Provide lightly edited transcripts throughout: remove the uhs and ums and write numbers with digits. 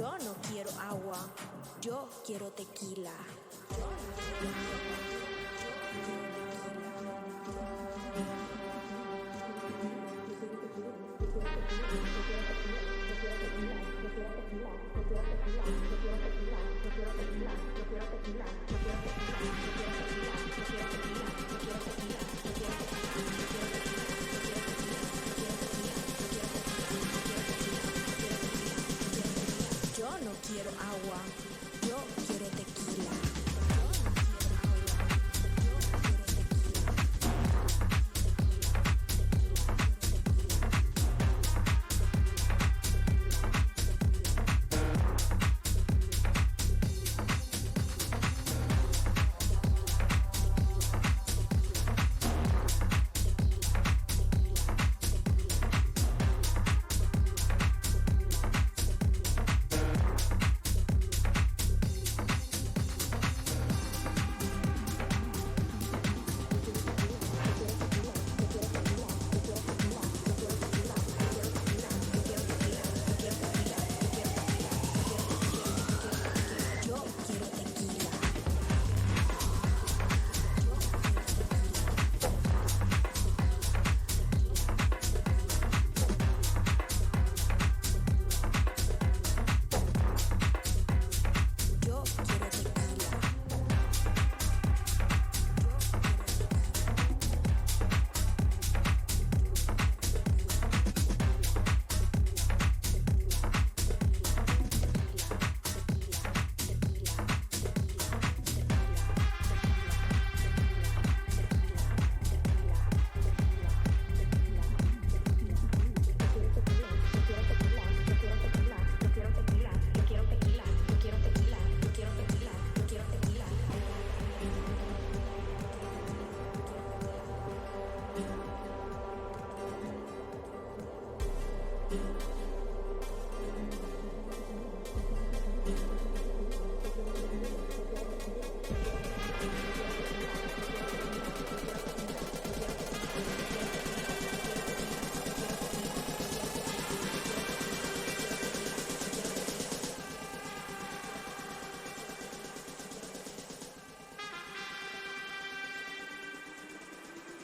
Yo no quiero agua, yo quiero tequila. Yo no quiero agua, yo quiero tequila.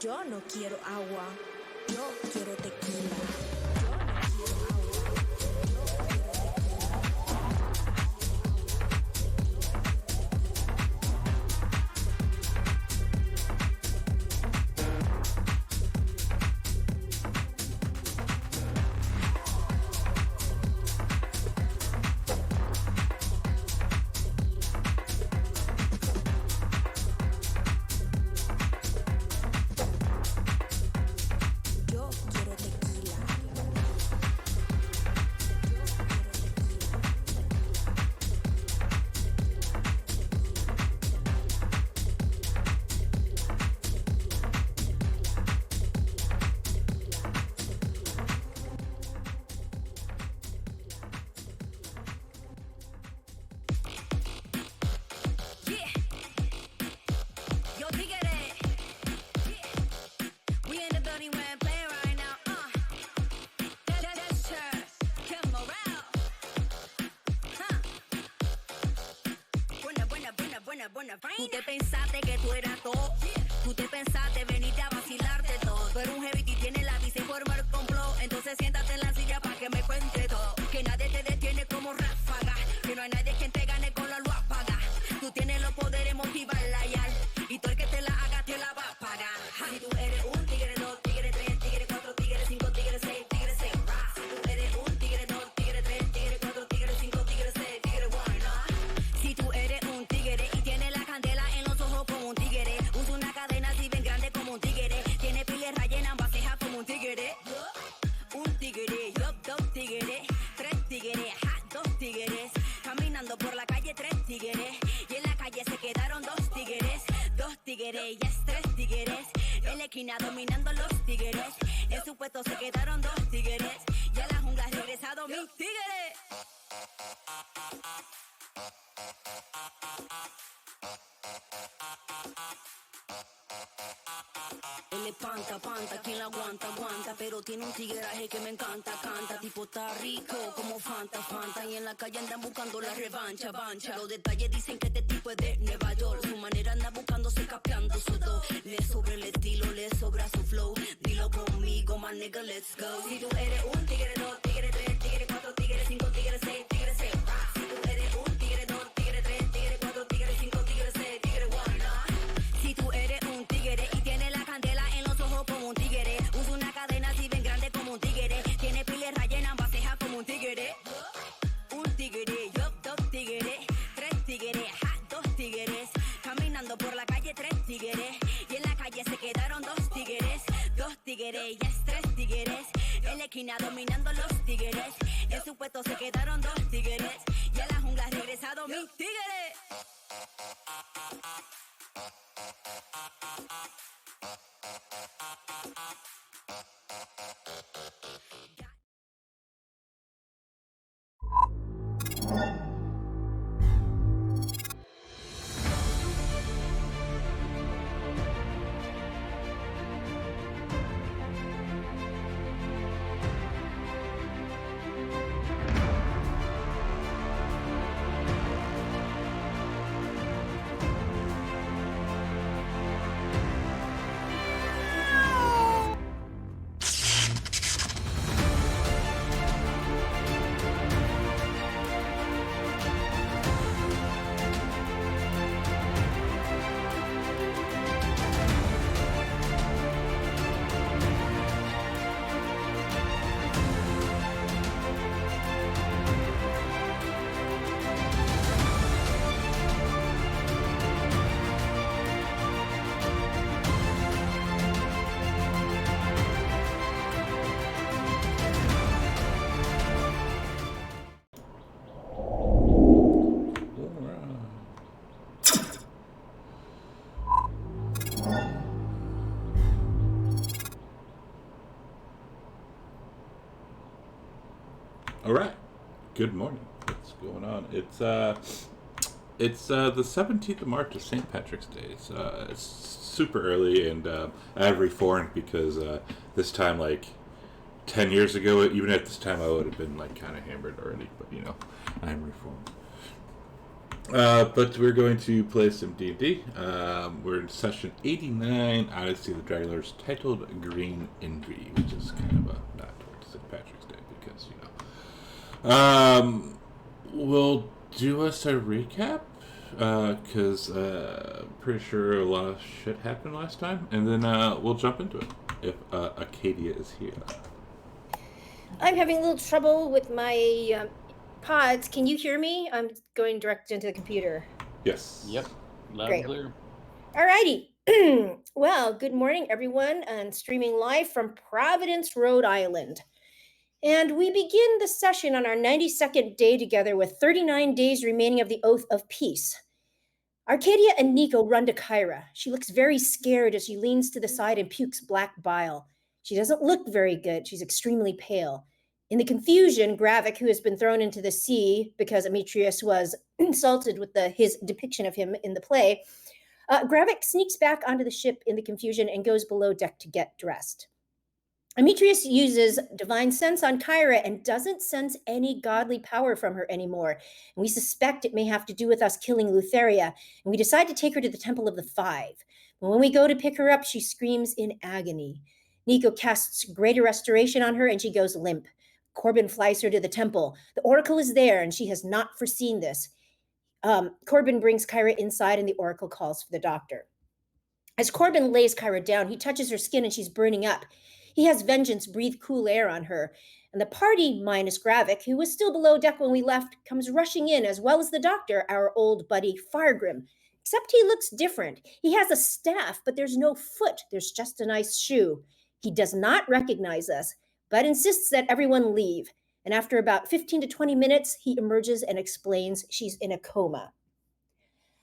Yo no quiero agua, yo quiero tequila. Tú te pensaste que tú eras todo. Tú te pensaste venirte a vacilarte todo. Pero un heavy tiene la visa y forma el complot. Entonces siéntate en la silla para que me cuente todo. Que nadie te detiene como ráfaga. Que no hay nadie quien te gane con la luz apaga. Tú tienes los poderes, motivarla y y todo el que te la haga te la va a pagar. Si tú eres un tigre, dos tigres, tres tigres, cuatro tigres, cinco tigres, seis tigres, seis. Si tú eres un tigre, dos tigres, tres tigres, cuatro tigres, cinco tigres, seis tigres, si tú eres un tigre y tienes la candela en los ojos como un tigre, usa una cadena así bien grande como un tigre, tiene piles rayas en cejas como un tigre. Un tigre, yo dos tigres, tres tigres, dos tigres, caminando por la calle tres tigres, y en la calle se quedaron dos tigres, yes, tres tigres, en la esquina dominando los tigres, en su puesto se quedaron dos tigres, y a la jungla han regresado mis tigres. El panta, panta, quien la aguanta, aguanta, pero tiene un tigueraje que me encanta, canta, tipo está rico, como Fanta, Fanta, y en la calle andan buscando la revancha, vancha, los detalles dicen que este tipo es de Nueva York, su manera anda buscándose, capeando su do, le sobra el estilo, le sobra su flow, dilo conmigo, my nigga, let's go. Si tú eres un tigre, dos tigre, tres tigre, cuatro tigre, cinco tigre, seis tigre, seis, si tú eres un tigre, dos tigre, tres tigre, cuatro tigre, cinco tigre, seis tigre, one. Si tú eres un tigre y tienes la candela en los ojos como un tigre, usa una cadena así bien grande como un tigre, tiene piles rayas en cejas como un tigre. Un tigre, yo dos tigres, tres tigres, dos tigres, caminando por la calle tres tigres, y en la calle se quedaron dos tigres, yes, tres tigres, en la esquina dominando los tigres, en su puesto se quedaron dos tigres, y a la jungla ha regresado mis tigres. All right. Good morning. What's going on? It's the 17th of March, of St. Patrick's Day. It's super early, and I have reformed because this time, like 10 years ago, even at this time, I would have been like kind of hammered already. But I'm reformed. But we're going to play some D&D. We're in session 89, Odyssey of the Dragonlords, titled Green Envy, which is kind of a nod towards St. Patrick's Day because we'll do us a recap because pretty sure a lot of shit happened last time, and then we'll jump into it if Acadia is here. I'm having a little trouble with my pods. Can you hear me? I'm going direct into the computer. Yes. Yep. Loud Great. and clear. Alrighty. Well, good morning, everyone, and streaming live from Providence, Rhode Island. And we begin the session on our 92nd day together with 39 days remaining of the Oath of Peace. Arcadia and Nico run to Kyra. She looks very scared as she leans to the side and pukes black bile. She doesn't look very good. She's extremely pale. In the confusion, Gravik, who has been thrown into the sea because Demetrius was insulted with his depiction of him in the play, Gravik sneaks back onto the ship in the confusion and goes below deck to get dressed. Demetrius uses divine sense on Kyra and doesn't sense any godly power from her anymore. And we suspect it may have to do with us killing Lutheria, and we decide to take her to the Temple of the Five. But when we go to pick her up, she screams in agony. Nico casts greater restoration on her, and she goes limp. Corbin flies her to the temple. The oracle is there, and she has not foreseen this. Corbin brings Kyra inside, and the oracle calls for the doctor. As Corbin lays Kyra down, he touches her skin, and she's burning up. He has Vengeance breathe cool air on her, and the party, minus Gravik, who was still below deck when we left, comes rushing in, as well as the doctor, our old buddy Fargrim. Except he looks different. He has a staff, but there's no foot. There's just a nice shoe. He does not recognize us, but insists that everyone leave. And after about 15 to 20 minutes, he emerges and explains she's in a coma.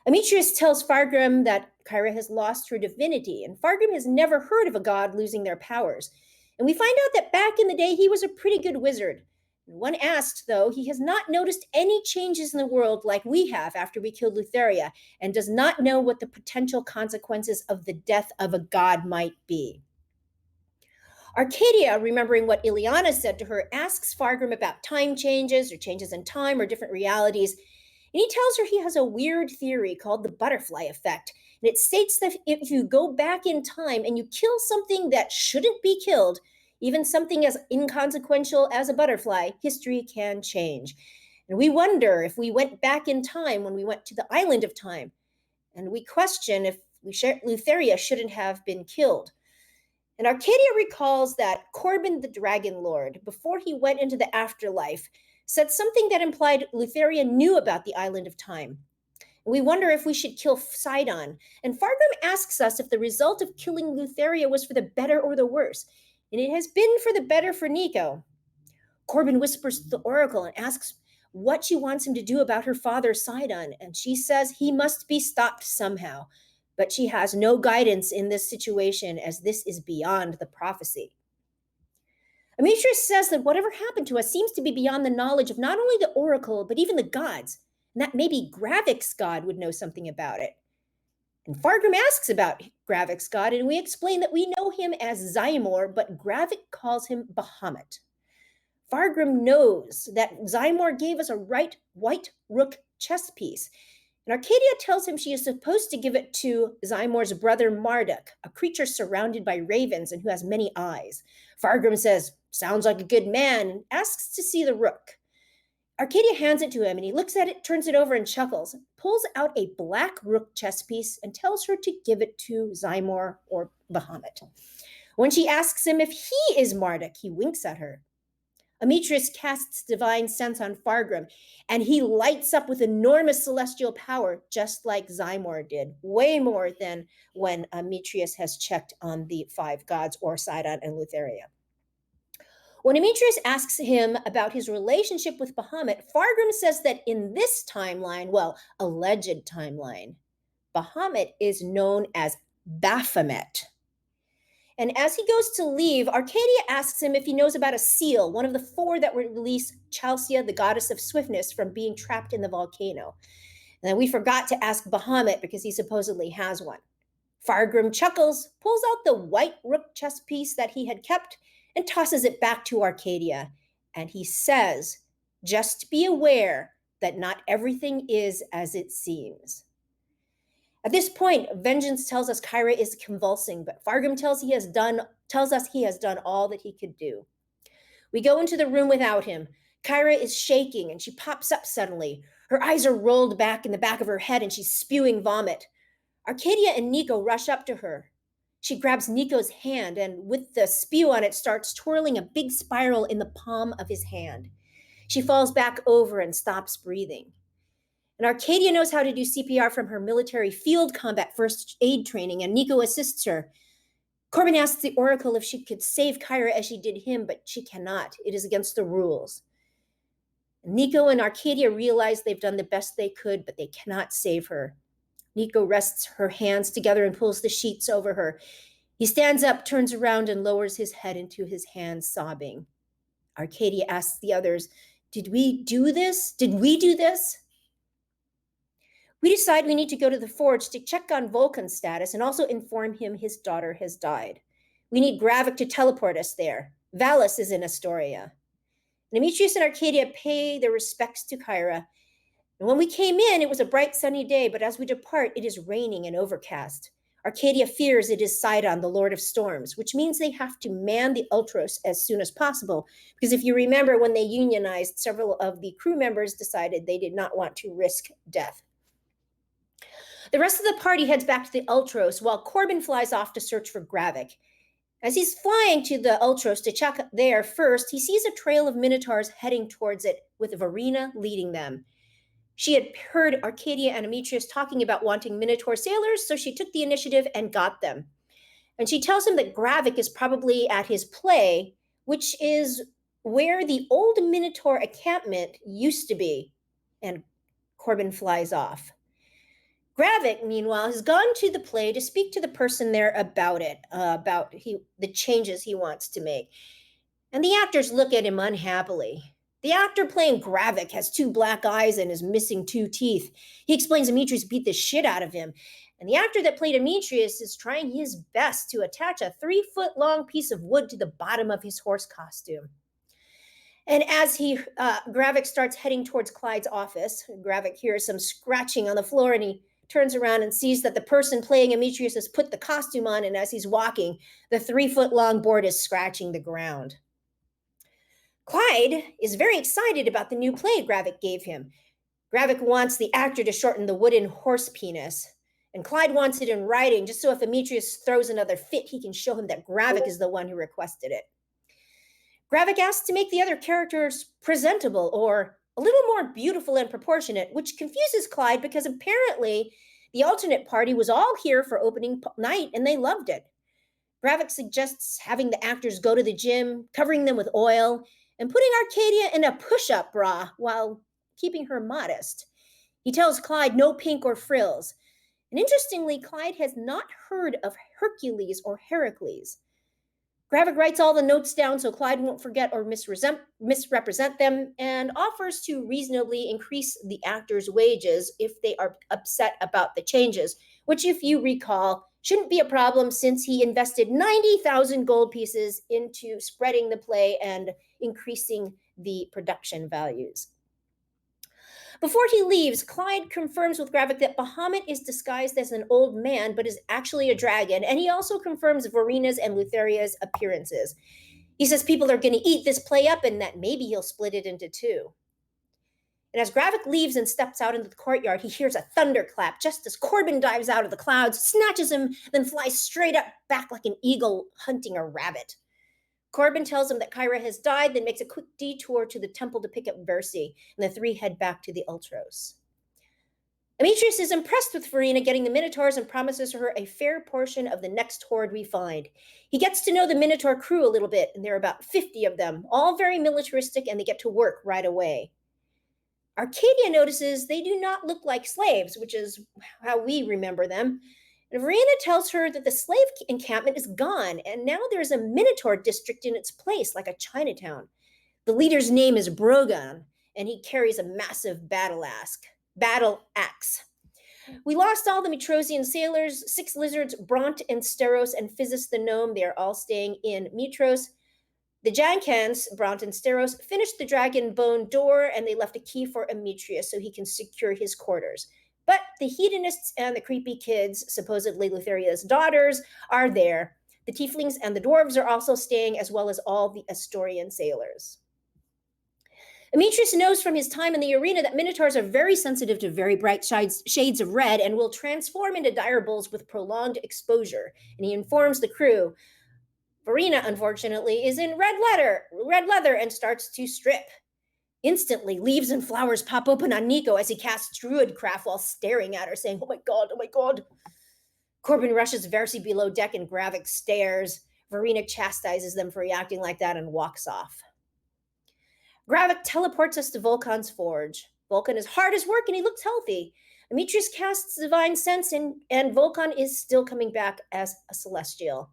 Demetrius tells Fargrim that Kyra has lost her divinity, and Fargrim has never heard of a god losing their powers. And we find out that back in the day, he was a pretty good wizard. When asked, though, he has not noticed any changes in the world like we have after we killed Lutheria, and does not know what the potential consequences of the death of a god might be. Arcadia, remembering what Ileana said to her, asks Fargrim about time changes or changes in time or different realities. And he tells her he has a weird theory called the butterfly effect. And it states that if you go back in time and you kill something that shouldn't be killed, even something as inconsequential as a butterfly, history can change. And we wonder if we went back in time when we went to the island of time. And we question if Lutheria shouldn't have been killed. And Arcadia recalls that Corbin the Dragonlord, before he went into the afterlife, said something that implied Lutheria knew about the island of time. And we wonder if we should kill Sidon. And Fargrim asks us if the result of killing Lutheria was for the better or the worse. And it has been for the better for Nico. Corbin whispers to the oracle and asks what she wants him to do about her father, Sidon. And she says he must be stopped somehow. But she has no guidance in this situation, as this is beyond the prophecy. Demetrius says that whatever happened to us seems to be beyond the knowledge of not only the oracle, but even the gods, and that maybe Gravik's god would know something about it. And Fargrim asks about Gravik's god, and we explain that we know him as Zymor, but Gravik calls him Bahamut. Fargrim knows that Zymor gave us a white rook chess piece, and Arcadia tells him she is supposed to give it to Zymor's brother Marduk, a creature surrounded by ravens and who has many eyes. Fargrim says, sounds like a good man, and asks to see the rook. Arcadia hands it to him, and he looks at it, turns it over, and chuckles, pulls out a black rook chess piece, and tells her to give it to Zymor or Bahamut. When she asks him if he is Marduk, he winks at her. Demetrius casts divine sense on Fargrim, and he lights up with enormous celestial power, just like Zymor did, way more than when Demetrius has checked on the five gods, or Sidon and Lutheria. When Demetrius asks him about his relationship with Bahamut, Fargrim says that in this timeline, well, alleged timeline, Bahamut is known as Baphomet. And as he goes to leave, Arcadia asks him if he knows about a seal, one of the four that would release Chalcia, the goddess of swiftness, from being trapped in the volcano. And we forgot to ask Bahamut because he supposedly has one. Fargrim chuckles, pulls out the white rook chess piece that he had kept, and tosses it back to Arcadia. And he says, just be aware that not everything is as it seems. At this point, Vengeance tells us Kyra is convulsing, but Fargrim tells us he has done all that he could do. We go into the room without him. Kyra is shaking, and she pops up suddenly. Her eyes are rolled back in the back of her head, and she's spewing vomit. Arcadia and Nico rush up to her. She grabs Nico's hand, and with the spew on it, starts twirling a big spiral in the palm of his hand. She falls back over and stops breathing. And Arcadia knows how to do CPR from her military field combat first aid training, and Nico assists her. Corbin asks the oracle if she could save Kyra as she did him, but she cannot. It is against the rules. Nico and Arcadia realize they've done the best they could, but they cannot save her. Nico rests her hands together and pulls the sheets over her. He stands up, turns around, and lowers his head into his hands, sobbing. Arcadia asks the others, Did we do this? We decide we need to go to the forge to check on Vulcan's status and also inform him his daughter has died. We need Gravik to teleport us there. Valis is in Astoria. Demetrius and Arcadia pay their respects to Kyra. And when we came in, it was a bright sunny day, but as we depart, it is raining and overcast. Arcadia fears it is Sidon, the Lord of Storms, which means they have to man the Ultros as soon as possible. Because if you remember, when they unionized, several of the crew members decided they did not want to risk death. The rest of the party heads back to the Ultros, while Corbin flies off to search for Gravik. As he's flying to the Ultros to check there first, he sees a trail of Minotaurs heading towards it, with Verena leading them. She had heard Arcadia and Demetrius talking about wanting Minotaur sailors, so she took the initiative and got them. And she tells him that Gravik is probably at his play, which is where the old Minotaur encampment used to be. And Corbin flies off. Gravik, meanwhile, has gone to the play to speak to the person there about it, the changes he wants to make. And the actors look at him unhappily. The actor playing Gravik has 2 black eyes and is missing 2 teeth. He explains Demetrius beat the shit out of him. And the actor that played Demetrius is trying his best to attach a 3-foot-long piece of wood to the bottom of his horse costume. And as Gravik starts heading towards Clyde's office, Gravik hears some scratching on the floor, and he turns around and sees that the person playing Demetrius has put the costume on, and as he's walking, the 3-foot-long board is scratching the ground. Clyde is very excited about the new play Gravik gave him. Gravik wants the actor to shorten the wooden horse penis, and Clyde wants it in writing, just so if Demetrius throws another fit, he can show him that Gravik is the one who requested it. Gravik asks to make the other characters presentable or a little more beautiful and proportionate, which confuses Clyde because apparently the alternate party was all here for opening night and they loved it. Gravik suggests having the actors go to the gym, covering them with oil, and putting Arcadia in a push-up bra while keeping her modest. He tells Clyde no pink or frills. And interestingly, Clyde has not heard of Hercules or Heracles. Gravik writes all the notes down so Clyde won't forget or misrepresent them, and offers to reasonably increase the actors' wages if they are upset about the changes, which, if you recall, shouldn't be a problem since he invested 90,000 gold pieces into spreading the play and increasing the production values. Before he leaves, Clyde confirms with Gravik that Bahamut is disguised as an old man, but is actually a dragon, and he also confirms Verina's and Lutheria's appearances. He says people are going to eat this play up and that maybe he'll split it into two. And as Gravik leaves and steps out into the courtyard, he hears a thunderclap just as Corbin dives out of the clouds, snatches him, then flies straight up back like an eagle hunting a rabbit. Corbin tells him that Kyra has died, then makes a quick detour to the temple to pick up Versi, and the three head back to the Ultros. Demetrius is impressed with Verina getting the Minotaurs and promises her a fair portion of the next horde we find. He gets to know the Minotaur crew a little bit, and there are about 50 of them, all very militaristic, and they get to work right away. Arcadia notices they do not look like slaves, which is how we remember them. And Verina tells her that the slave encampment is gone, and now there's a Minotaur district in its place, like a Chinatown. The leader's name is Brogan, and he carries a massive battle axe. We lost all the Mitrosian sailors, 6 lizards, Bront and Steros, and Physis the gnome. They are all staying in Mitros. The Jankans, Bront and Steros, finished the dragon bone door, and they left a key for Demetrius so he can secure his quarters. But the hedonists and the creepy kids, supposedly Lutheria's daughters, are there. The tieflings and the dwarves are also staying, as well as all the Astorian sailors. Demetrius knows from his time in the arena that Minotaurs are very sensitive to very bright shades of red and will transform into dire bulls with prolonged exposure. And he informs the crew. Verina, unfortunately, is in red leather and starts to strip. Instantly, leaves and flowers pop open on Nico as he casts Druidcraft while staring at her, saying, "Oh my god, oh my god." Corbin rushes Versi below deck and Gravik stares. Verina chastises them for reacting like that and walks off. Gravik teleports us to Vulcan's forge. Vulcan is hard as work and he looks healthy. Demetrius casts Divine Sense and Vulcan is still coming back as a celestial.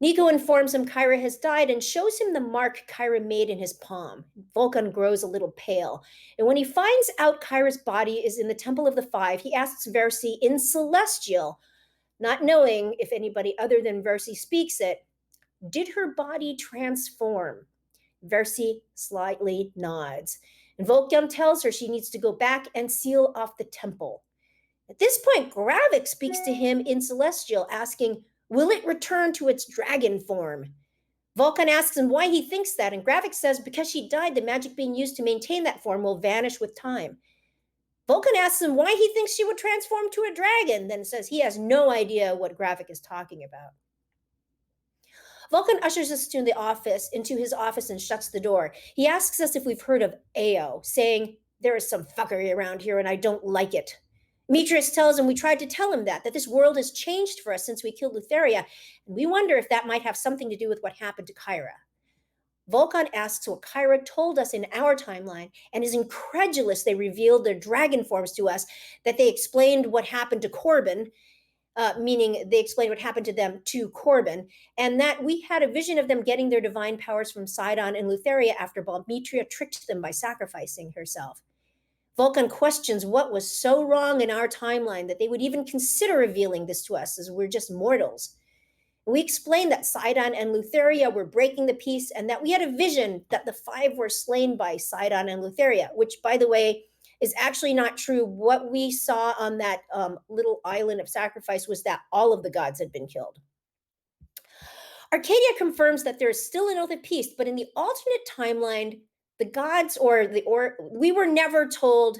Nico informs him Kyra has died and shows him the mark Kyra made in his palm. Vulcan grows a little pale. And when he finds out Kyra's body is in the Temple of the Five, he asks Versi in Celestial, not knowing if anybody other than Versi speaks it, did her body transform? Versi slightly nods. And Vulcan tells her she needs to go back and seal off the temple. At this point, Gravik speaks to him in Celestial, asking, will it return to its dragon form? Vulcan asks him why he thinks that, and Gravik says because she died, the magic being used to maintain that form will vanish with time. Vulcan asks him why he thinks she would transform to a dragon, then says he has no idea what Gravik is talking about. Vulcan ushers us into his office and shuts the door. He asks us if we've heard of Ao, saying, there is some fuckery around here and I don't like it. Demetrius tells him we tried to tell him that this world has changed for us since we killed Lutheria, and we wonder if that might have something to do with what happened to Kyra. Vulcan asks what Kyra told us in our timeline and is incredulous they revealed their dragon forms to us, that they explained what happened to Corbin, meaning they explained what happened to them to Corbin, and that we had a vision of them getting their divine powers from Sidon and Lutheria after Balmetria tricked them by sacrificing herself. Vulcan questions what was so wrong in our timeline that they would even consider revealing this to us, as we're just mortals. We explained that Sidon and Lutheria were breaking the peace, and that we had a vision that the five were slain by Sidon and Lutheria, which, by the way, is actually not true. What we saw on that little island of sacrifice was that all of the gods had been killed. Arcadia confirms that there is still an oath of peace, but in the alternate timeline, the gods we were never told,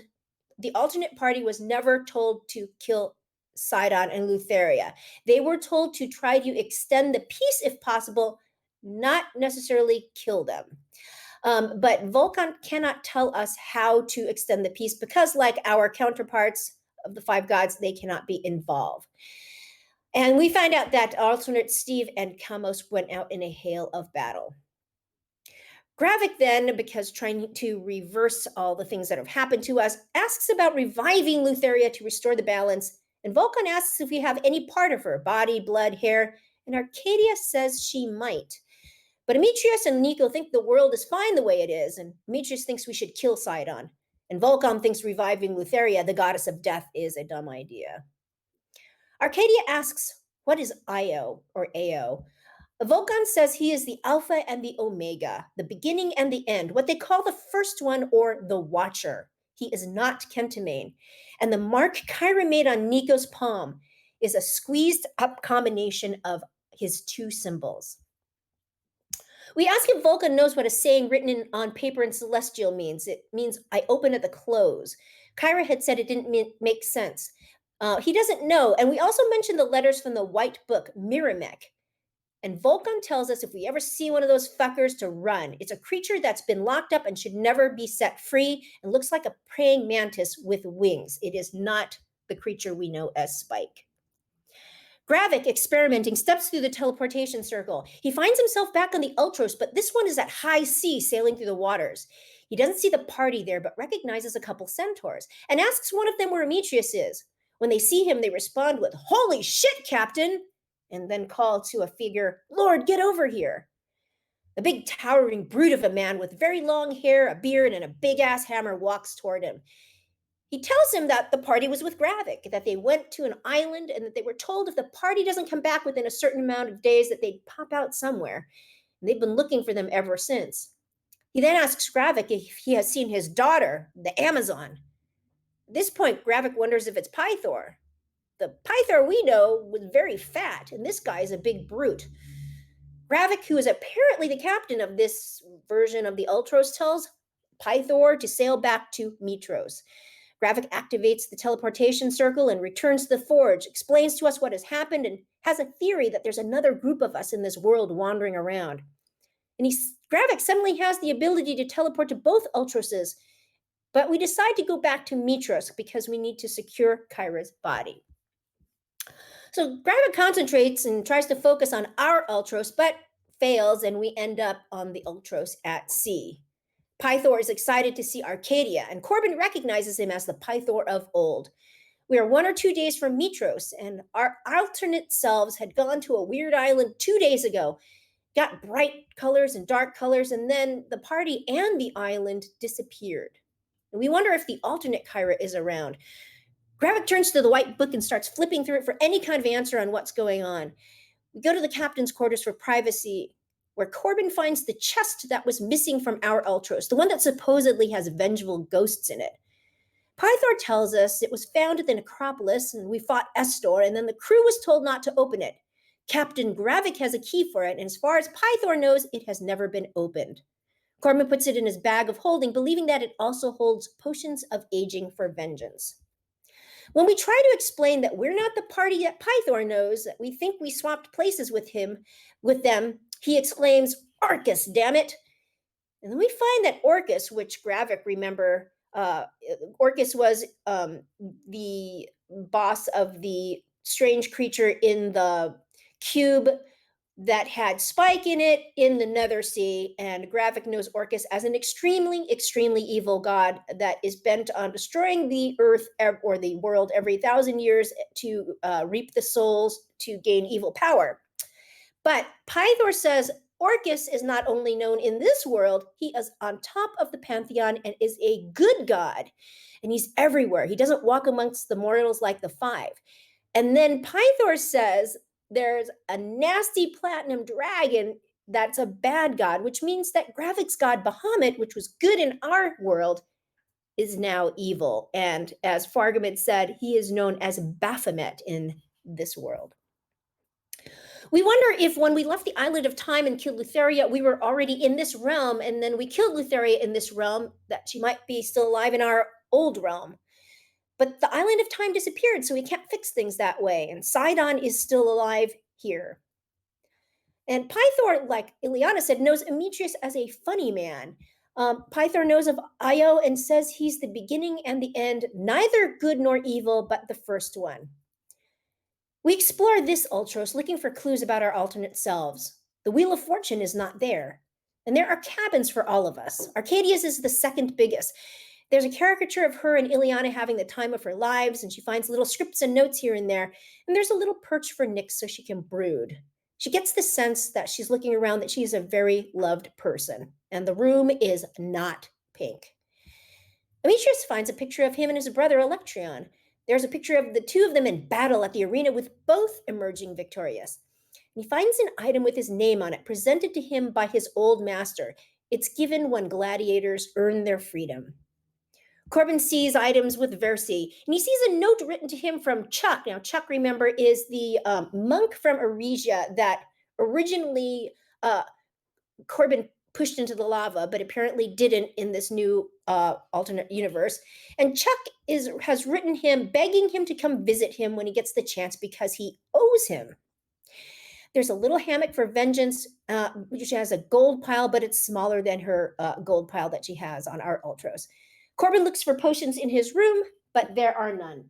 the alternate party was never told to kill Sidon and Lutheria. They were told to try to extend the peace if possible, not necessarily kill them. But Vulcan cannot tell us how to extend the peace because, like our counterparts of the five gods, they cannot be involved. And we find out that alternate Steve and Kamos went out in a hail of battle. Gravik then, because trying to reverse all the things that have happened to us, asks about reviving Lutheria to restore the balance. And Vulcan asks if we have any part of her, body, blood, hair, and Arcadia says she might. But Demetrius and Nico think the world is fine the way it is, and Demetrius thinks we should kill Sidon. And Vulcan thinks reviving Lutheria, the goddess of death, is a dumb idea. Arcadia asks, what is Io, or Ao? Vulcan says he is the Alpha and the Omega, the beginning and the end, what they call the first one, or the Watcher. He is not Kentamane. And the mark Kyra made on Nico's palm is a squeezed up combination of his two symbols. We ask if Vulcan knows what a saying written on paper in Celestial means. It means, I open at the close. Kyra had said it didn't make sense. He doesn't know. And we also mentioned the letters from the White Book, Miramek. And Vulcan tells us if we ever see one of those fuckers to run. It's a creature that's been locked up and should never be set free and looks like a praying mantis with wings. It is not the creature we know as Spike. Gravik, experimenting, steps through the teleportation circle. He finds himself back on the Ultros, but this one is at high sea, sailing through the waters. He doesn't see the party there, but recognizes a couple centaurs and asks one of them where Demetrius is. When they see him, they respond with, "Holy shit, Captain!" and then call to a figure, "Lord, get over here." A big towering brute of a man with very long hair, a beard, and a big-ass hammer walks toward him. He tells him that the party was with Gravik, that they went to an island, and that they were told if the party doesn't come back within a certain amount of days that they'd pop out somewhere. And they've been looking for them ever since. He then asks Gravik if he has seen his daughter, the Amazon. At this point, Gravik wonders if it's Pythor. The Pythor we know was very fat, and this guy is a big brute. Gravik, who is apparently the captain of this version of the Ultros, tells Pythor to sail back to Mitros. Gravik activates the teleportation circle and returns to the forge, explains to us what has happened, and has a theory that there's another group of us in this world wandering around. And Gravik suddenly has the ability to teleport to both Ultroses, but we decide to go back to Mitros because we need to secure Kyra's body. So Gravik concentrates and tries to focus on our Ultros, but fails, and we end up on the Ultros at sea. Pythor is excited to see Arcadia, and Corbin recognizes him as the Pythor of old. We are 1 or 2 days from Mitros, and our alternate selves had gone to a weird island 2 days ago, got bright colors and dark colors, and then the party and the island disappeared. And we wonder if the alternate Kyra is around. Gravik turns to the White Book and starts flipping through it for any kind of answer on what's going on. We go to the captain's quarters for privacy, where Corbin finds the chest that was missing from our Ultros, the one that supposedly has vengeful ghosts in it. Pythor tells us it was found at the necropolis, and we fought Estor, and then the crew was told not to open it. Captain Gravik has a key for it, and as far as Pythor knows, it has never been opened. Corbin puts it in his bag of holding, believing that it also holds potions of aging for vengeance. When we try to explain that we're not the party that Pythor knows, that we think we swapped places with them, he exclaims, "Orcus, damn it!" And then we find that Orcus, which Gravik, remember, Orcus was the boss of the strange creature in the cube that had Spike in it in the Nether Sea, and Gravik knows Orcus as an extremely, extremely evil god that is bent on destroying the earth or the world every 1,000 years to reap the souls to gain evil power. But Pythor says Orcus is not only known in this world, he is on top of the pantheon and is a good god. And he's everywhere. He doesn't walk amongst the mortals like the five. And then Pythor says there's a nasty platinum dragon that's a bad god, which means that Gravik's god Bahamut, which was good in our world, is now evil. And as Fargamid said, he is known as Baphomet in this world. We wonder if when we left the Island of Time and killed Lutheria, we were already in this realm, and then we killed Lutheria in this realm, that she might be still alive in our old realm. But the Island of Time disappeared, so we can't fix things that way, and Sidon is still alive here. And Pythor, like Ileana said, knows Emetrius as a funny man. Pythor knows of Io and says he's the beginning and the end, neither good nor evil, but the first one. We explore this Ultros looking for clues about our alternate selves. The Wheel of Fortune is not there. And there are cabins for all of us. Arcadia's is the second biggest. There's a caricature of her and Ileana having the time of her lives, and she finds little scripts and notes here and there. And there's a little perch for Nyx so she can brood. She gets the sense that she's looking around that she's a very loved person. And the room is not pink. Emetrius finds a picture of him and his brother Electrion. There's a picture of the two of them in battle at the arena with both emerging victorious. And he finds an item with his name on it, presented to him by his old master. It's given when gladiators earn their freedom. Corbin sees items with Versi, and he sees a note written to him from Chuck. Now, Chuck, remember, is the monk from Eresia that originally Corbin pushed into the lava, but apparently didn't in this new alternate universe. And Chuck has written him, begging him to come visit him when he gets the chance because he owes him. There's a little hammock for vengeance, which has a gold pile, but it's smaller than her gold pile that she has on our Ultros. Corbin looks for potions in his room, but there are none.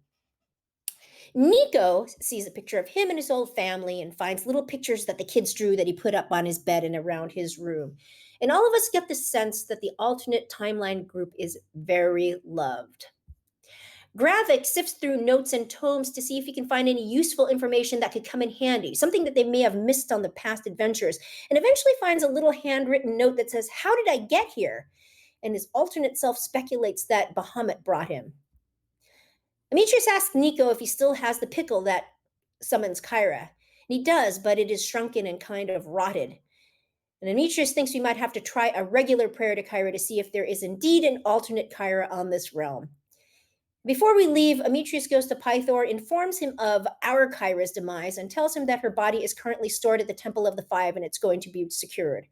Nico sees a picture of him and his old family and finds little pictures that the kids drew that he put up on his bed and around his room. And all of us get the sense that the alternate timeline group is very loved. Gravik sifts through notes and tomes to see if he can find any useful information that could come in handy, something that they may have missed on the past adventures, and eventually finds a little handwritten note that says, "How did I get here?" And his alternate self speculates that Bahamut brought him. Emetrius asks Nico if he still has the pickle that summons Kyra. And he does, but it is shrunken and kind of rotted. And Emetrius thinks we might have to try a regular prayer to Kyra to see if there is indeed an alternate Kyra on this realm. Before we leave, Emetrius goes to Pythor, informs him of our Kyra's demise, and tells him that her body is currently stored at the Temple of the Five and it's going to be secured.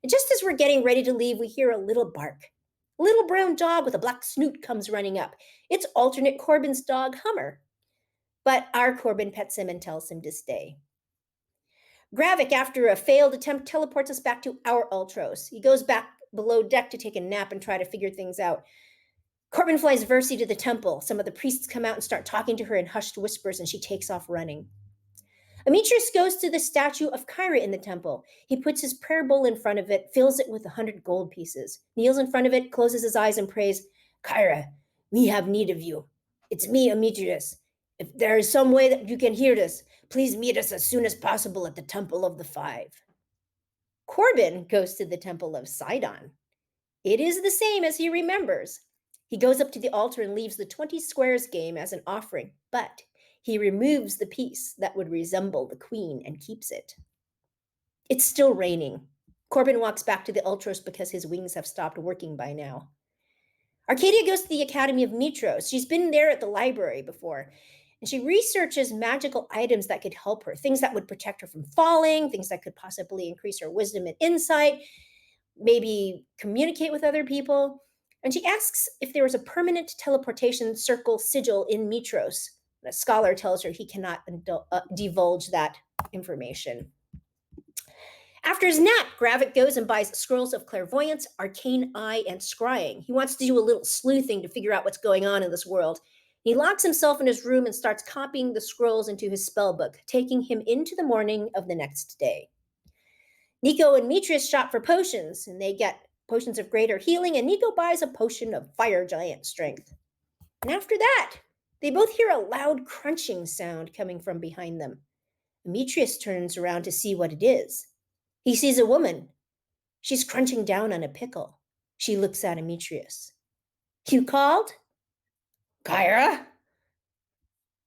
And just as we're getting ready to leave, we hear a little bark. A little brown dog with a black snoot comes running up. It's alternate Corbin's dog, Hummer. But our Corbin pets him and tells him to stay. Gravik, after a failed attempt, teleports us back to our Ultros. He goes back below deck to take a nap and try to figure things out. Corbin flies Versi to the temple. Some of the priests come out and start talking to her in hushed whispers, and she takes off running. Emetrius goes to the statue of Kyra in the temple. He puts his prayer bowl in front of it, fills it with 100 gold pieces, kneels in front of it, closes his eyes, and prays, "Kyra, we have need of you. It's me, Emetrius. If there is some way that you can hear this, please meet us as soon as possible at the Temple of the Five." Corbin goes to the Temple of Sidon. It is the same as he remembers. He goes up to the altar and leaves the 20 squares game as an offering, but he removes the piece that would resemble the queen and keeps it. It's still raining. Corbin walks back to the Ultros because his wings have stopped working by now. Arcadia goes to the Academy of Mitros. She's been there at the library before, and she researches magical items that could help her, things that would protect her from falling, things that could possibly increase her wisdom and insight, maybe communicate with other people. And she asks if there was a permanent teleportation circle sigil in Mitros. A scholar tells her he cannot divulge that information. After his nap, Gravik goes and buys scrolls of clairvoyance, arcane eye, and scrying. He wants to do a little sleuthing to figure out what's going on in this world. He locks himself in his room and starts copying the scrolls into his spellbook, taking him into the morning of the next day. Nico and Emetrius shop for potions, and they get potions of greater healing, and Nico buys a potion of fire giant strength. And after that, they both hear a loud crunching sound coming from behind them. Emetrius turns around to see what it is. He sees a woman. She's crunching down on a pickle. She looks at Demetrius. You called? Kyra?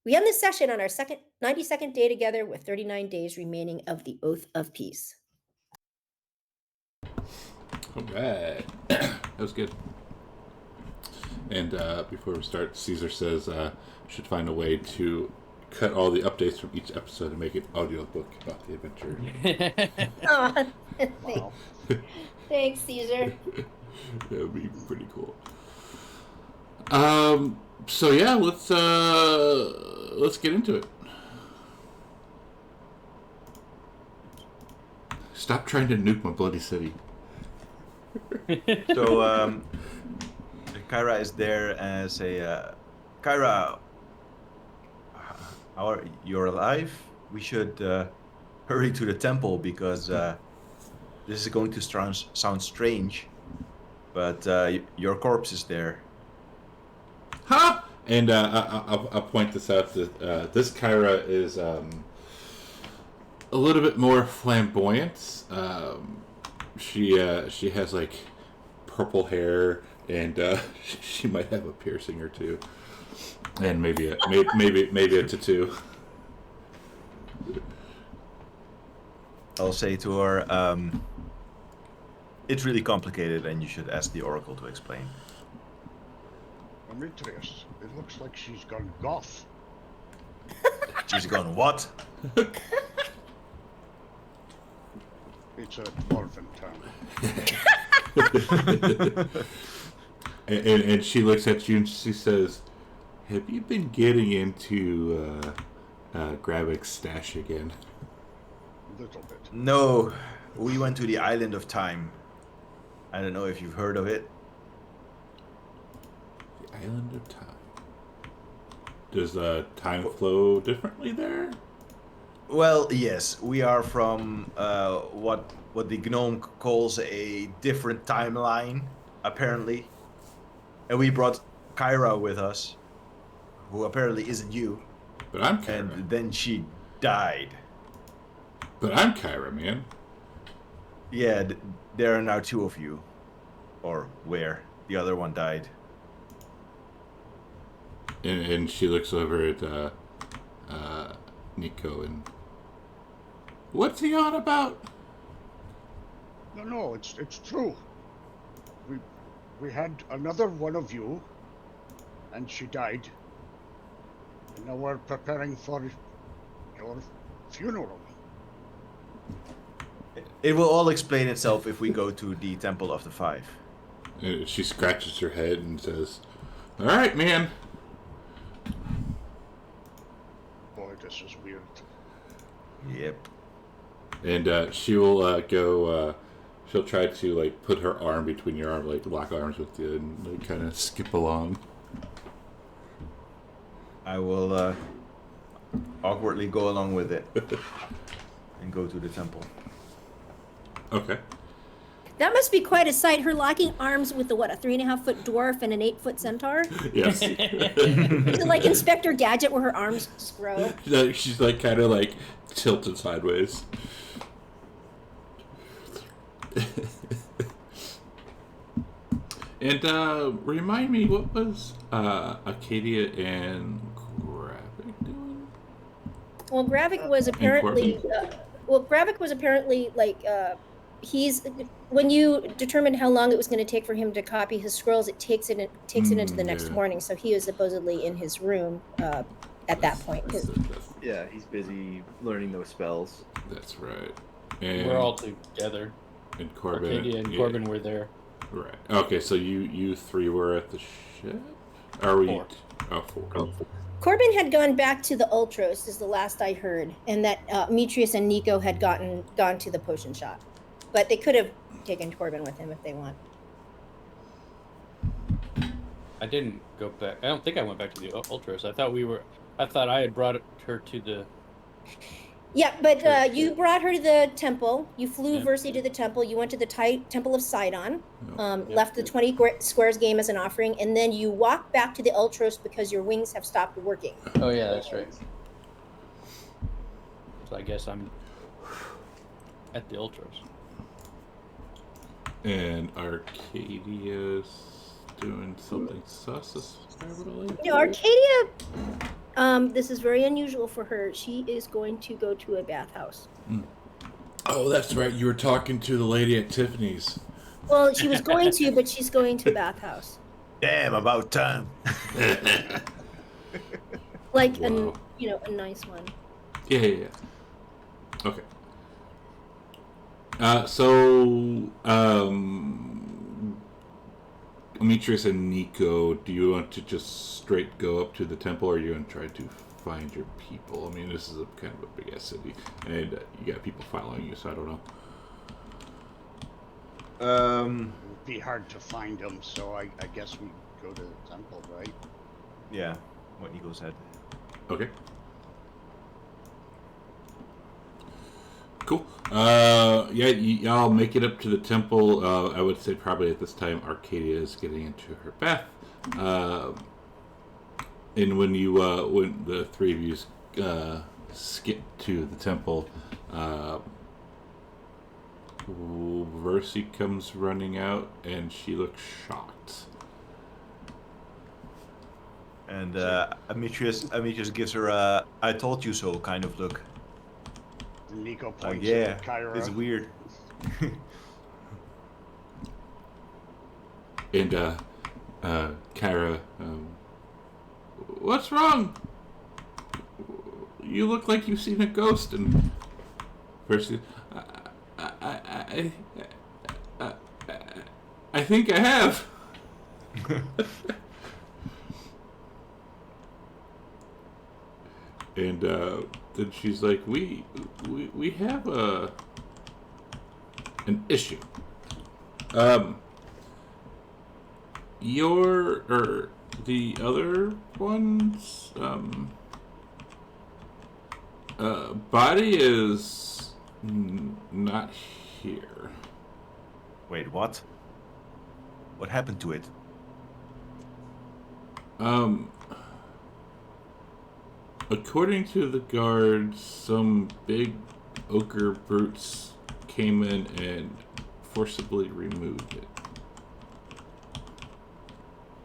We end this session on our 92nd day together with 39 days remaining of the Oath of Peace. All right. That was good. And before we start, Caesar says should find a way to cut all the updates from each episode and make an audiobook about the adventure. Aw, Wow. thanks, Caesar. That would be pretty cool. So yeah, let's get into it. Stop trying to nuke my bloody city. So, Kyra is there as a... Kyra, you're alive? We should hurry to the temple because this is going to sound strange, but your corpse is there. Huh? And I'll point this out that this Kyra is a little bit more flamboyant. She has like purple hair, and she might have a piercing or two, and maybe a tattoo. I'll say to her, it's really complicated and you should ask the Oracle to explain. Demetrius, it looks like she's gone goth. She's gone, what? It's a dwarven term. and she looks at you and she says, "Have you been getting into Gravik's stash again?" A little bit. No, we went to the Island of Time. I don't know if you've heard of it. The Island of Time. Does time flow differently there? Well, yes, we are from what the gnome calls a different timeline, apparently. And we brought Kyra with us, who apparently isn't you. But I'm Kyra. And then she died. But I'm Kyra, man. Yeah, there are now two of you. Or where? The other one died. And she looks over at Nico and... What's he on about? No, it's true. We had another one of you, and she died. And now we're preparing for your funeral. It will all explain itself if we go to the Temple of the Five. She scratches her head and says, "All right, man." Boy, this is weird. Yep. And she will go. She'll try to like put her arm between your arm, like lock arms with you, and like, kind of skip along. I will awkwardly go along with it and go to the temple. Okay. That must be quite a sight. Her locking arms with a 3.5-foot dwarf and an 8-foot centaur. Yes. Is it like Inspector Gadget where her arms just grow? She's like kind of like tilted sideways. And remind me, what was Acadia and Gravik doing? Well, Gravik was apparently like he's when you determined how long it was going to take for him to copy his scrolls, it takes it into the next morning. So he was supposedly in his room at that point. Yeah, he's busy learning those spells. That's right. And we're all together. And Corbin. Arcadia and Corbin were there. Right. Okay, so you three were at the ship? Are we? Four. Four. Corbin had gone back to the Ultros, is the last I heard, and that Demetrius and Nico had gone to the potion shop. But they could have taken Corbin with him if they want. I didn't go back. I don't think I went back to the Ultras. I thought I had brought her to the... Yeah, but you brought her to the temple. You flew Versi to the temple. You went to the Temple of Sidon, left the 20 squares game as an offering, and then you walked back to the Ultros because your wings have stopped working. Oh, yeah, that's right. So I guess I'm at the Ultras. And Arcadia's doing something sus, apparently. You know, Arcadia, this is very unusual for her. She is going to go to a bathhouse. Oh, that's right. You were talking to the lady at Tiffany's. Well, she was going to, but she's going to a bathhouse. Damn, about time. Like, Wow. a nice one. Yeah. Okay. So, Demetrius and Nico, do you want to just straight go up to the temple, or are you going to try to find your people? I mean, this is a kind of a big ass city, and you got people following you, so I don't know. It would be hard to find them, so I guess we go to the temple, right? Yeah, what Nico said. Okay. Cool. Y'all make it up to the temple. I would say probably at this time Arcadia is getting into her bath. And when the three of you skip to the temple, Versi comes running out, and she looks shocked. And Demetrius gives her a "I told you so" kind of look. Nico points Yeah, at Kyra. it's weird. And Kyra, what's wrong? You look like you've seen a ghost. And Percy, I think I have. And then she's like, we have an issue. The other one's body is not here. Wait, what? What happened to it? According to the guards, some big ogre brutes came in and forcibly removed it.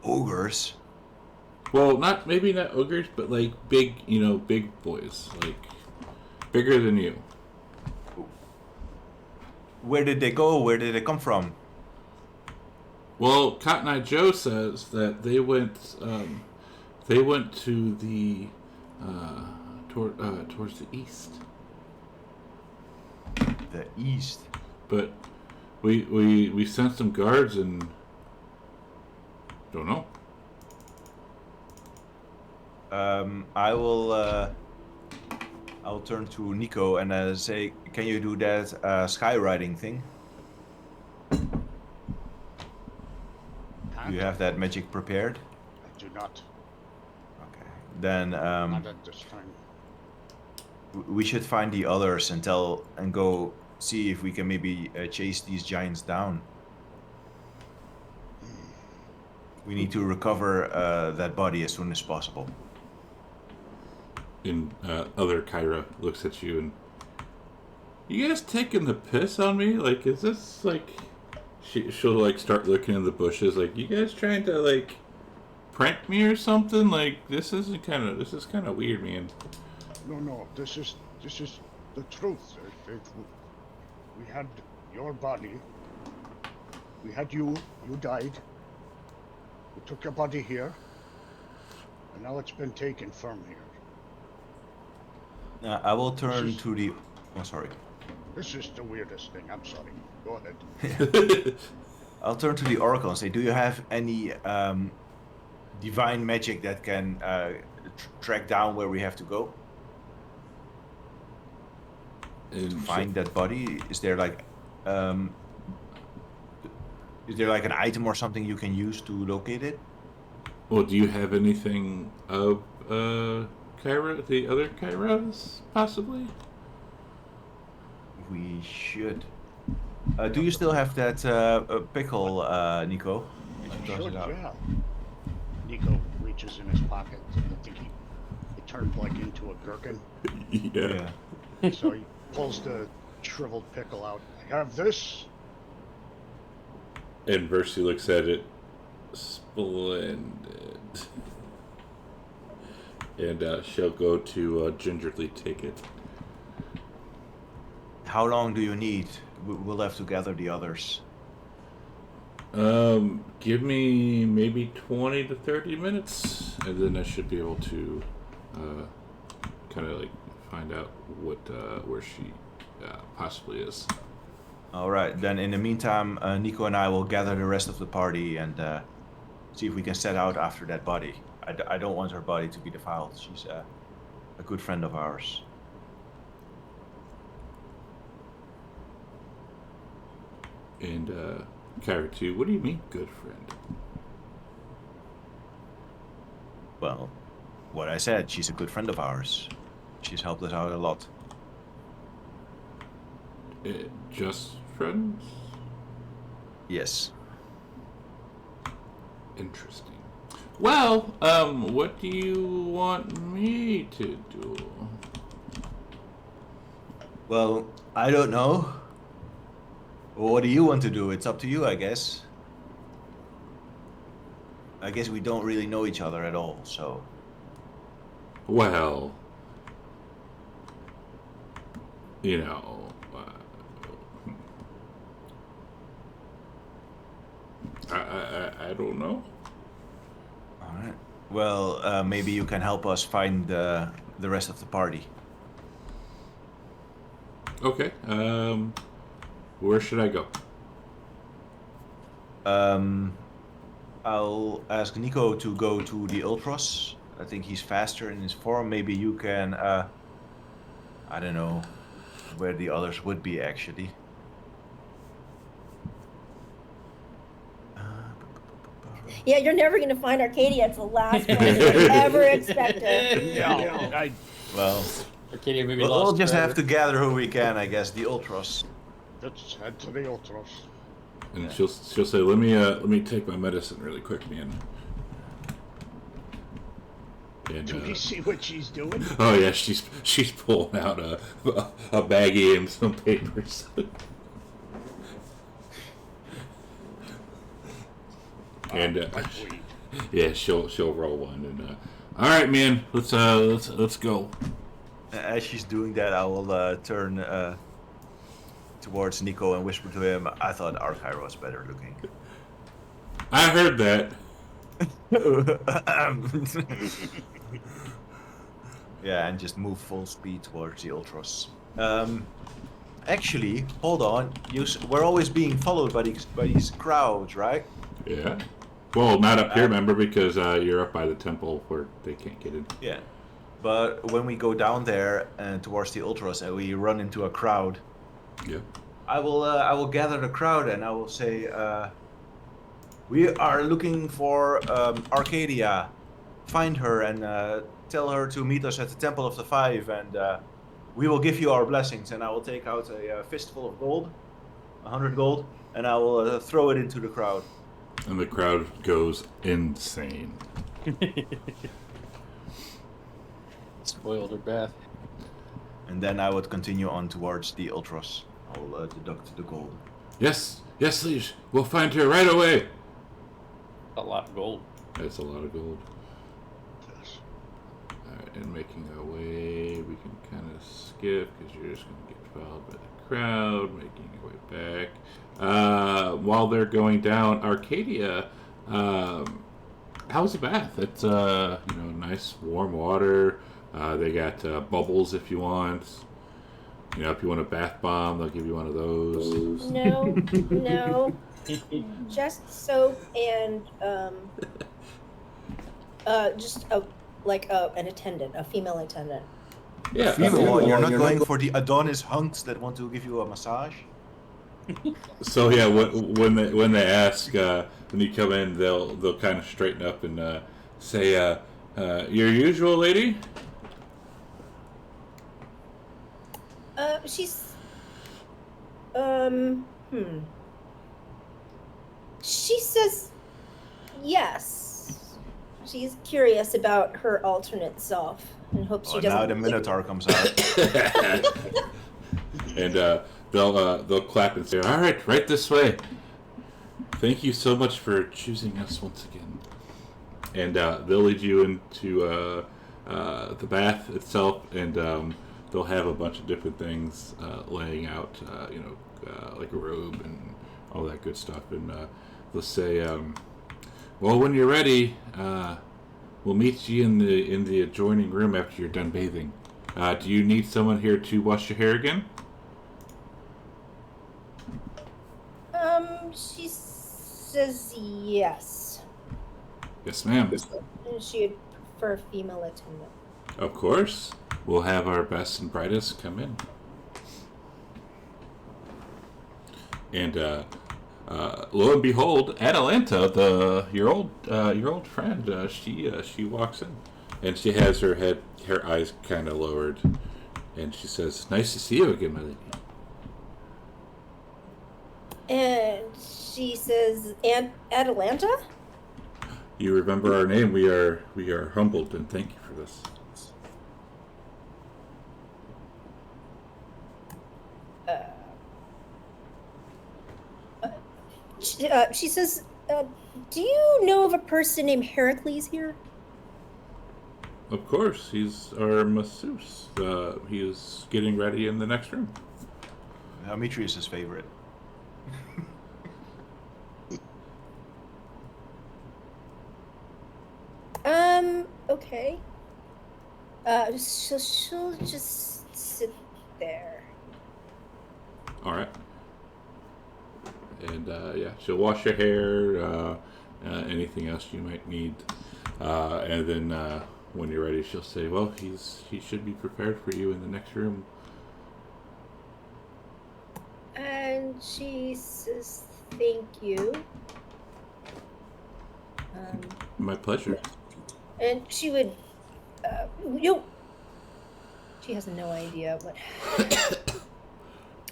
Ogres? Well, maybe not ogres, but like big boys, like bigger than you. Where did they go? Where did they come from? Well, Cotton Eye Joe says that they went to the towards the east. The east. But we sent some guards and don't know. I'll turn to Nico and say, can you do that skywriting thing? Do you have that magic prepared? I do not. Okay. Then Not at this time. we should find the others and go see if we can maybe chase these giants down. We need to recover that body as soon as possible. And other Kyra looks at you and, you guys taking the piss on me? Like, is this like... She'll like start looking in the bushes, like, you guys trying to like prank me or something? Like, this is kind of weird, man. No, this is the truth. We had your body. We had you died. We took your body here, and now it's been taken from here. I will turn to the... Oh, sorry. This is the weirdest thing. I'm sorry. Go ahead. I'll turn to the Oracle and say, do you have any divine magic that can track down where we have to go? To find that body? Is there like an item or something you can use to locate it? Well, do you have anything of Kyra, the other Kyras, possibly? We should. Do you still have that pickle, Nico? Did you toss Sure, it out? yeah. Nico reaches in his pocket. I think it turned like into a gherkin. Yeah. So he pulls the shriveled pickle out. I have this. And Versi looks at it. Splendid. And she'll go to gingerly take it. How long do you need? We'll have to gather the others. Give me maybe 20 to 30 minutes, and then I should be able to kind of like find out where she possibly is. All right. Then in the meantime, Nico and I will gather the rest of the party and see if we can set out after that body. I don't want her body to be defiled. She's a good friend of ours. And Kyra too. What do you mean, good friend? Well, what I said, she's a good friend of ours. She's helped us out a lot. Just friends? Yes. Interesting. Well, what do you want me to do? Well, I don't know. What do you want to do? It's up to you, I guess. I guess we don't really know each other at all, so... Well, you know, I don't know. All right. Well, maybe you can help us find the rest of the party. Okay. Where should I go? I'll ask Nico to go to the Ultros. I think he's faster in his form. Maybe you can, I don't know where the others would be actually. Yeah, you're never going to find Arcadia. It's the last place I ever expected. Yeah. Well, Arcadia maybe we'll lost just forever. have to gather who we can, I guess. The Ultros. Let's head to the Ultros. And Yeah. she'll say, let me take my medicine really quick, man. And, Do we see what she's doing? oh yeah, she's pulling out a baggie and some papers. And Wait. yeah, she'll roll one. And all right, man, let's go. As she's doing that, I will turn towards Nico and whisper to him, I thought Argyro was better looking. I heard that. Yeah, and just move full speed towards the Ultros. Actually, hold on. We're always being followed by these crowds, right? Yeah. Well, not up here, remember, because you're up by the temple where they can't get in. Yeah. But when we go down there and towards the Ultros and we run into a crowd, Yeah. I will gather the crowd and I will say, we are looking for Arcadia. Find her and tell her to meet us at the Temple of the Five, and we will give you our blessings. And I will take out a fistful of gold, 100 gold, and I will throw it into the crowd. And the crowd goes insane. Spoiled her bath. And then I would continue on towards the Ultros. I'll deduct the gold. Yes, Liege. We'll find her right away. A lot of gold. That's a lot of gold. Yes. Alright, and making our way, we can kind of skip because you're just going to get followed by the crowd, making your way back. While they're going down, Arcadia, how's the bath? It's nice warm water. They got bubbles if you want. You know, if you want a bath bomb, they'll give you one of those. No. Just soap and just an attendant, a female attendant. Yeah, You're not going for the Adonis hunks that want to give you a massage? So yeah, when they ask, when you come in, they'll kind of straighten up and say, "Your usual lady." She's She says yes. She's curious about her alternate self and hopes she doesn't. Now the Minotaur comes out. And they'll clap and say, "All right, right this way. Thank you so much for choosing us once again." And they'll lead you into the bath itself, and they'll have a bunch of different things laying out, like a robe and all that good stuff. And they'll say, "Well, when you're ready, we'll meet you in the adjoining room after you're done bathing. Do you need someone here to wash your hair again?" She says yes. "Yes, ma'am." And she'd prefer female attendant. "Of course. We'll have our best and brightest come in." And lo and behold, Atalanta, your old friend, she walks in, and she has her eyes kind of lowered, and she says, "Nice to see you again, my lady." And she says, "Aunt Atalanta?" "You remember our name. We are humbled, and thank you for this." She says, "Do you know of a person named Heracles here?" "Of course, he's our masseuse. He is getting ready in the next room." Demetrius' favorite. Okay. She'll just sit there. All right. And yeah, she'll wash your hair, anything else you might need, and then when you're ready, she'll say, "Well, he should be prepared for you in the next room." And she says, "Thank you." My pleasure. And she would, she has no idea what.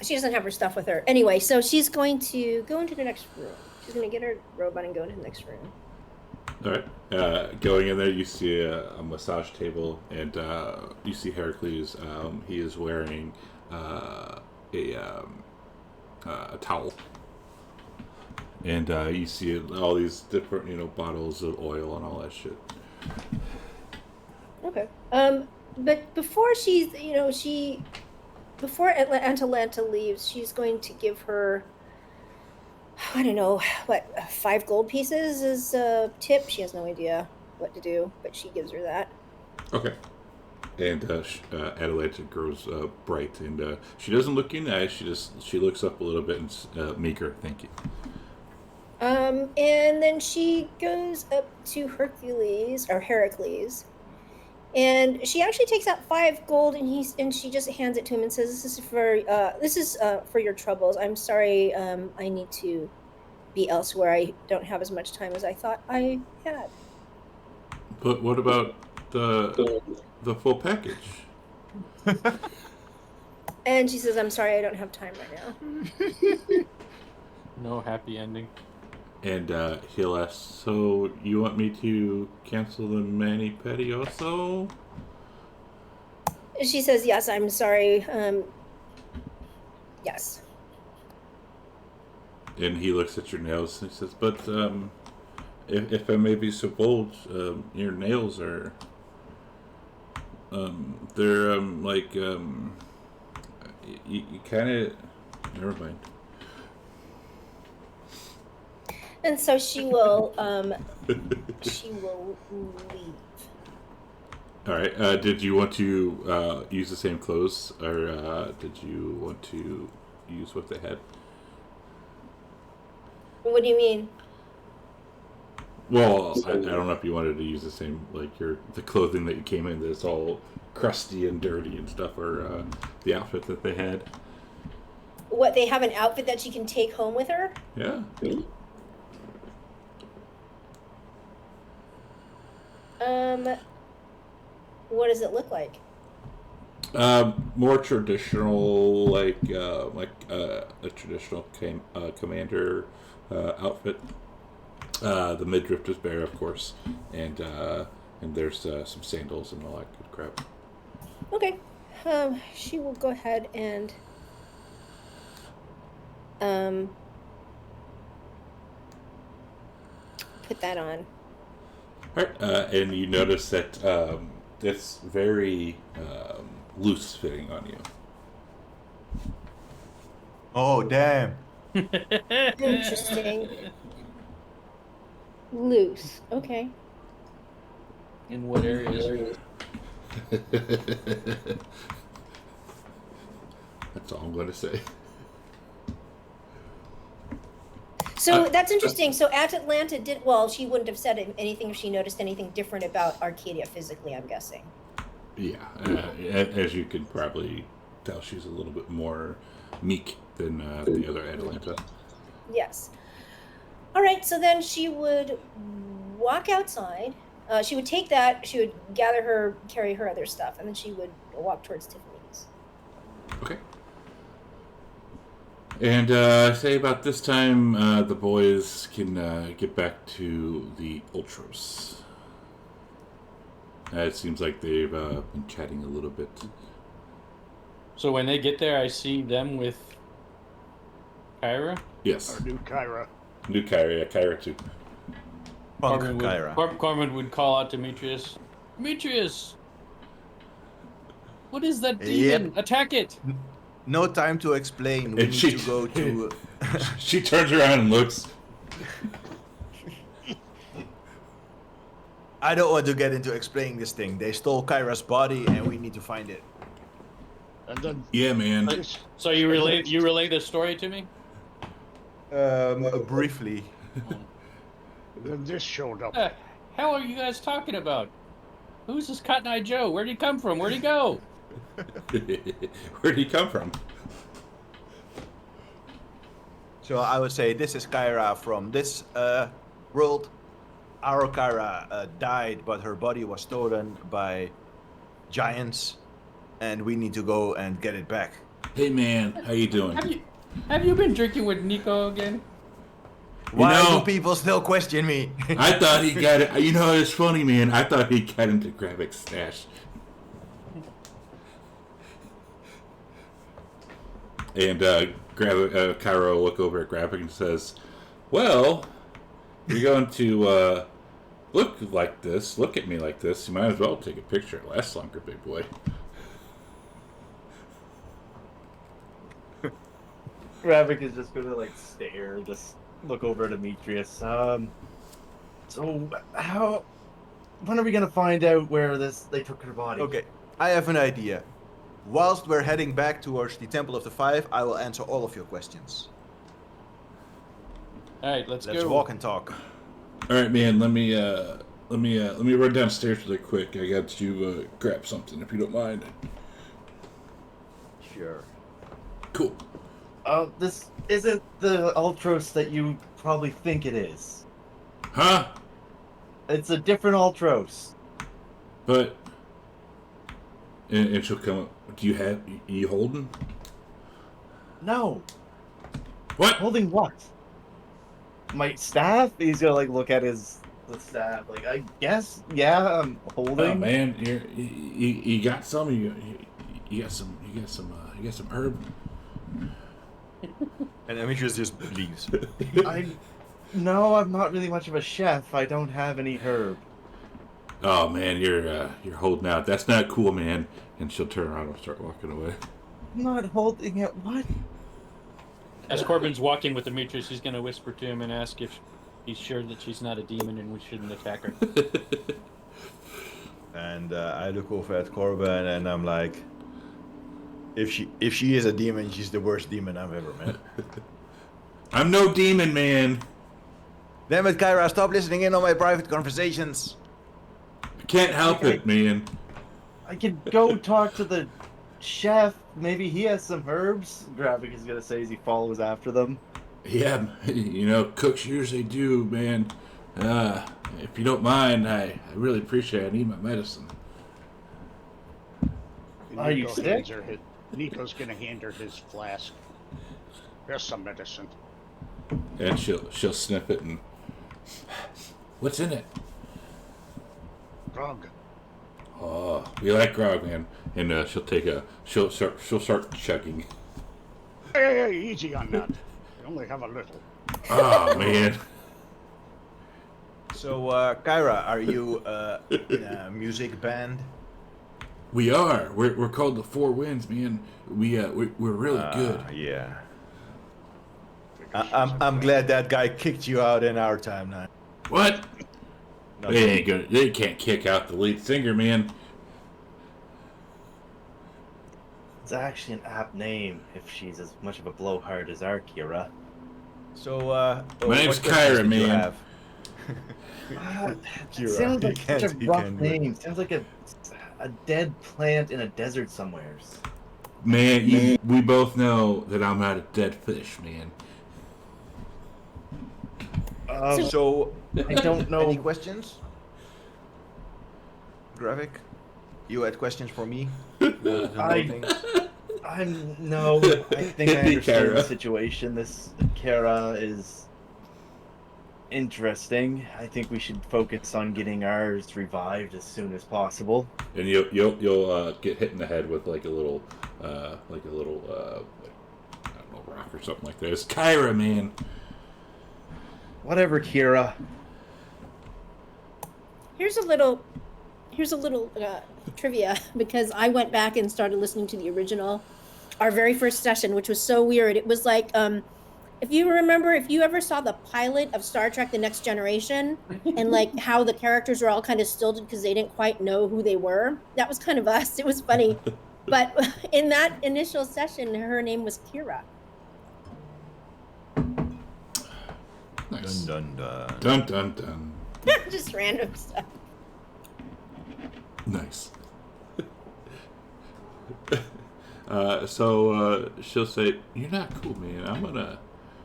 She doesn't have her stuff with her. Anyway, so she's going to go into the next room. She's going to get her robe on and go into the next room. All right. Going in there, you see a massage table, and you see Heracles. He is wearing a towel, and you see all these different, bottles of oil and all that shit. Okay. But before before Atalanta leaves, she's going to give her, I don't know, 5 gold pieces as a tip. She has no idea what to do, but she gives her that. Okay. And Atalanta grows bright, and she doesn't look you nice. She looks up a little bit and meeker. Thank you. And then she goes up to Heracles, and she actually takes out 5 gold, and she just hands it to him and says, "This is for your troubles. I'm sorry. I need to be elsewhere. I don't have as much time as I thought I had." But what about the full package? And she says, "I'm sorry, I don't have time right now." No happy ending. And he'll ask, "So you want me to cancel the mani-pedi also?" She says, "Yes, I'm sorry. Yes." And he looks at your nails and he says, "But if I may be so bold, your nails are they're you kind of never mind." And so she will leave. All right. Did you want to use the same clothes, or did you want to use what they had? What do you mean? Well, I don't know if you wanted to use the same, the clothing that you came in that's all crusty and dirty and stuff, or the outfit that they had. What, they have an outfit that she can take home with her? Yeah. What does it look like? More traditional, like a traditional commander outfit. The midriff is bare, of course, and there's some sandals and all that good crap. Okay. She will go ahead and Put that on. All right, and you notice that it's very loose fitting on you. Oh, damn. Interesting. Loose. Okay. In what areas? That's all I'm going to say. So that's interesting. So at Atlanta she wouldn't have said anything if she noticed anything different about Arcadia physically, I'm guessing. Yeah, as you can probably tell, she's a little bit more meek than the other Atlanta. Yes. All right, so then she would walk outside. She would take that, she would carry her other stuff, and then she would walk towards Tiffany's. Okay. And say about this time, the boys can get back to the Ultros. It seems like they've been chatting a little bit. So when they get there, I see them with Kyra? Yes. Our new Kyra. New Kyra, yeah, Kyra too. Punk Kyra. Corman would call out Demetrius. Demetrius! What is that demon? Yep. Attack it! No time to explain. We And need she- to go to... She turns around and looks. I don't want to get into explaining this thing. They stole Kyra's body and we need to find it. And then Yeah, man. this, So you relay this story to me? Briefly. then this showed up. The hell are you guys talking about? Who's this Cotton Eye Joe? Where'd he come from? Where'd he go? Where'd he come from? So I would say this is Kyra from this world. Our Kyra died, but her body was stolen by giants, and we need to go and get it back. Hey, man, how you doing? Have you been drinking with Nico again? Why know- do people still question me? I thought he got it. You know, it's funny, man. I thought he got into Gravik's stash. And Kyra will look over at Gravik and says, "Well, you're going to look like this. Look at me like this. You might as well take a picture. It lasts longer, big boy." Gravik is just gonna like stare, just look over at Demetrius. So when are we gonna find out where they took her body? Okay, I have an idea. Whilst we're heading back towards the Temple of the Five, I will answer all of your questions. All right, let's Let's go. walk and talk. All right, man. Let me run downstairs really quick. I got to grab something, if you don't mind. Sure. Cool. This isn't the Ultros that you probably think it is. Huh? It's a different Ultros. But and she'll come up. Do you holding? No. What? Holding what? My staff? He's gonna like look at the staff. Like, I guess, yeah, I'm holding. Oh man, you got some. You got some herb. And Demetrius just leaves. No, I'm not really much of a chef. I don't have any herb. Oh man, you're holding out. That's not cool, man. And she'll turn around and start walking away. I'm not holding it. What? As Corbin's walking with Demetrius, he's going to whisper to him and ask if he's sure that she's not a demon and we shouldn't attack her. And I look over at Corbin and I'm like, if she is a demon, she's the worst demon I've ever met. I'm no demon, man. Damn it, Kyra, stop listening in on my private conversations. I can't help it, man. I can go talk to the chef. Maybe he has some herbs. Gravik is gonna say as he follows after them. Yeah, cooks usually do, man. If you don't mind, I really appreciate it. I need my medicine. Are you sick? Nico's gonna hand her his flask. There's some medicine. And she'll sniff it and... What's in it? Grog. Oh, we like grog, man. And she'll start chugging. Hey, easy on that. only have a little. Oh man. So, Kyra, are you in a music band? We are. We're called the Four Winds, man. We're really good. Yeah. I'm glad that guy kicked you out in our time now. What? No, They ain't good. They can't kick out the lead singer, man. It's actually an apt name if she's as much of a blowhard as our Kira. So, My name's what questions Kyra, did you man. have? It sounds like such a he rough can't do it. name. Sounds like a dead plant in a desert somewheres. Man, we both know that I'm not a dead fish, man. So, I don't know. any questions? Graphic? You had questions for me? No things? I think I understand the Kara. situation. This Kara is interesting. I think we should focus on getting ours revived as soon as possible. And you'll get hit in the head with like a little I don't know, rock or something like that. It's Kyra, man. Whatever, Kira. Here's a little trivia, because I went back and started listening to the original, our very first session, which was so weird. It was like, if you remember, if you ever saw the pilot of Star Trek The Next Generation, and like how the characters were all kind of stilted because they didn't quite know who they were, that was kind of us. It was funny. But in that initial session, her name was Kira. Nice. Dun dun dun. Dun dun dun. Just random stuff. Nice. So she'll say, "You're not cool, man. I'm gonna.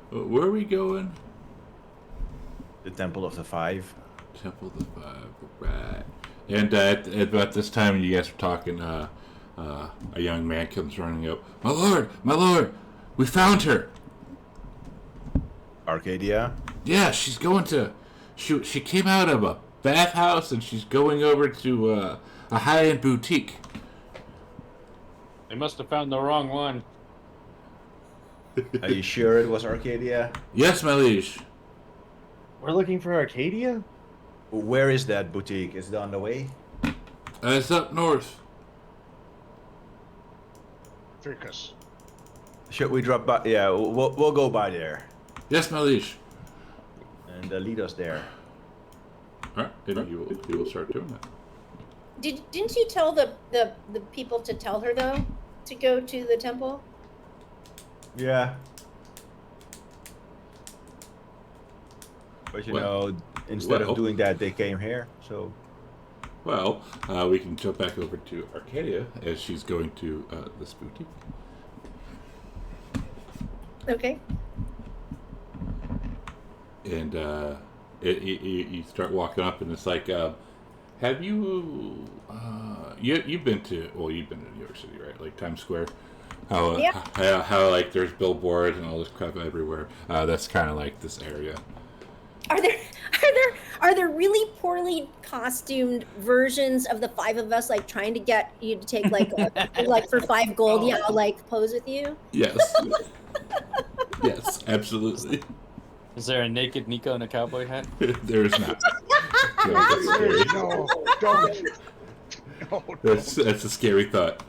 Where are we going? The Temple of the Five. Temple of the Five, right?" And at about this time, you guys are talking. A young man comes running up. My lord, we found her. Arcadia. Yeah, she's going to. She came out of a bathhouse and she's going over to a high-end boutique. They must have found the wrong one. Are you sure it was Arcadia? Yes, my liege. We're looking for Arcadia? Where is that boutique? Is it on the way? It's up north. Ficus. Should we drop by? Yeah, we'll go by there Yes, my liege. and lead us there. All right, and you will start doing that. Didn't you tell the people to tell her though to go to the temple? Yeah. But you know, instead well. of doing that, they came here. So Well, we can jump back over to Arcadia as she's going to this boutique. Okay. And you start walking up, and it's like, have you you've been to New York City, right? Like Times Square. How Yeah. how like there's billboards and all this crap everywhere. That's kind of like this area. Are there really poorly costumed versions of the five of us, like trying to get you to take like like for 5 gold, yeah, like pose with you? Yes. Yes, absolutely. Is there a naked Nico in a cowboy hat? There is not. No, that's scary. No, don't. No, That's a scary thought.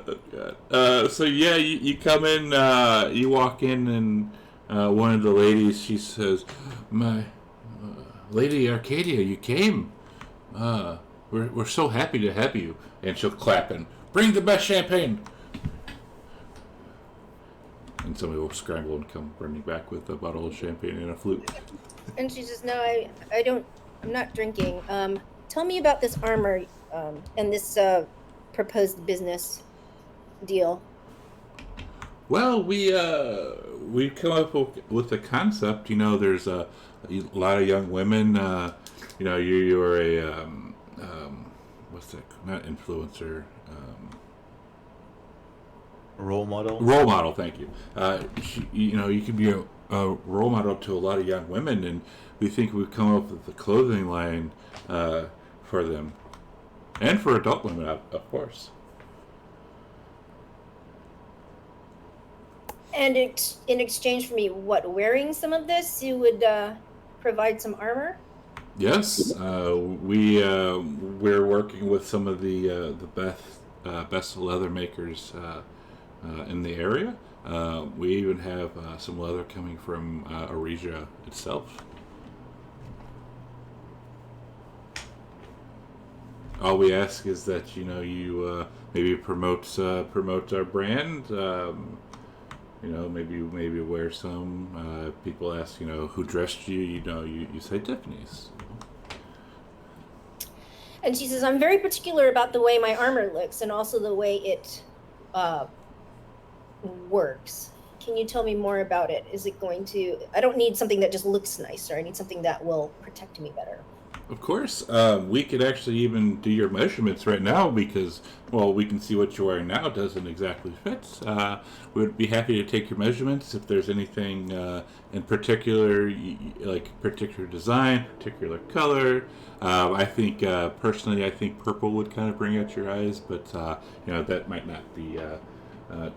Oh, God. So yeah, you come in, you walk in, and one of the ladies, she says, "My Lady Arcadia, you came. We're so happy to have you." And she'll clap and bring the best champagne. And somebody will scramble and come running back with a bottle of champagne and a flute. And she says, "No, I'm not drinking. Tell me about this armor and this proposed business deal." Well, we come up with a concept. You know, there's a lot of young women. You know, you're a what's that? Not influencer. role model. Role model. Thank you. You know, you can be a role model to a lot of young women, and we think we've come up with a clothing line for them, and for adult women, of course. And in exchange for me, wearing some of this, you would provide some armor? Yes, we're working with some of the best leather makers in the area. We even have some leather coming from Aresia itself. All we ask is that you maybe promote our brand. Maybe wear some. People ask, who dressed you. You say Tiffany's. And she says, I'm very particular about the way my armor looks and also the way it works. Can you tell me more about it? Is it going to... I don't need something that just looks nicer. I need something that will protect me better. Of course. We could actually even do your measurements right now because, well, we can see what you're wearing now doesn't exactly fit. We would be happy to take your measurements if there's anything in particular, like particular design, particular color. I think, personally, I think purple would kind of bring out your eyes, but, that might not be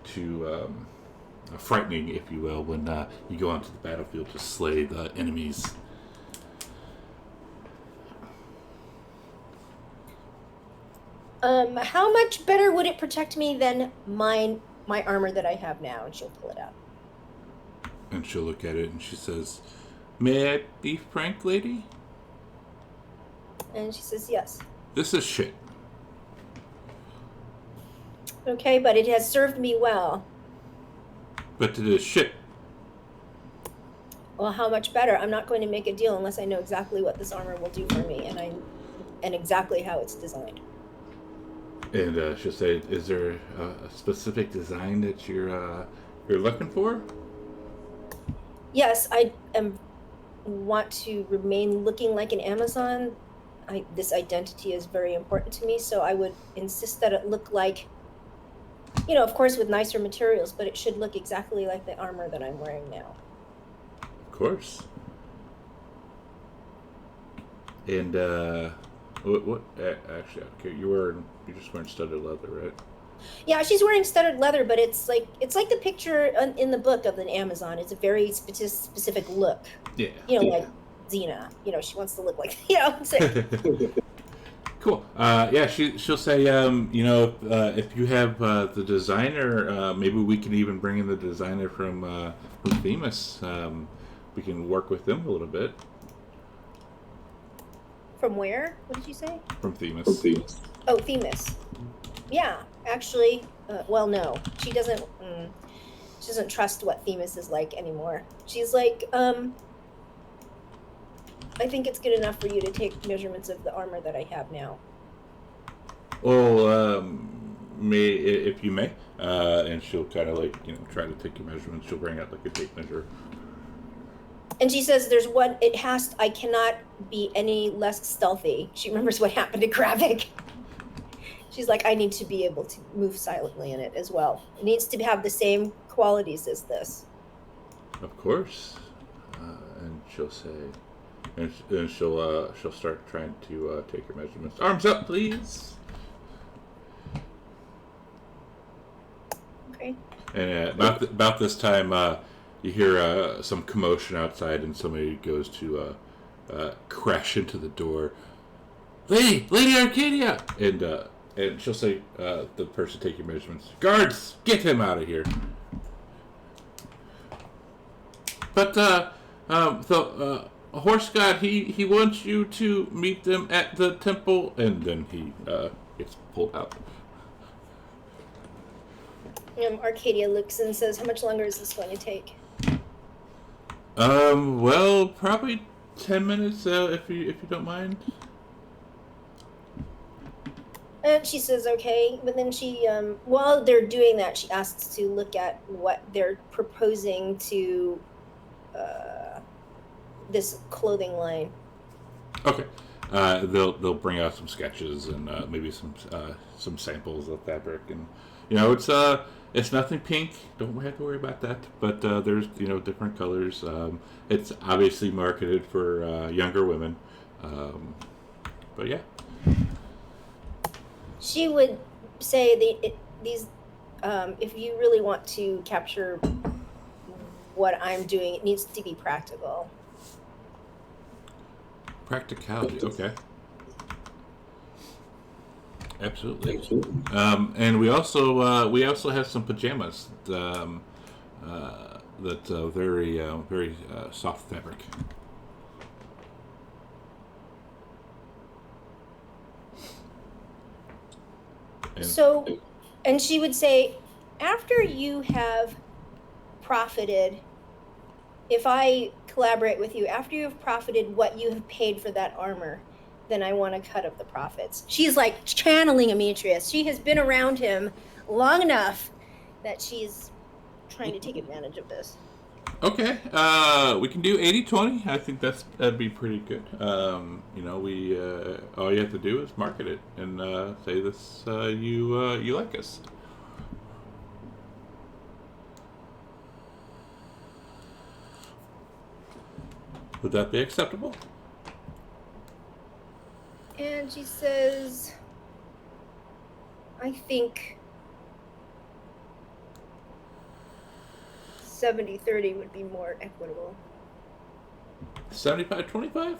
too frightening, if you will, when you go onto the battlefield to slay the enemies. How much better would it protect me than my armor that I have now? And she'll pull it out. And she'll look at it and she says, "May I be frank, lady?" And she says, yes. This is shit. Okay, but it has served me well. But it is shit. Well, how much better? I'm not going to make a deal unless I know exactly what this armor will do for me and exactly how it's designed. And she'll say, "Is there a specific design that you're looking for?" Yes, I want to remain looking like an Amazon. This identity is very important to me, so I would insist that it look like, of course with nicer materials, but it should look exactly like the armor that I'm wearing now. Of course. And what actually, okay, you're just wearing studded leather, right? Yeah, she's wearing studded leather, but it's like the picture in the book of an Amazon. It's a very specific look. Yeah. Like Xena. She wants to look like. Cool. Yeah, she'll say, if you have the designer, maybe we can even bring in the designer from Themis. We can work with them a little bit. From where? What did you say? From Themis. Oh, Themis. Yeah, actually, well, no, she doesn't trust what Themis is like anymore. She's like, I think it's good enough for you to take measurements of the armor that I have now. Well, if you may, and she'll kind of try to take your measurements. She'll bring out like a tape measure. And she says there's one, I cannot be any less stealthy. She remembers what happened to Gravik. She's like, I need to be able to move silently in it as well. It needs to have the same qualities as this. Of course. And she'll say, and she'll start trying to take your measurements. Arms up, please. Okay. And about this time, you hear some commotion outside, and somebody goes to crash into the door. Lady Arcadia! And she'll say, the person take your measurements. Guards, get him out of here. But the horse god, he wants you to meet them at the temple, and then he gets pulled out. Arcadia looks and says, how much longer is this going to take? Well, probably 10 minutes, if you don't mind. And she says, okay, but then she, while they're doing that, she asks to look at what they're proposing to this clothing line. Okay. They'll bring out some sketches and maybe some samples of fabric, and it's nothing pink. Don't have to worry about that. But there's different colors. It's obviously marketed for younger women. But yeah. She would say these, if you really want to capture what I'm doing. It needs to be practical. Practicality, okay. Absolutely. And we also have some pajamas that very soft fabric. So, and she would say, after you have profited, if I collaborate with you, after you have profited what you have paid for that armor, then I want a cut of the profits. She's like channeling Demetrius. She has been around him long enough that she's trying to take advantage of this. Okay, we can do 80-20. I think that'd be pretty good. We all you have to do is market it and say this you like us. Would that be acceptable? And she says, I think 70-30 would be more equitable. 75-25?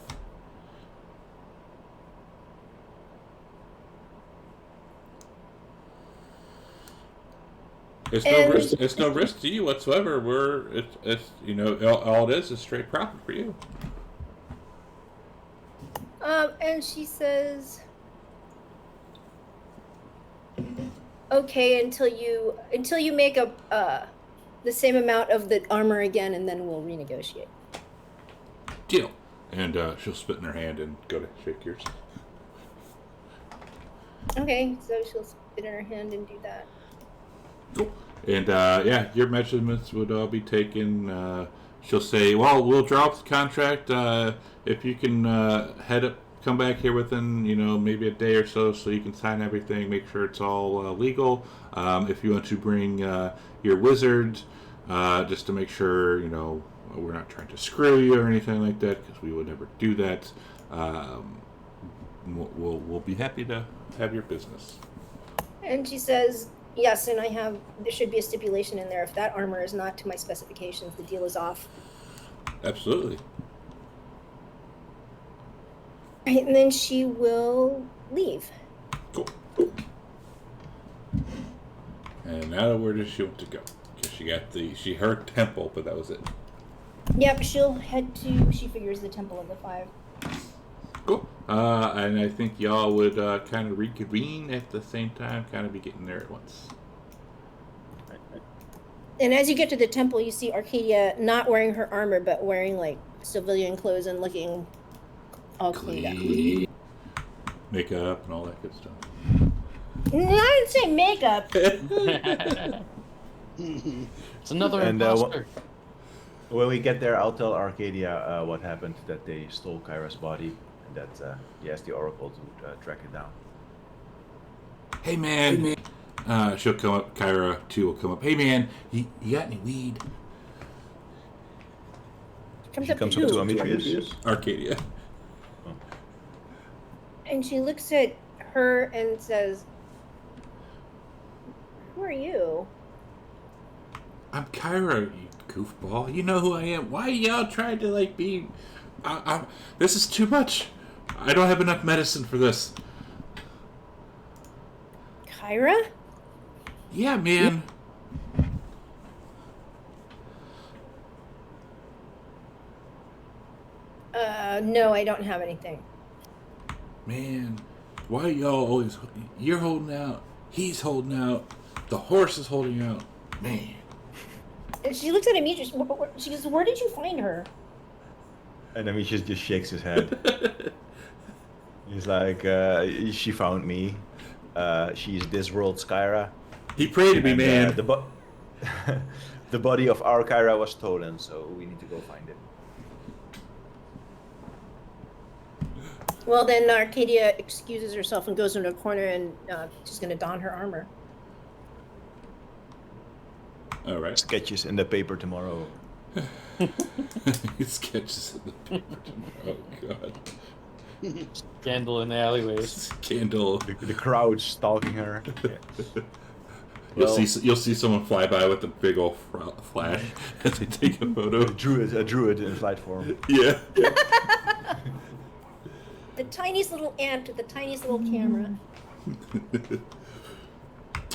It's no risk to you whatsoever. It's all it is straight profit for you. And she says, okay, until you make the same amount of the armor again, and then we'll renegotiate. Deal. And she'll spit in her hand and go to shake yours. Okay, so she'll spit in her hand and do that. Cool. And your measurements would all be taken. She'll say, well, we'll draw up the contract. If you can come back here within, maybe a day or so you can sign everything, make sure it's all legal. If you want to bring your wizard, just to make sure, we're not trying to screw you or anything like that, because we would never do that. We'll be happy to have your business. And she says, yes, and there should be a stipulation in there. If that armor is not to my specifications, the deal is off. Absolutely. Right, and then she will leave. Cool. And now where does she want to go? Because she heard temple, but that was it. Yep, she'll head to, she figures, the Temple of the Five. Cool. And I think y'all would kind of reconvene at the same time, kind of be getting there at once. And as you get to the temple, you see Arcadia not wearing her armor, but wearing like civilian clothes and looking all cleaned up. Makeup and all that good stuff. No, I didn't say makeup. It's another imposter. When we get there, I'll tell Arcadia what happened, that they stole Kyra's body, and that he asked the Oracle to track it down. Hey, man. She'll come up. Kyra, too, will come up. Hey, man, you got any weed? She comes up to Demetrius. Arcadia. Oh. And she looks at her and says, who are you? I'm Kyra, you goofball. You know who I am. Why y'all trying to, be... this is too much. I don't have enough medicine for this. Kyra? Yeah, man. No, I don't have anything. Man, why y'all always... You're holding out. He's holding out. The horse is holding out. Man. And she looks at Demetrius. She goes, where did you find her? And Demetrius just shakes his head. He's like, she found me. She's this world's Kyra. He prayed to me, man. The body of our Kyra was stolen, so we need to go find it. Well, then Arcadia excuses herself and goes into a corner, and she's going to don her armor. All right. Sketches in the paper tomorrow. Sketches in the paper tomorrow. Oh, God. Scandal in the alleyways. Scandal. The crowd stalking her. You'll see someone fly by with a big old flash as they take a photo. A druid in flight form. Yeah. The tiniest little ant with the tiniest little camera.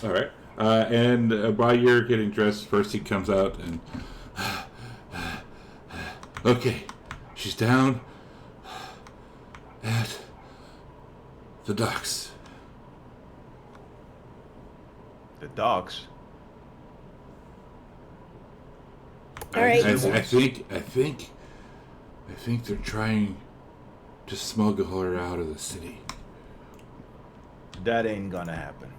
All right. And while you're getting dressed, Percy comes out and. Okay, she's down at the docks. The dogs. All right. I think they're trying to smuggle her out of the city. That ain't gonna happen.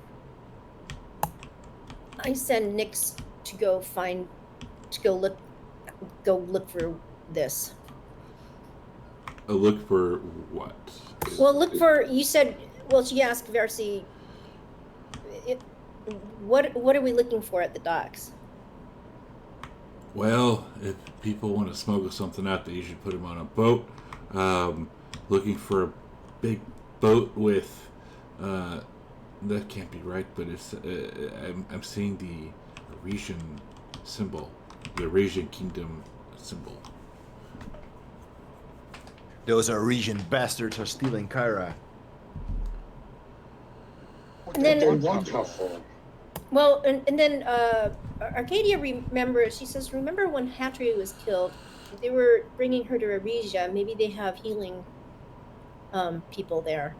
I send Nyx to go look for this. Look for what? Well, look for. You said. Well, she asked Versi. What are we looking for at the docks? Well, if people want to smuggle something out, they usually put them on a boat. Looking for a big boat with. That can't be right, but it's. I'm seeing the Eurasian symbol, the Eurasian kingdom symbol. Those Arisian bastards are stealing Kyra. And then, What do you want her for? well, and then Arcadia remembers. She says, "Remember when Hatria was killed? They were bringing her to Arisia. Maybe they have healing people there."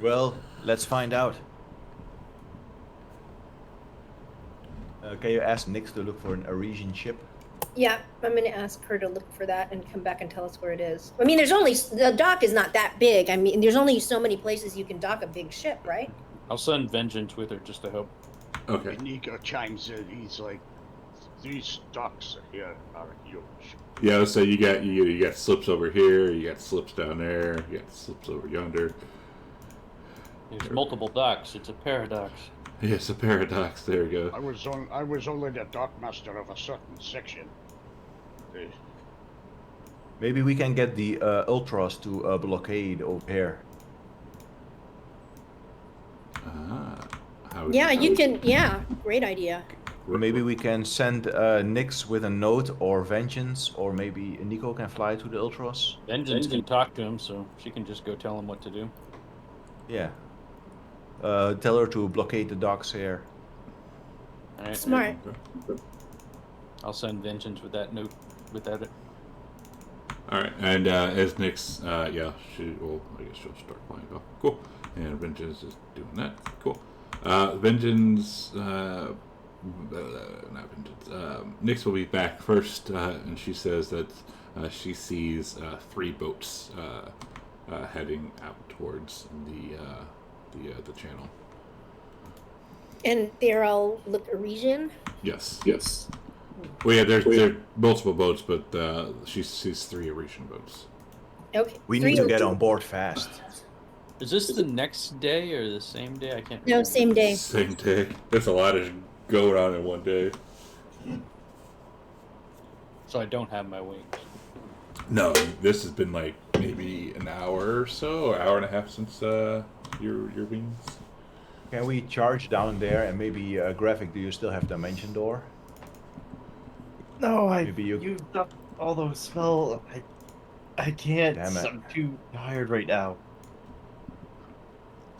Well, let's find out. Can you ask Nyx to look for an Arisian ship? Yeah, I'm going to ask her to look for that and come back and tell us where it is. I mean, the dock is not that big. I mean, there's only so many places you can dock a big ship, right? I'll send Vengeance with her just to help. Okay. And Nico chimes in. He's like, "These docks here are huge." Yeah, so you got slips over here, you got slips down there, you got slips over yonder. There's multiple docks. It's a paradox. Yes, a paradox. There we go. I was only the dockmaster of a certain section. Maybe we can get the Ultras to blockade over here. Yeah, you can. Yeah, great idea. Maybe we can send Nyx with a note or Vengeance, or maybe Nico can fly to the Ultras. Vengeance can talk to him, so she can just go tell him what to do. Yeah. Tell her to blockade the docks here. All right. Smart. I'll send Vengeance with that note. With that. All right, and as Nyx, I guess she'll start flying off. Cool. And Vengeance is doing that. Cool. Vengeance, not Vengeance. Nyx will be back first, and she says that she sees 3 boats heading out towards the channel. And they're all look Arisian? Yes. Well, yeah, there's multiple boats, but she sees 3 Eurasian boats. Okay. We need to get on board fast. Is this the next day or the same day? I can't. No, same day. Same day. There's a lot of going on in one day. So I don't have my wings. No, this has been like maybe an hour or so, or hour and a half since your wings. Can we charge down there and maybe Graphic, do you still have Dimension Door? No, Maybe you- used up all those spells. I can't. Damn it. I'm too tired right now.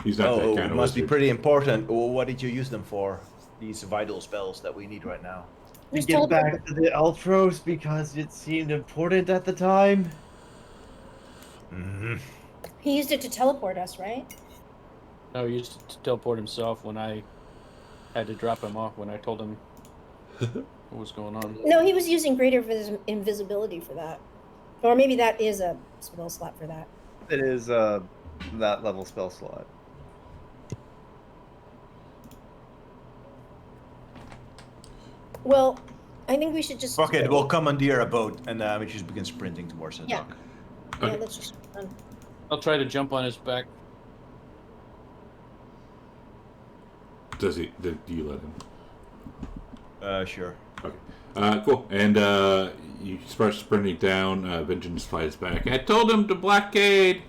He's not that Oh, kind it of must be wizard. pretty important. Well, what did you use them for? These vital spells that we need right now. To Just get told her back to the Ultros because it seemed important at the time. Mm-hmm. he used it to teleport us, right? No, he used to teleport himself when I had to drop him off when I told him what was going on. No, he was using greater invisibility for that. Or maybe that is a spell slot for that. It is that level spell slot. Well, I think we should just. Fuck it, we'll commandeer a boat and we just begin sprinting towards the Yeah. dock. Yeah, Okay. let's just. I'll try to jump on his back. Does he? Do you let him? Sure. Okay. Cool. And you start sprinting down. Vengeance flies back. I told him to blockade.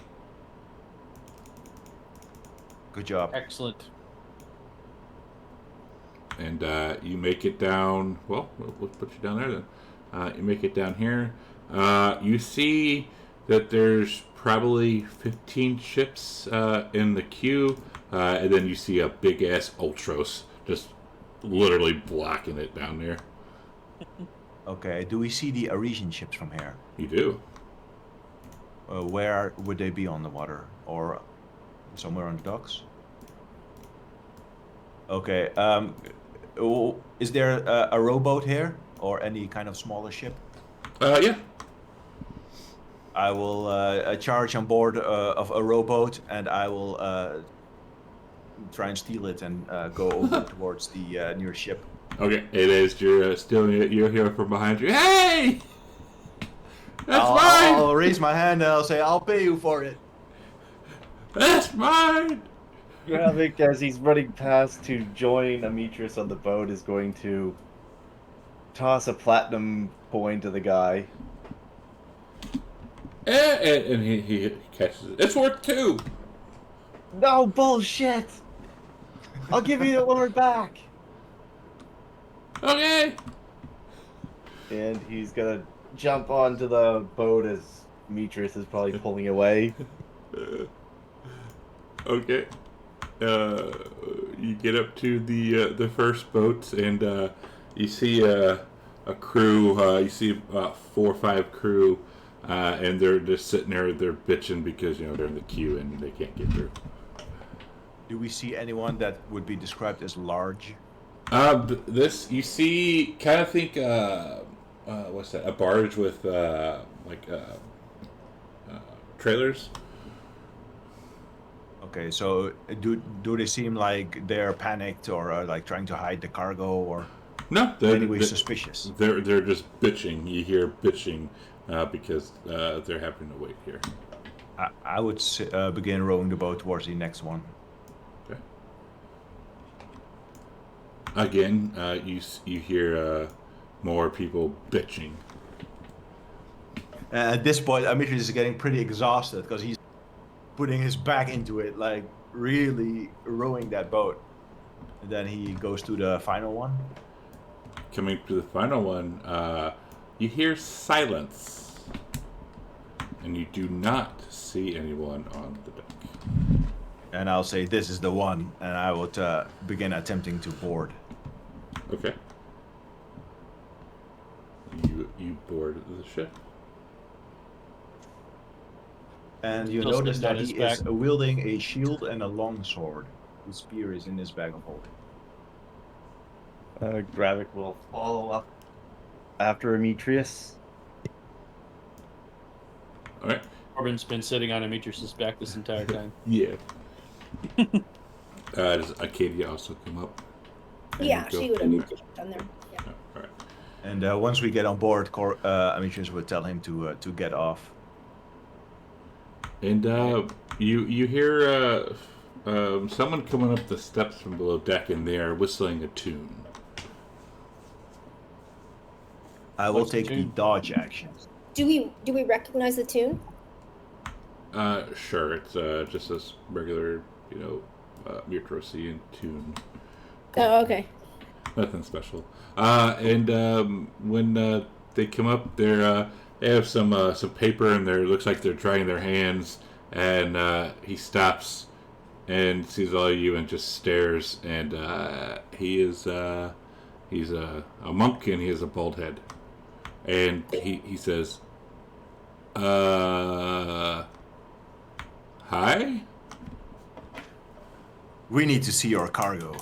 Good job. Excellent. And you make it down. Well, we'll put you down there then. You make it down here. You see that there's probably 15 ships in the queue, and then you see a big ass Ultros just literally blocking it down there. Okay, do we see the Arisian ships from here? You do. Where would they be on the water? Or somewhere on the docks? Okay, is there a rowboat here? Or any kind of smaller ship? Yeah. I will charge on board of a rowboat, and I will try and steal it and go over towards the nearest ship. Okay, it is. You're stealing it. You're here from behind you. Hey! That's mine! I'll raise my hand and I'll say, I'll pay you for it. That's mine! Gravik, as he's running past to join Amitrus on the boat, is going to toss a platinum coin to the guy. And he catches it. It's worth 2! No, bullshit! I'll give you the lord back! Okay! And he's gonna jump onto the boat as Amitrus is probably pulling away. Okay. You get up to the first boat, and you see a crew. You see 4 or 5 crew, and they're just sitting there. They're bitching because they're in the queue and they can't get through. Do we see anyone that would be described as large? This you see, kind of think what's that? A barge with trailers. Okay, so do they seem like they're panicked or like trying to hide the cargo or No, anyway suspicious? They're just bitching. You hear bitching because they're having to wait here. I would begin rowing the boat towards the next one. Okay. Again, you hear more people bitching. At this point, Amitrus is getting pretty exhausted because he's putting his back into it, like really rowing that boat. And then he goes to the final one. Coming to the final one, you hear silence, and you do not see anyone on the deck. And I'll say, this is the one, and I would begin attempting to board. Okay. You board the ship. And you Just notice that his he back. is wielding a shield and a long sword. His spear is in his bag of holding. Gravik will follow up after Amitrus. All right. Corbin's been sitting on Amitrus's back this entire time. Yeah. Does Acadia also come up? And Yeah, go? she would have done there. Yeah. Oh, all right. And once we get on board, Amitrus would tell him to get off. And you hear someone coming up the steps from below deck, and they are whistling a tune. I will What's the take the tune? dodge action. Do we recognize the tune? Sure. It's just this regular, Mutrosian tune. Oh, okay. Nothing special. And when they come up, they have some paper in there. It looks like they're trying their hands. And he stops and sees all of you and just stares. And he's a monk, and he has a bald head. And he says, "Hi." We need to see your cargo.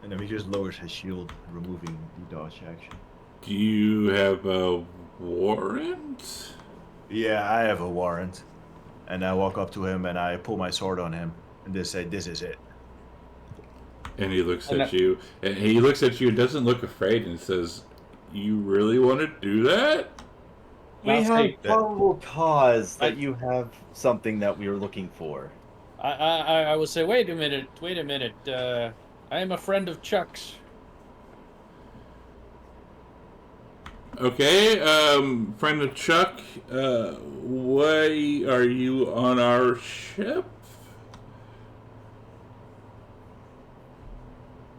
And then he just lowers his shield, removing the dodge action. Do you have a warrant? Yeah, I have a warrant. And I walk up to him and I pull my sword on him and just say, this is it. And he looks at you. And he looks at you and doesn't look afraid and says, "You really want to do that?" We I'll have say that- probable cause that you have something that we were looking for. I will say, wait a minute. I am a friend of Chuck's. Okay, friend of Chuck, why are you on our ship?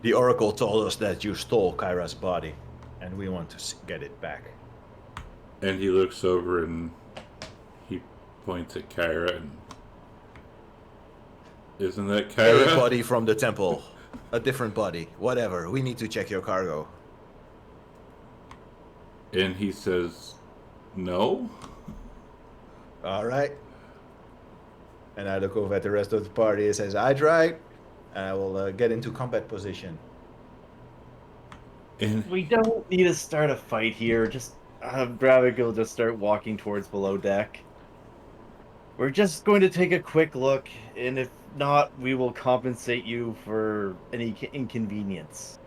The Oracle told us that you stole Kyra's body, and we want to get it back. And he looks over and he points at Kyra and... Isn't that Kyra? A body from the temple. A different body. Whatever. We need to check your cargo. And he says, no? Alright. And I look over at the rest of the party and says, I tried. And I will get into combat position. And We don't need to start a fight here. Just Bravik will just start walking towards below deck. We're just going to take a quick look, and if not, we will compensate you for any inconvenience.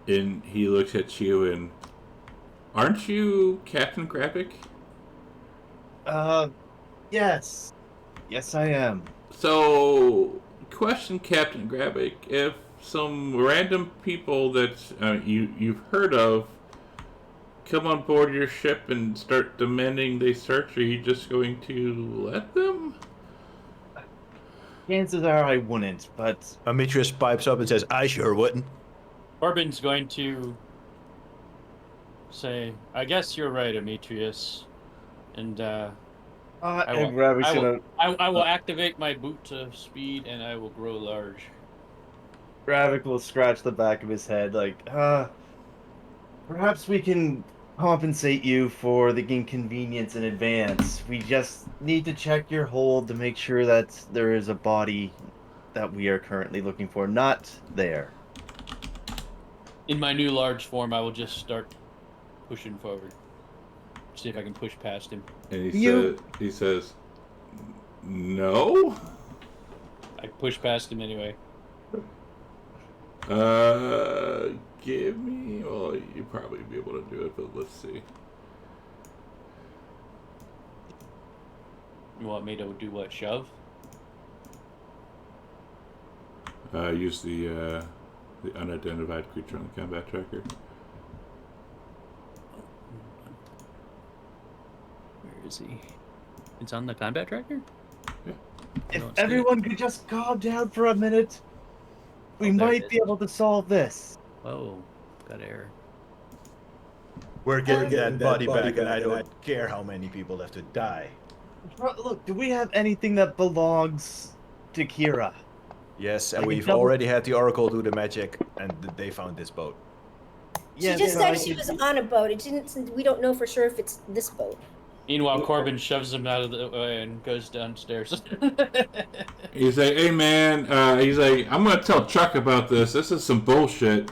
and he looks at you and... Aren't you Captain Graphic? Yes. Yes, I am. So, question, Captain Graphic. If some random people that you've heard of come on board your ship and start demanding they search, are you just going to let them? Chances are I wouldn't, but... Amitrius pipes up and says, I sure wouldn't. Corbin's going to say, I guess you're right, Demetrius. And I will activate my boot of speed and I will grow large. Bravik will scratch the back of his head like, perhaps we can compensate you for the inconvenience in advance. We just need to check your hold to make sure that there is a body that we are currently looking for not there. In my new large form, I will just start pushing forward. See if I can push past him. And he says, no? I push past him anyway. Give me... Well, you'd probably be able to do it, but let's see. You want me to do what? Shove? Use the unidentified creature on the combat tracker. Where is he? It's on the combat tracker? Yeah. If No, it's everyone could just calm down for a minute, we Oh, there might it be is. able to solve this. Whoa, got error. We're getting that body back, and I don't care how many people have to die. Look, do we have anything that belongs to Kira? Yes, and Like a we've double- already had the Oracle do the magic, and they found this boat. She Yes, just but said I she could- was on a boat. It didn't. We don't know for sure if it's this boat. Meanwhile, Corbin shoves him out of the way and goes downstairs. He's like, hey man, he's like, I'm gonna tell Chuck about this. This is some bullshit.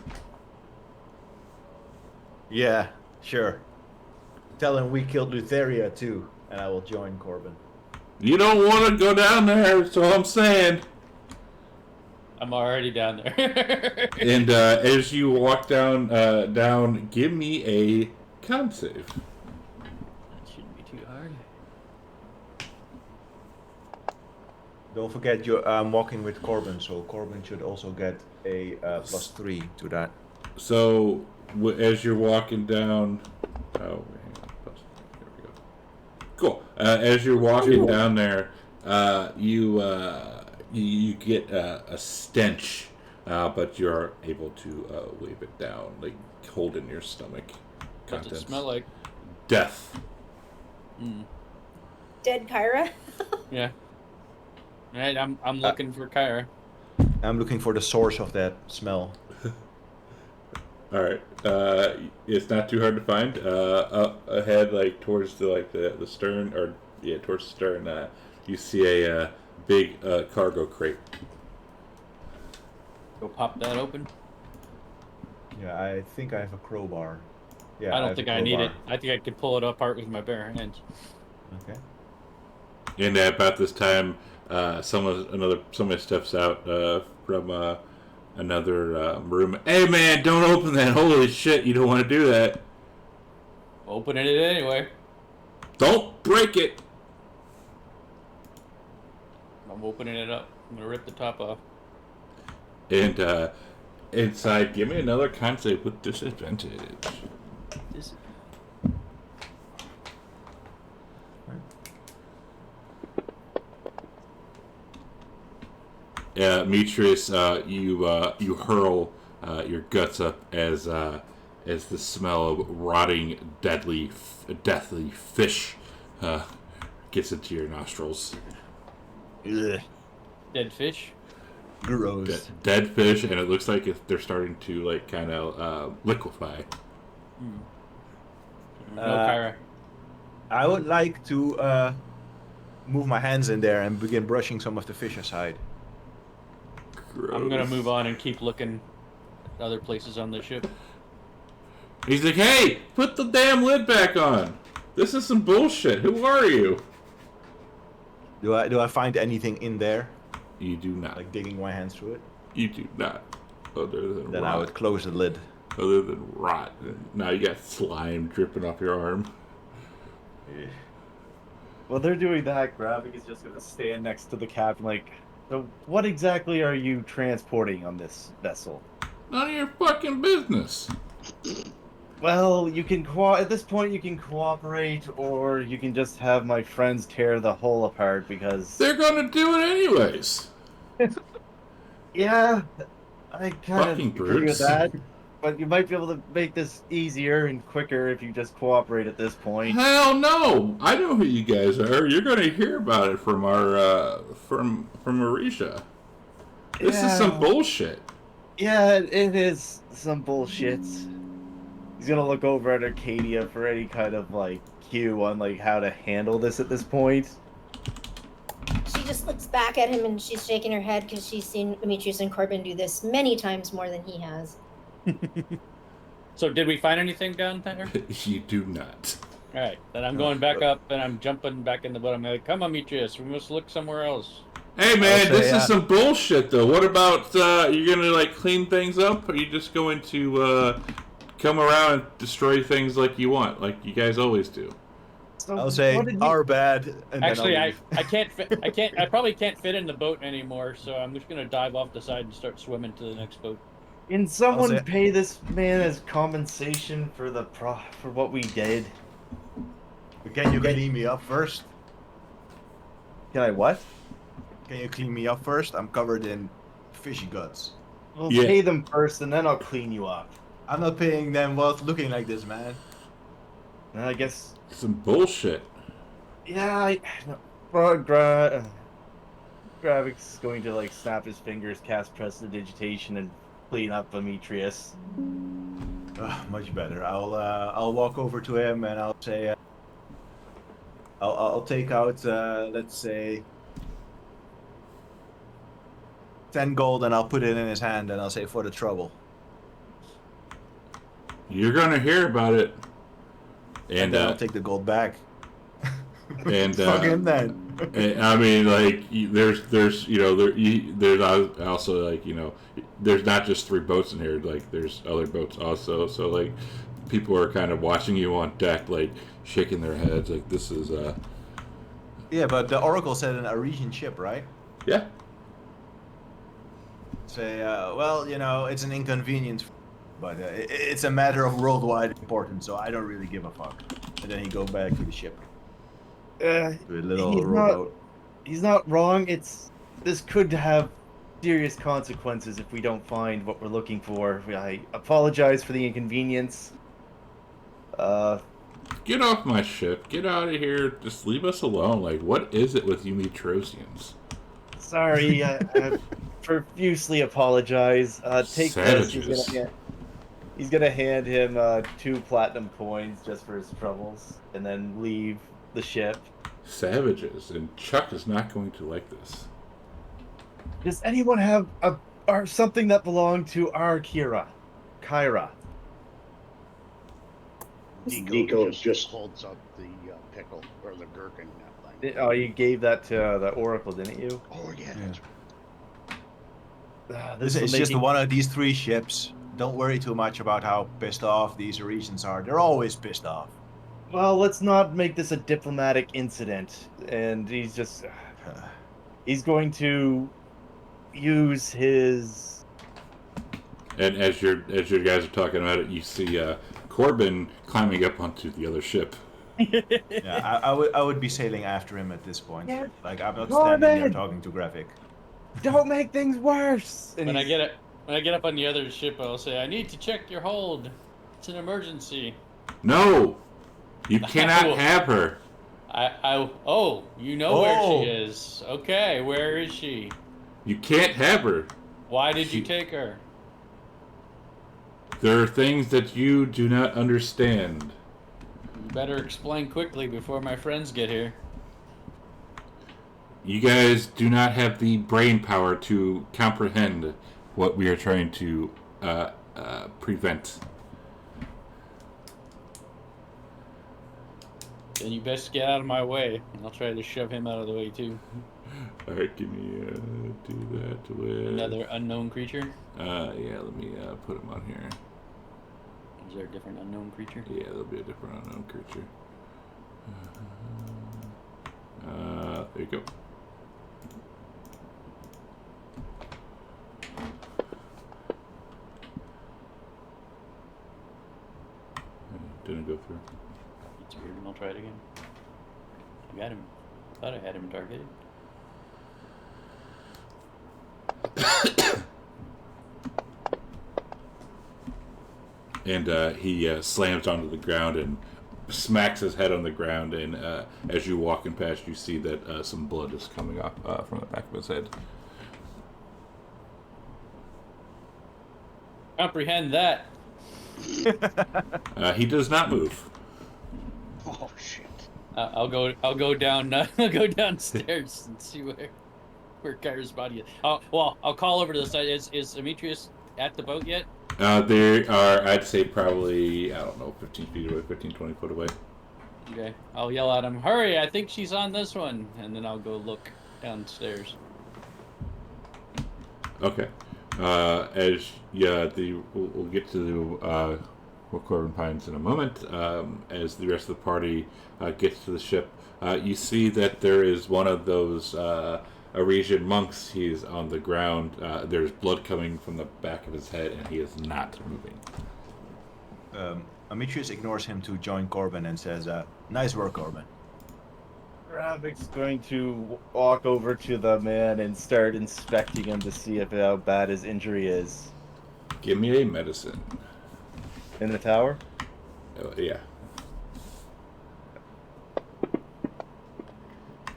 Yeah, sure. Tell him we killed Lutheria too, and I will join Corbin. You don't want to go down there, that's all I'm saying. I'm already down there. And as you walk down, give me a con save. That shouldn't be too hard. Don't forget I'm walking with Corbin, so Corbin should also get a +3 to that. So as you're walking down, hang on, there we go. Cool. As you're walking down there, you get a stench, but you're able to wave it down, like hold in your stomach. What's it smell like? Death. Mm. Dead Kyra. Yeah. Alright, I'm looking for Kyra. I'm looking for the source of that smell. All right. It's not too hard to find. Up ahead, like towards the stern, or towards the stern, you see a big cargo crate. Go pop that open. Yeah, I think I have a crowbar. Yeah, I don't have think a I need it. crowbar. I think I could pull it apart with my bare hands. Okay. And about this time, somebody steps out from another room. Hey man, don't open that! Holy shit, you don't want to do that. Opening it anyway. Don't break it. I'm opening it up. I'm gonna rip the top off. And inside, give me another con save with disadvantage. This Demetrius, you hurl your guts up as the smell of rotting, deathly fish gets into your nostrils. Ugh. Dead fish. Gross. Dead fish, and it looks like they're starting to like kind of liquefy. No, Kyra. I would like to move my hands in there and begin brushing some of the fish aside. Gross. I'm gonna move on and keep looking at other places on the ship. He's like, "Hey, put the damn lid back on. This is some bullshit. Who are you?" Do I find anything in there? You do not. Like digging my hands through it? You do not. Other than Then rot. I would close the lid. Other than rot. Now you got slime dripping off your arm. While they're doing that, Gravik is just gonna stand next to the captain, like, so what exactly are you transporting on this vessel? None of your fucking business. Well, you can at this point you can cooperate, or you can just have my friends tear the hull apart because They're gonna do it anyways. yeah, I kind of Fucking agree with brutes. that. But you might be able to make this easier and quicker if you just cooperate at this point. Hell no! I know who you guys are. You're gonna hear about it from our from Marisha. This is some bullshit. Yeah, it is some bullshit. He's gonna look over at Arcadia for any kind of like cue on like how to handle this at this point. She just looks back at him and she's shaking her head because she's seen Demetrius and Corbin do this many times more than he has. So did we find anything down there? You do not. All right, then I'm going back up and I'm jumping back in the boat. I'm like, come on, Demetrius, we must look somewhere else. Hey man, say, this is some bullshit though. What about you're gonna like clean things up, or are you just going to come around and destroy things like you want, like you guys always do? So I'll say what did you- our bad. And Actually, then I can't fit. I probably can't fit in the boat anymore. So I'm just gonna dive off the side and start swimming to the next boat. Can someone say- pay this man as compensation for for what we did? Can you clean me up first? Can I what? Can you clean me up first? I'm covered in fishy guts. We'll Yeah. pay them first, and then I'll clean you up. I'm not paying them while looking like this, man. And I guess, Some bullshit. yeah. Gravik's going to like snap his fingers, cast prestidigitation, and clean up Demetrius. Much better. I'll walk over to him and I'll say, I'll take out let's say 10 gold and I'll put it in his hand and I'll say for the trouble. You're gonna hear about it. And then I'll take the gold back. and Fuck him then. and, I mean, like there's you know there's also like there's not just 3 boats in here. Like there's other boats also. So like people are kind of watching you on deck, like shaking their heads, like this is Yeah, but the Oracle said an Arisian ship, right? yeah. Say, well, it's an inconvenience, but it's a matter of worldwide importance, so I don't really give a fuck. And then he goes back to the ship. To a little rowboat. He's not wrong. This could have serious consequences if we don't find what we're looking for. I apologize for the inconvenience. Get off my ship. Get out of here. Just leave us alone. Like, what is it with you Metrosians? Sorry, I profusely apologize. Take Savages. this. He's gonna hand him 2 platinum coins just for his troubles, and then leave the ship. Savages. And Chuck is not going to like this. Does anyone have or something that belonged to our Kyra? Nico just holds up the pickle or the gherkin. Thing. Oh, you gave that to the Oracle, didn't you? Oh yeah, that's right. This It's is just making- one of these 3 ships. Don't worry too much about how pissed off these Arisians are. They're always pissed off. Well, let's not make this a diplomatic incident. And he's just... he's going to use his... And as you guys are talking about it, you see Corbin climbing up onto the other ship. Yeah, I would be sailing after him at this point. Yeah. Like, I'm not Go standing there ahead. talking to Graphic. Don't make things worse! And When I he's- get it, When I get up on the other ship, I'll say, I need to check your hold. It's an emergency. No! You cannot have her. Oh, you know where she is. Okay, where is she? You can't have her. Why did you take her? There are things that you do not understand. You better explain quickly before my friends get here. You guys do not have the brain power to comprehend what we are trying to prevent. Then you best get out of my way. I'll try to shove him out of the way too. Alright, can you do that with... Another unknown creature? Yeah, let me put him on here. Is there a different unknown creature? Yeah, there'll be a different unknown creature. There you go. Didn't go through. It's weird, and I'll try it again. I got him. Thought I had him targeted. And he slams onto the ground and smacks his head on the ground. And as you're walking past, you see that some blood is coming up from the back of his head. Comprehend that. He does not move. Oh shit! I'll go down. I'll go downstairs and see where Kyra's body is. I'll call over to the side. Is Demetrius at the boat yet? They are, I'd say, probably, I don't know, 15 feet away, 15, 20 foot away. Okay. I'll yell at him, hurry, I think she's on this one. And then I'll go look downstairs. Okay. We'll get to Corbin Pines in a moment. As the rest of the party gets to the ship, you see that there is one of those Aresian monks. He is on the ground. There's blood coming from the back of his head, and he is not moving. Amitrius ignores him to join Corbin and says, nice work, Corbin. Ravik's going to walk over to the man and start inspecting him to see how bad his injury is. Give me a medicine. In the tower? Yeah.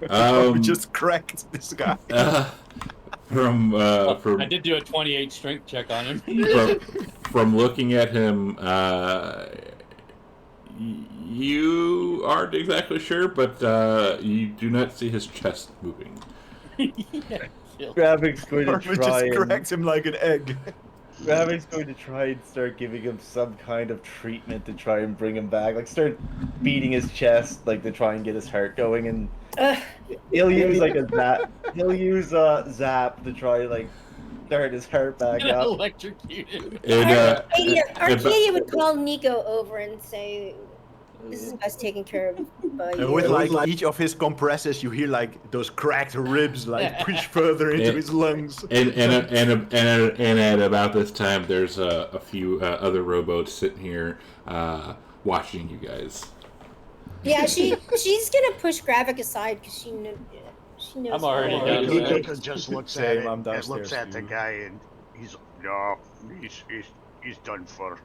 We just cracked this guy. From I did do a 28 strength check on him. from looking at him, you aren't exactly sure, but you do not see his chest moving. Ravik's going to try just cracked him like an egg. Ravik's going to try and start giving him some kind of treatment to try and bring him back. Like, start beating his chest, like, to try and get his heart going. And he'll use, like, a zap. He'll use a zap to try, like, start his heart back up. Electrocuted. Arcadia would call Nico over and say, this is best taken care of by you. And with like each of his compresses, you hear like those cracked ribs like push further into his lungs. And at about this time, there's a few other rowboats sitting here watching you guys. Yeah, she's gonna push Gravik aside because she knows. I'm already more. down. Nico just looks at it I'm and downstairs looks at the too. guy, and he's done for.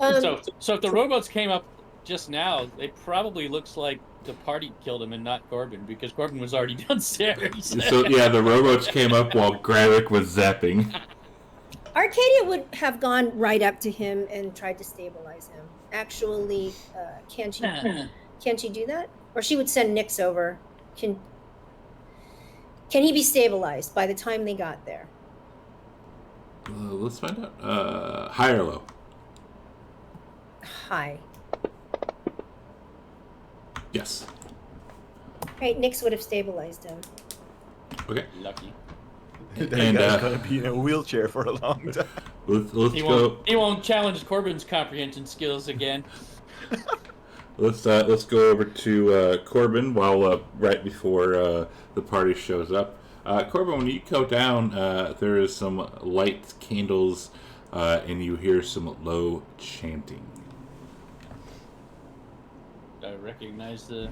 So if the rowboats came up just now, it probably looks like the party killed him and not Corbin, because Corbin was already downstairs. So yeah, the rowboats came up while Gravik was zapping. Arcadia would have gone right up to him and tried to stabilize him. Actually, can she do that? Or she would send Nyx over. Can he be stabilized by the time they got there? Let's find out. High or low? High. Yes. Right, Nyx would have stabilized him. Okay. Lucky. That And, guy's gonna be in a wheelchair for a long time. Let's He go. won't challenge Corbin's comprehension skills again. Let's go over to Corbin while right before the party shows up. Corbin, when you go down, there is some light candles, and you hear some low chanting. I recognize the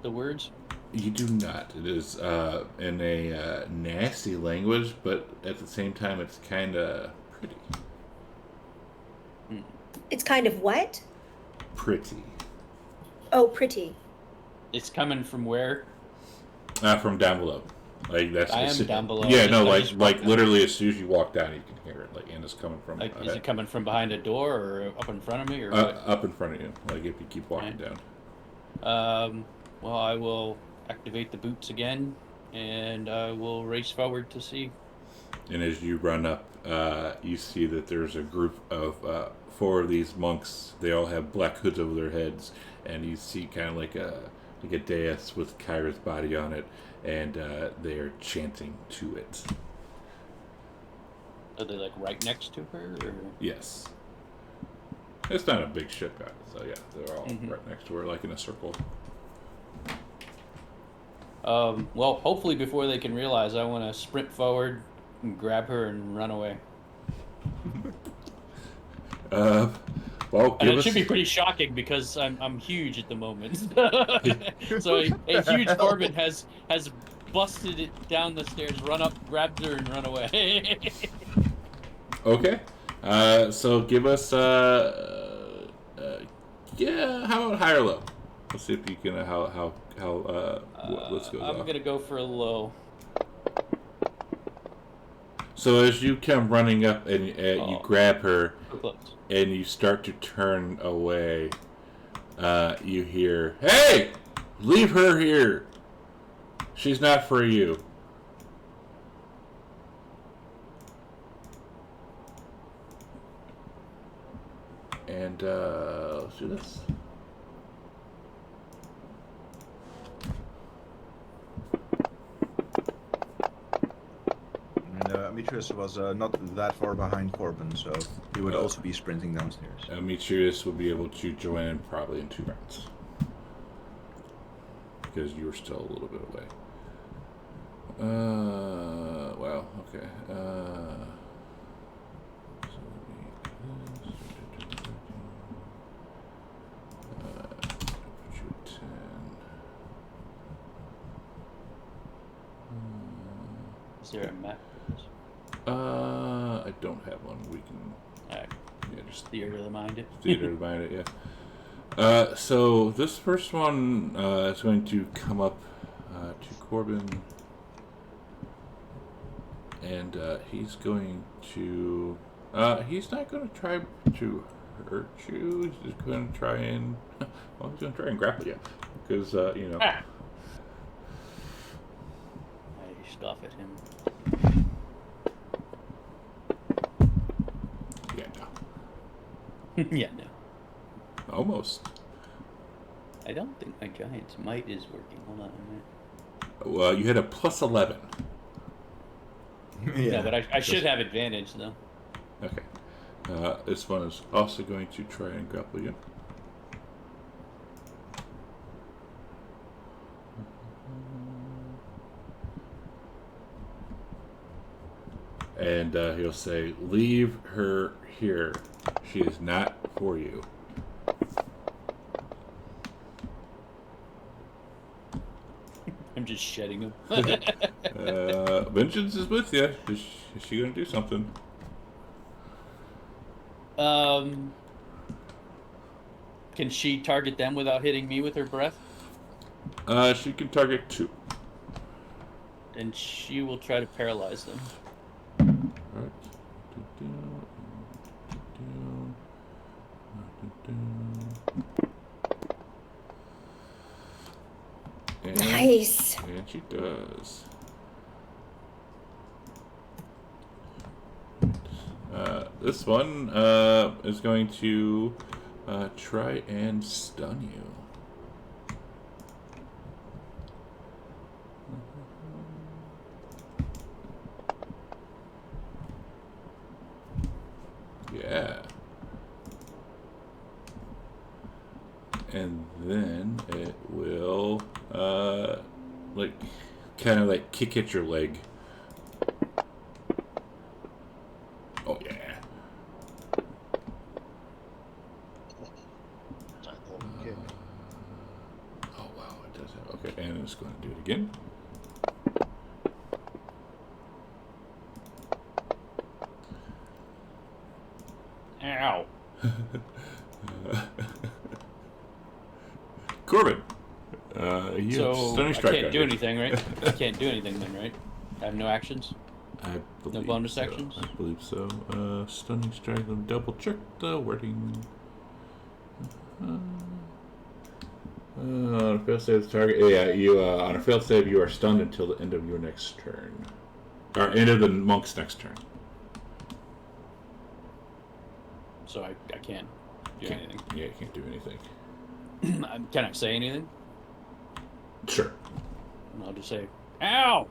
words. You do not. It is in a nasty language, but at the same time, it's kind of pretty. It's kind of what? Pretty. Oh, pretty. It's coming from where? From down below. Like that's. I am down below. Yeah, no, I just like walked literally as soon as you walk down, you can hear it. Like, and it's coming from. Like, is it coming from behind a door or up in front of me, or up in front of you? Like if you keep walking down. Well, I will activate the boots again, and I will race forward to see. And as you run up, you see that there's a group of 4 of these monks. They all have black hoods over their heads, and you see kind of like a dais with Kyra's body on it, and they are chanting to it. Are they like right next to her? Or? Yes. It's not a big ship, guys. So yeah, they're all right next to her, like in a circle. Well, hopefully before they can realize, I want to sprint forward and grab her and run away. Well, and it should be pretty shocking because I'm huge at the moment. So a huge Corbin has busted it down the stairs, run up, grabbed her, and run away. Okay. So give us yeah. How about high or low? Let's see if you can how let's go. I'm gonna go for a low. So as you come running up and you grab her and you start to turn away, you hear, "Hey, leave her here. She's not for you." And let's do this. And Demetrius was not that far behind Corbin, so he would also be sprinting downstairs. Demetrius will be able to join in probably in 2 rounds. Because you were still a little bit away. Well, okay. Is there a map? I don't have one. We can. Alright. Yeah, just theater of the mind. Theater of the mind. Yeah. So this first one is going to come up to Corbin, and he's going to. He's not going to try to hurt you. He's just going to try and. Well, he's going to try and grapple you, because you know. I scoff at him. Yeah, no. Yeah, no. Almost. I don't think my Giant's might is working. Hold on a minute. Well, you had a plus 11. Yeah, but I should have advantage, though. Okay. This one is also going to try and grapple you. And he'll say, "Leave her here. She is not for you." I'm just shedding him. Vengeance is with you. Is she going to do something? Can she target them without hitting me with her breath? She can target 2. And she will try to paralyze them. Alright. Nice. And she does. This one is going to try and stun you. Yeah. And then it will, like, kind of like kick at your leg. Oh, yeah. Okay. Oh, wow, it does have, okay, and Let's go ahead and do it again. Ow. Corbin. You So have stunning I strike. can't do anything, right? I can't do anything then, right? I have no actions. I believe bonus so. actions? I believe so. Stunning strike. Let me double check the wording. On a failed save, the target. Yeah, you. On a failed save, you are stunned until the end of your next turn, or end of the monk's next turn. So I can't do anything. Yeah, you can't do anything. Can I say anything? Sure. I'll just say, "Ow!"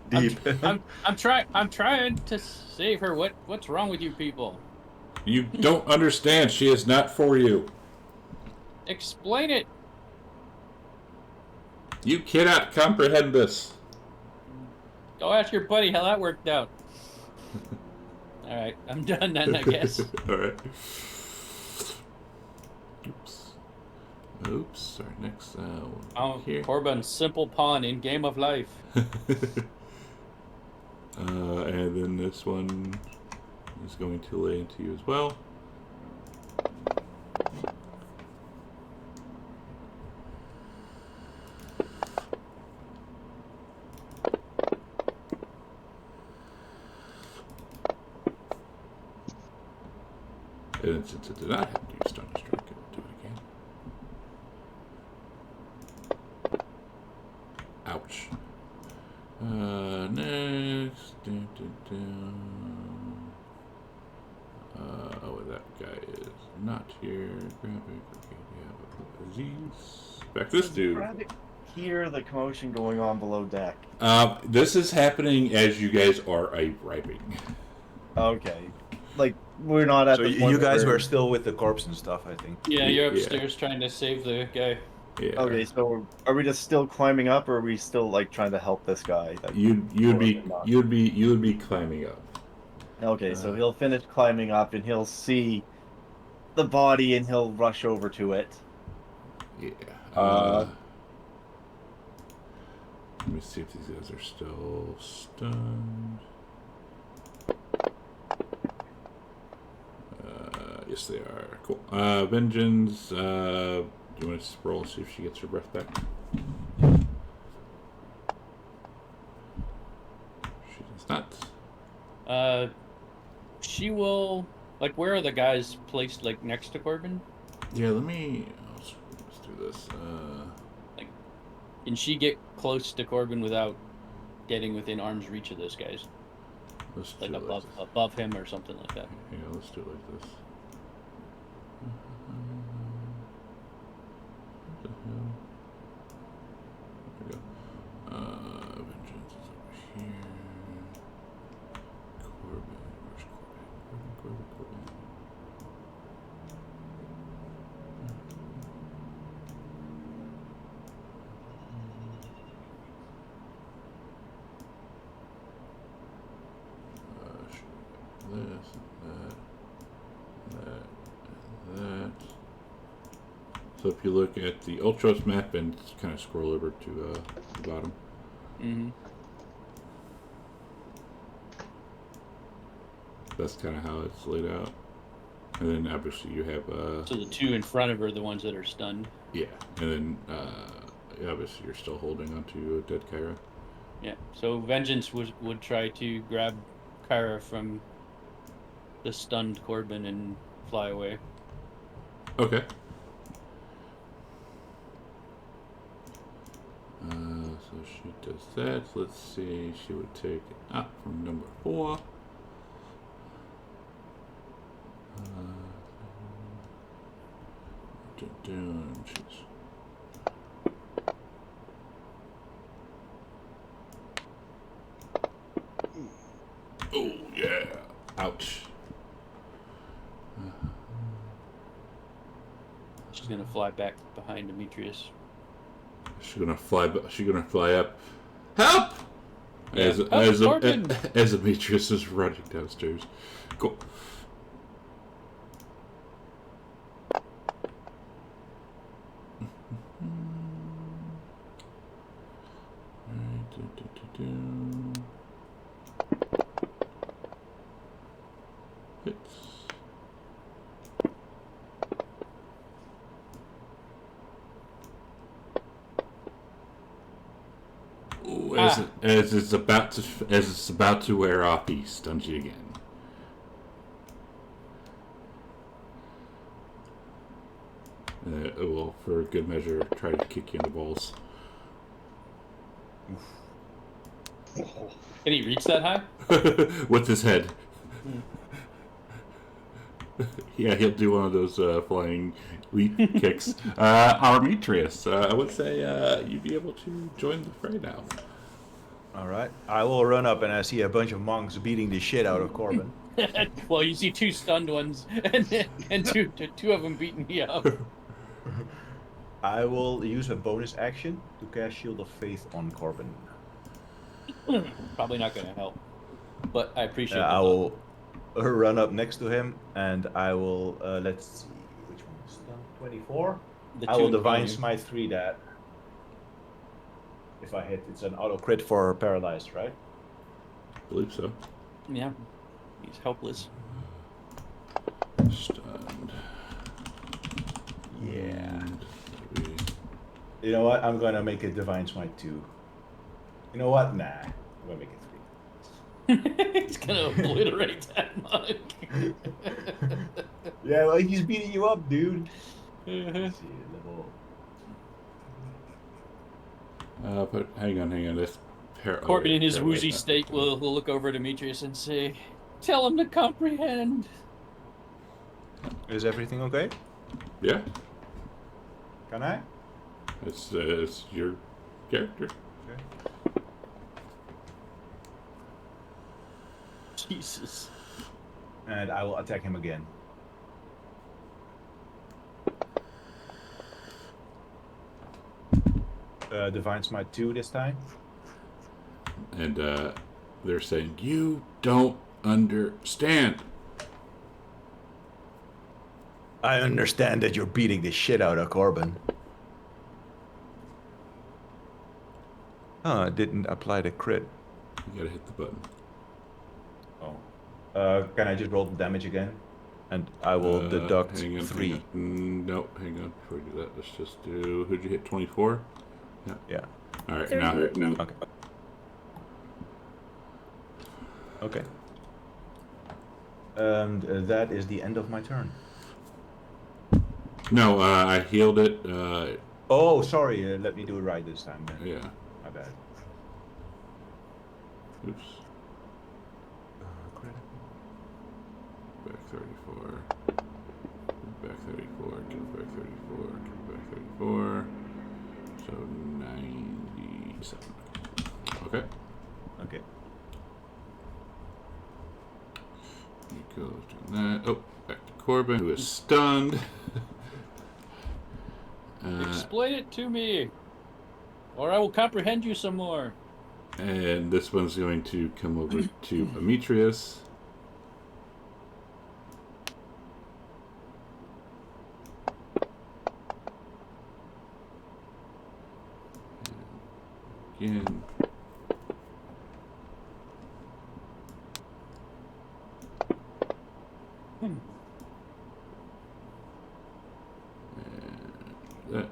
Deep. I'm trying to save her. What's wrong with you people? You don't understand. She is not for you. Explain it. You cannot comprehend this. Go ask your buddy how that worked out. All right, I'm done then, I guess. All right. Oops. Sorry. Next. Here. Corbin, simple pawn in game of life. And then this one is going to lay into you as well. And since it did not have to use stunning strike, it will do it again. Ouch. Next. Oh, that guy is not here. Grab it. Okay, we have Aziz. Back this dude. Hear the commotion going on below deck. This is happening as you guys are arriving. Okay. Like, we're not at So the point you guys where... were still with the corpse and stuff, I think. Yeah, you're upstairs trying to save the guy. Yeah. Okay, so are we just still climbing up, or are we still like trying to help this guy? You'd be climbing up. Okay, so he'll finish climbing up, and he'll see the body, and he'll rush over to it. Yeah. Let me see if these guys are still stunned. Yes, they are. Cool. Vengeance. Do you want to roll see if she gets her breath back? She does not. She will. Like, where are the guys placed? Like next to Corbin? Yeah. Let's do this. Can she get close to Corbin without getting within arm's reach of those guys? Let's Like do it above him or something like that. Yeah, let's do it like this. What the hell? There we go. Vengeance is over here. Corbin, where's Corbin? Corbin. This, that. So if you look at the Ultros map and kind of scroll over to the bottom. Mm-hmm. That's kind of how it's laid out. And then obviously you have So the two in front of her are the ones that are stunned. yeah, and then obviously you're still holding onto dead Kyra. Yeah. So Vengeance would try to grab Kyra from the stunned Corbin and fly away. Okay. So she does that. Let's see. She would take it up from number 4. She's... Oh yeah! Ouch. She's gonna fly back behind Demetrius. She's gonna fly up. Help! Yeah. As Corbin! as Demetrius is running downstairs. Cool. Hits. Ooh, as it's about to wear off, he stuns you again. Well, for good measure, try to kick you in the balls. Can he reach that high? With his head. Yeah, he'll do one of those flying leap kicks. Armitrius, I would say you'd be able to join the fray now. All right. I will run up and I see a bunch of monks beating the shit out of Corbin. Well, you see two stunned ones, and two of them beating me up. I will use a bonus action to cast Shield of Faith on Corbin. Probably not going to help, but I appreciate. I will run up next to him and I will let's see which one is done. 24. I will Divine Smite 3 that. If I hit, it's an auto crit for paralyzed, right? I believe so. Yeah, he's helpless. Stunned. Yeah. And You know what? I'm gonna make it Divine Smite 2. You know what? Nah. I'm gonna make it 3. He's gonna obliterate that monk. Yeah, well, he's beating you up, dude. Mhm. Let's see, level. but hang on. This Corbin, in his woozy state, will look over to Demetrius and say, "Tell him to comprehend." Is everything okay? Yeah, Can I? it's your character. Okay. Jesus. And I will attack him again. Divine Smite 2 this time. And they're saying, you don't understand. I understand that you're beating the shit out of Corbin. Oh, I didn't apply the crit. You gotta hit the button. Oh. Can I just roll the damage again? And I will deduct 3. No, hang on. Before we do that, let's just do... Who'd you hit? 24? Yeah. Alright, now. Okay. Okay. And that is the end of my turn. No, I healed it. Oh, sorry. Let me do it right this time then. Yeah. My bad. Oops. Back 34. Back 34. Get back 34. Get back 34. So 97. Okay. Okay. You go do that. Oh, back to Corbin, who is stunned. Explain it to me, or I will comprehend you some more. And this one's going to come over to Demetrius. Again. That.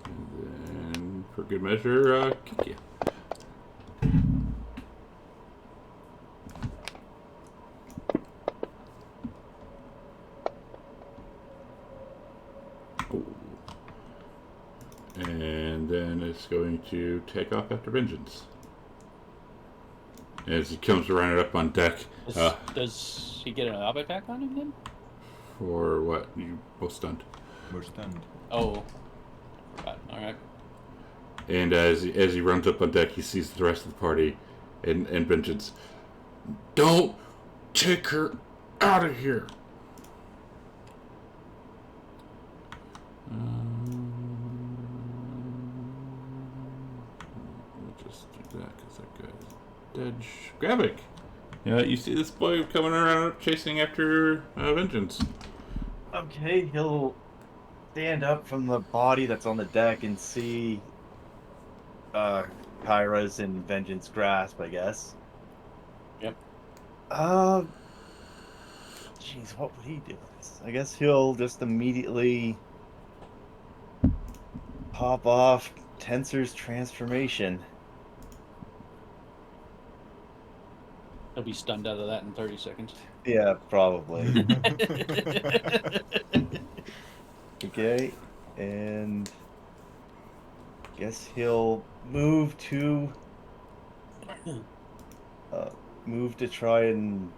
And then, for good measure, kick you. Oh. And then it's going to take off after vengeance. As he comes running up on deck. Does he get an up attack on him then? For what? You both stunned. We're stunned. Oh. All right. And as he runs up on deck, he sees the rest of the party and vengeance. Don't take her out of here. We'll just do that because that guy's dead. Gravik. Yeah, you see this boy coming around chasing after vengeance. Okay, he'll stand up from the body that's on the deck and see Kyra's in Vengeance grasp, I guess. Yep. Jeez, what would he do? I guess he'll just immediately pop off Tensor's transformation. He'll be stunned out of that in 30 seconds. Yeah, probably. Okay, and guess he'll move to try and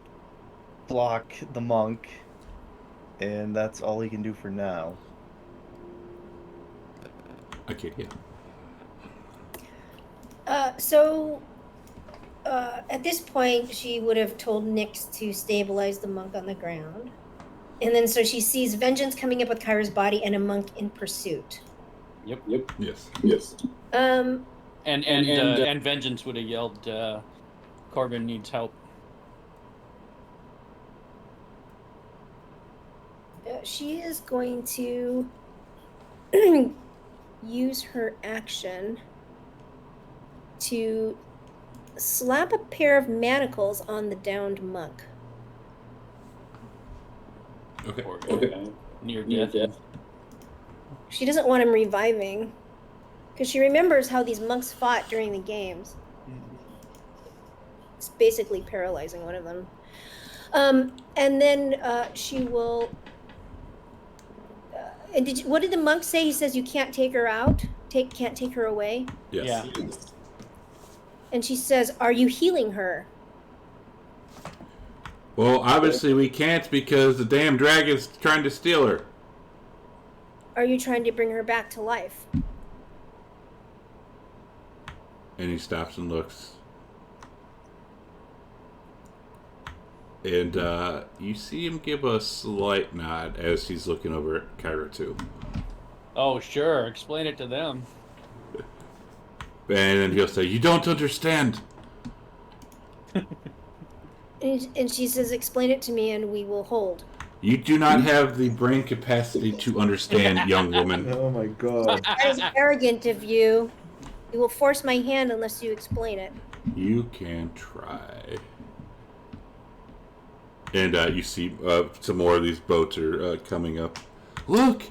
block the monk, and that's all he can do for now. Okay, yeah. At this point, she would have told Nyx to stabilize the monk on the ground. And then so she sees Vengeance coming up with Kyra's body and a monk in pursuit. Yep. Yes. And Vengeance would have yelled, Corbin needs help. She is going to use her action to slap a pair of manacles on the downed monk. Okay. Or near death. She doesn't want him reviving because she remembers how these monks fought during the games. It's basically paralyzing one of them. And then she will. And what did the monk say? He says you can't take her out. Can't take her away. Yes. Yeah. And she says, "Are you healing her?" Well, obviously we can't because the damn dragon's trying to steal her. Are you trying to bring her back to life? And he stops and looks. And you see him give a slight nod as he's looking over at Kyra too. Oh, sure. Explain it to them. And then he'll say, "You don't understand." And she says, "Explain it to me and we will hold." You do not have the brain capacity to understand, young woman. Oh my god. That is arrogant of you. You will force my hand unless you explain it. You can try. And you see some more of these boats are coming up. Look!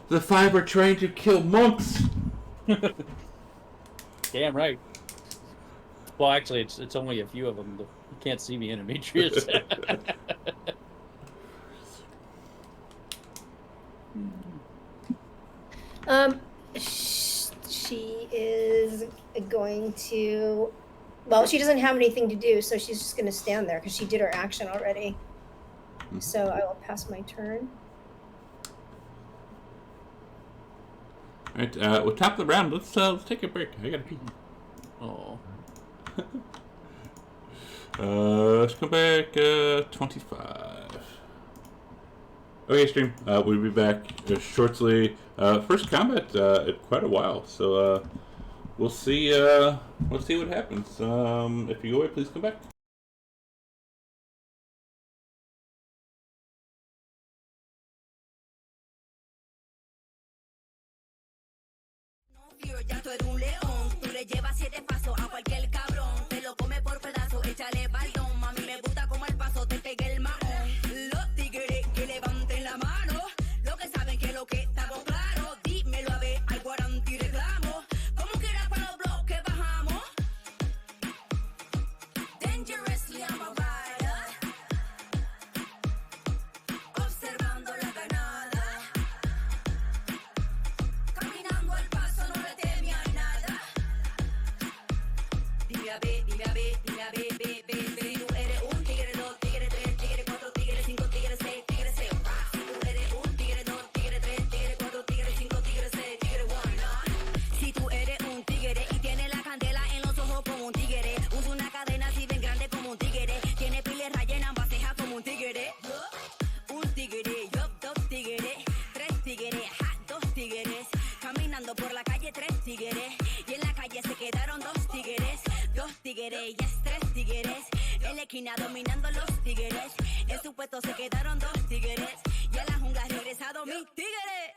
The 5 are trained to kill monks! Damn right. Well, actually, it's only a few of them. You can't see me in Demetrius. She is going to. Well, she doesn't have anything to do, so she's just going to stand there because she did her action already. So I will pass my turn. Alright, we'll top the round. Let's take a break. I gotta pee. Oh. Let's go back 25. Okay, stream. We'll be back shortly. First combat in quite a while, so we'll see. We'll see what happens. If you go away, please come back. Ya tú eres un león, tú le llevas 7 pasos a cualquier cabrón, te lo come por pedazos, échale baldón, mami me gusta como el paso, te pegué el mahón. Los tigres que levanten la mano, lo que saben que lo que estamos claro, dímelo a ver, al guarantí reclamo, como quiera para los bloques bajamos. Dangerously I'm a rider, observando la ganada, caminando al paso no le temía nada. Dime a ver, dime a ver, dime a ver, ve, ve, ve. Si tú eres un tigre, 2 tigres, 3 tigres, 4 tigres, 5 tigres, 6 tigres, 6. Si tú eres un tigre, 2 tigres, 3 tigres, 4 tigres, 5 tigres, 6 tigres, 1. Si tú eres un tigre y tienes la candela en los ojos como un tigre, usa una cadena así bien grande como un tigre, tiene piles rayas en ambas cejas como un tigre. Un tigre, yo 2 tigres, 3 tigres, 2 tigres, caminando por la calle 3 tigres, y en la calle se quedaron 2 tigres, 2 tigres, yes, 3 tigres, en la esquina dominando los tigres, en su puesto se quedaron 2 tigres, y a la jungla regresado mis tigres.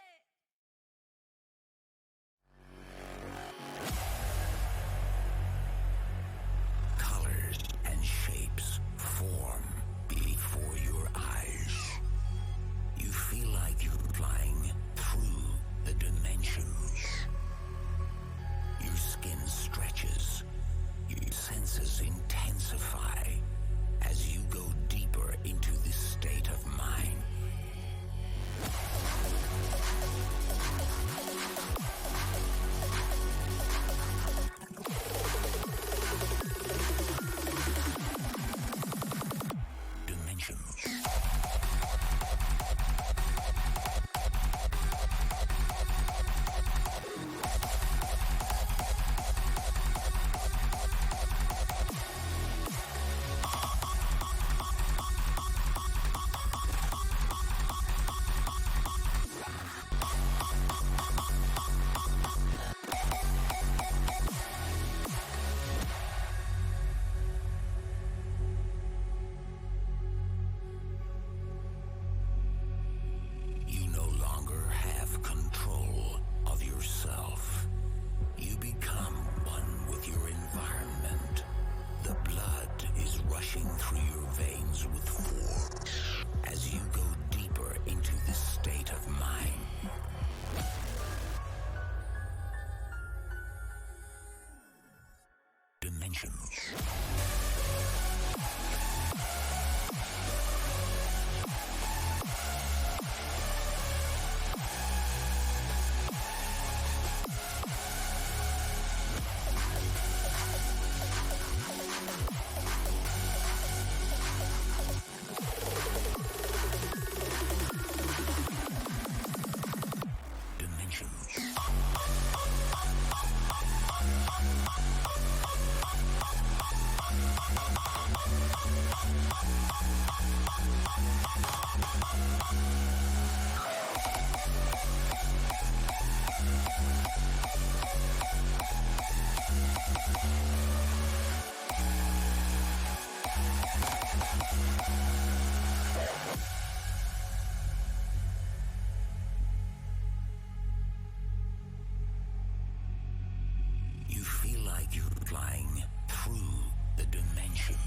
You feel like you're flying through the dimensions.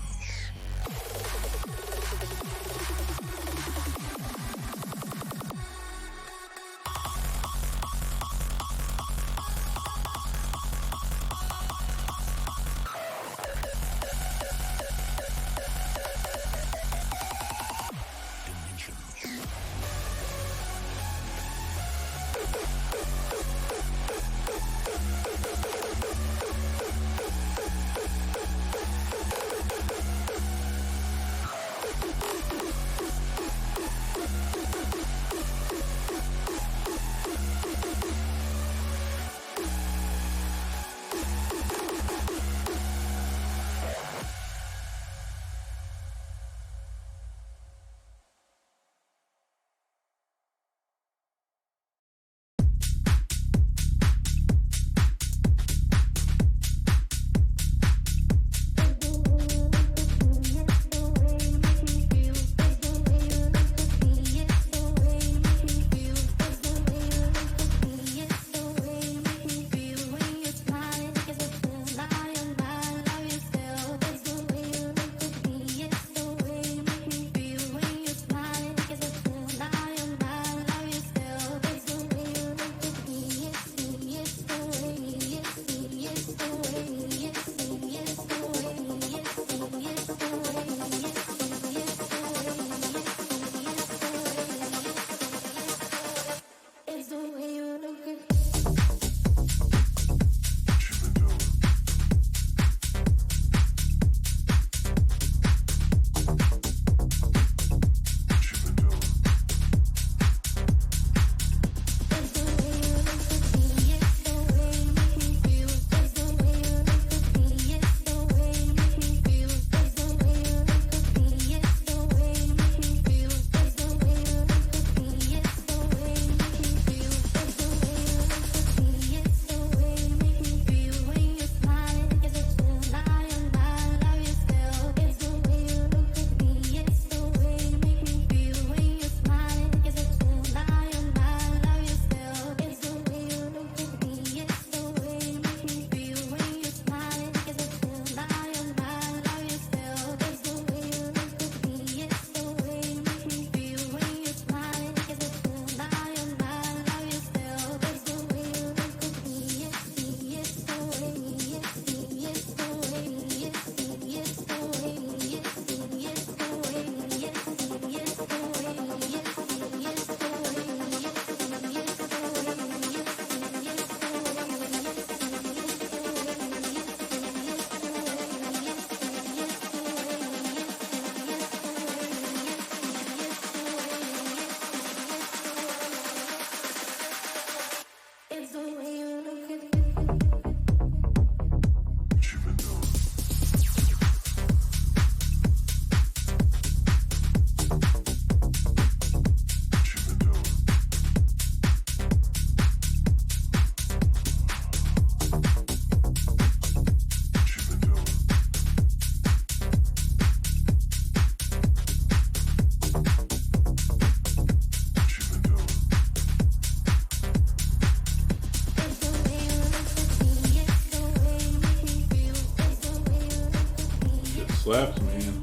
slaps, man.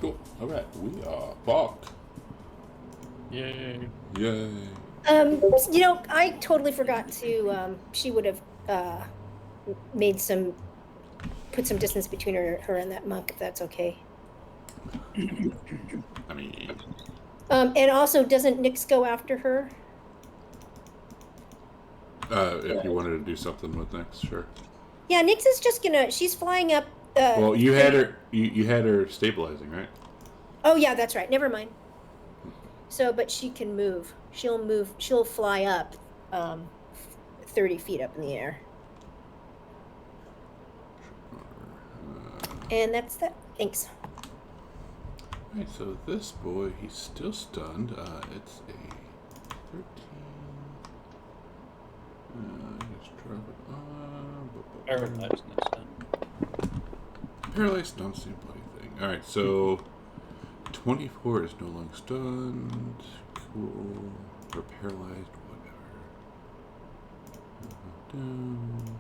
Cool. All right, we are back. Yay. Yay. You know, I totally forgot to. She would have made put some distance between her and that monk, if that's okay. I mean, And also, doesn't Nyx go after her? if you wanted to do something with next, sure. Yeah, Nyx is just gonna. She's flying up. Well, you had her. You had her stabilizing, right? Oh yeah, that's right. Never mind. So, but she can move. She'll move. She'll fly up, 30 feet up in the air. And that's that. Thanks. Alright, so this boy, he's still stunned. It's a 13. Just drop it on. Paralyzed, not stunned. Paralyzed, don't seem bloody thing. Alright, so 24 is no longer stunned. Cool. Or paralyzed, whatever. Down.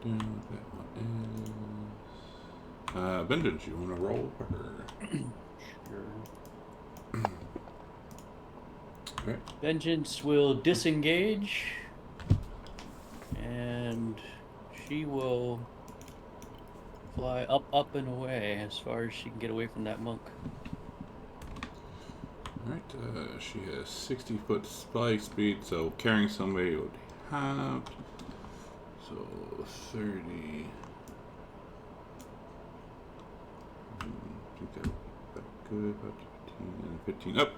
Down, that one is. Vengeance, you want to roll for her? Sure. Alright. Vengeance will disengage, and she will fly up, and away as far as she can get away from that monk. Alright, she has 60-foot flying speed, so carrying somebody would have. So 30. I think that would be about good. About 15 and 15 up.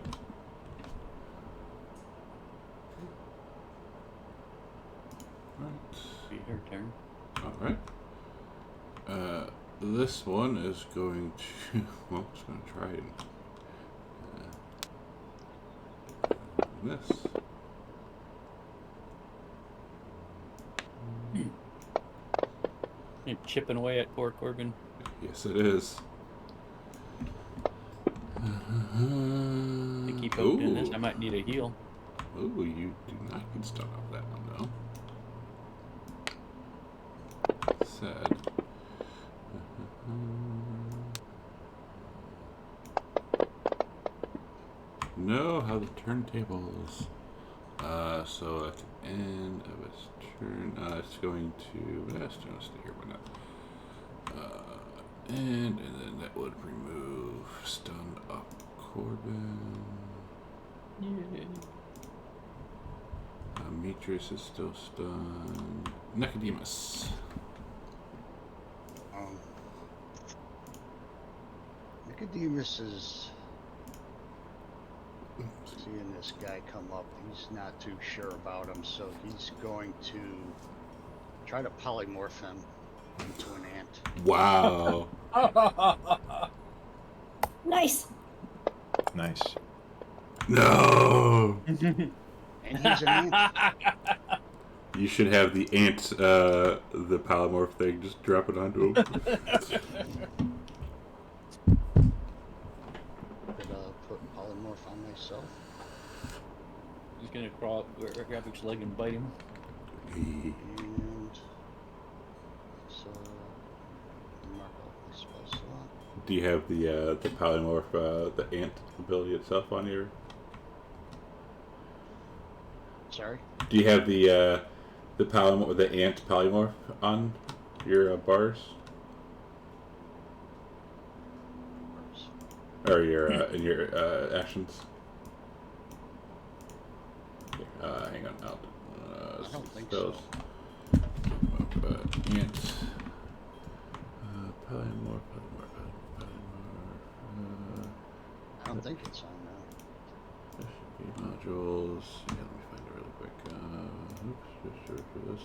Alright. Be her turn. Alright. This one is going to. Well, it's going to try and. This. You're chipping away at poor Corbin. Yes, it is. To keep up doing this, I might need a heal. Oh, you do not get stunned off that one, though. Sad. Know how the turntables. So at the end of its turn, it's going to. It's going to stay here, why not? And then that would remove stunned up Corbin. Yay. Demetrius is still stunned. Nicodemus. Nicodemus is seeing this guy come up. He's not too sure about him, so he's going to try to polymorph him into an ant. Wow. Nice. Nice. No. And he's an ant. You should have the ant, the polymorph thing. Just drop it onto him. Put polymorph on myself. He's gonna crawl up Gravik's leg and bite him. And so mark off the spell slot. Do you have the polymorph, the ant ability itself on your? Sorry? Do you have the polymorph, the ant polymorph on your bars? Or your in your actions? Hang on, out. I don't think spells. so. Ant. Polymorph. I don't think it's on now. There should be modules. Yeah, let me find it really quick. Oops, just search for this.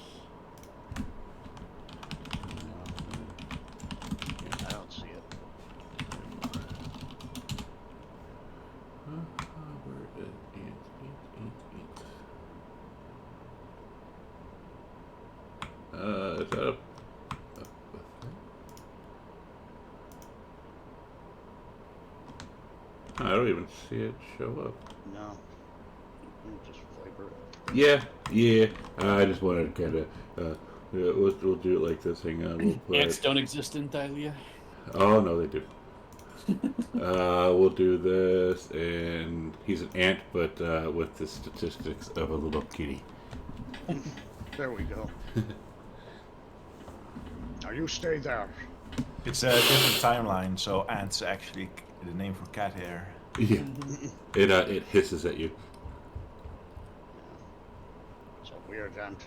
I don't see it. Where is ant? Is that a thing? I don't even see it show up. No. Just flavor it. Yeah. I just wanted to kind of. We'll do it like this. Hang on. We'll put. Ants don't exist in Thalia. Oh no, they do. We'll do this, and He's an ant, but with the statistics of a little kitty. There we go. Now you stay there. It's a different timeline, so ants actually the name for cat hair. Yeah. It hisses at you. It's a weird ant.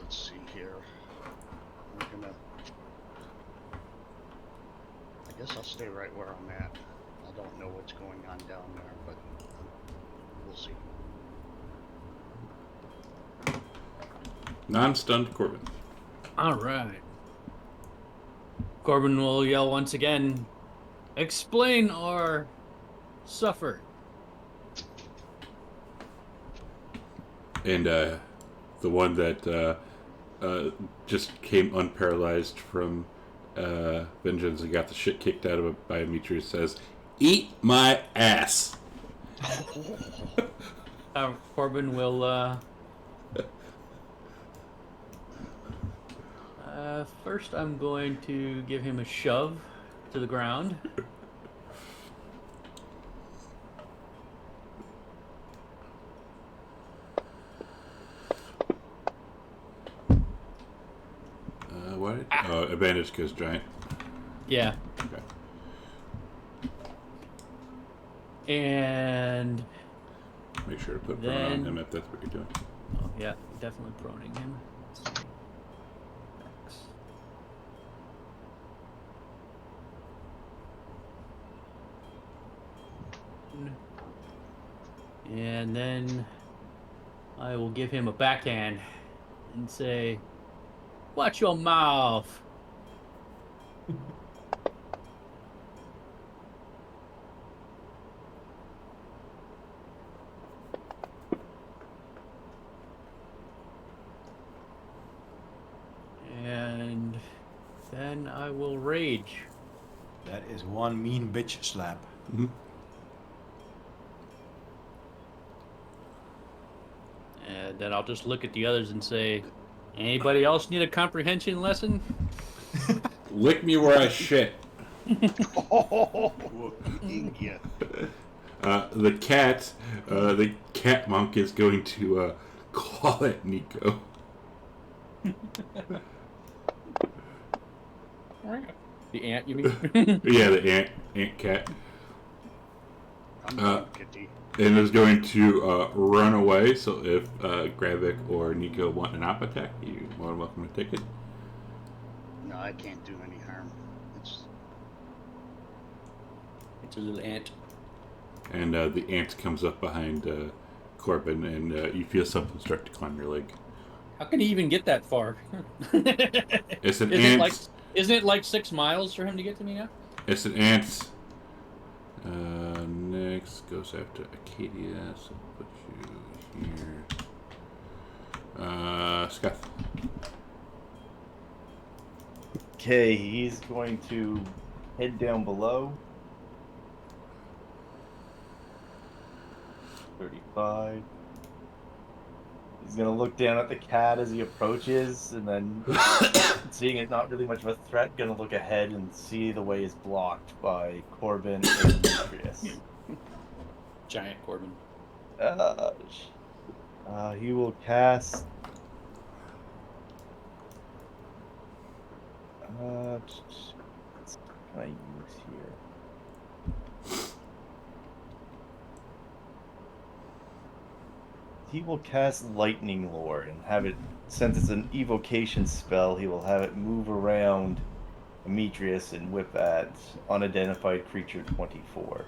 Let's see here. I guess I'll stay right where I'm at. I don't know what's going on down there, but we'll see. Non-stunned Corbin. All right. Corbin will yell once again, "Explain or suffer." And the one that just came unparalyzed from vengeance and got the shit kicked out of it by Demetrius says, "Eat my ass." Corbin will first I'm going to give him a shove to the ground. What? Oh, advantage because giant. Yeah. Okay. And Make sure to put prone on him if that's what you're doing. oh yeah, definitely proning him. And then I will give him a backhand and say, "Watch your mouth." And then I will rage. That is one mean bitch slap. Mm-hmm. And then I'll just look at the others and say, "Anybody else need a comprehension lesson?" Lick me where I shit. Oh, yeah. The cat monk is going to claw at Nico. The ant, you mean? Yeah, the ant cat. Come on, kitty. And is going to run away. So if Gravik or Nico want an op attack, you're more than welcome to take it. No, I can't do any harm. It's a little ant. And the ant comes up behind Corbin, and you feel something start to climb your leg. How can he even get that far? It's an Isn't ant. Isn't it like 6 miles for him to get to me now? It's an ant. Next goes after Acadia, so put you here. Scott. Okay, he's going to head down below. 35. He's gonna look down at the cat as he approaches, and then, seeing it not really much of a threat, gonna look ahead and see the way is blocked by Corbin and Demetrius. Giant Corbin. He will cast. What can I use here? He will cast Lightning Lore and have it, since it's an evocation spell, he will have it move around Demetrius and whip at unidentified creature 24.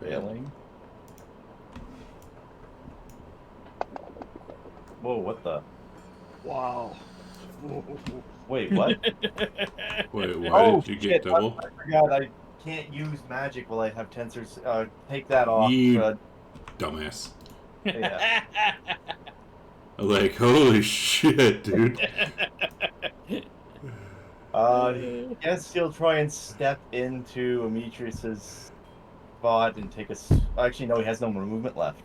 Failing. Whoa, what the? Wow. Wait, what? Wait, why did you get shit, double? I forgot I can't use magic while I have tensors. Take that off. You dumbass. Yeah. Like, holy shit, dude. Guess he'll try and step into Demetrius's spot and take a. Actually, no, he has no more movement left.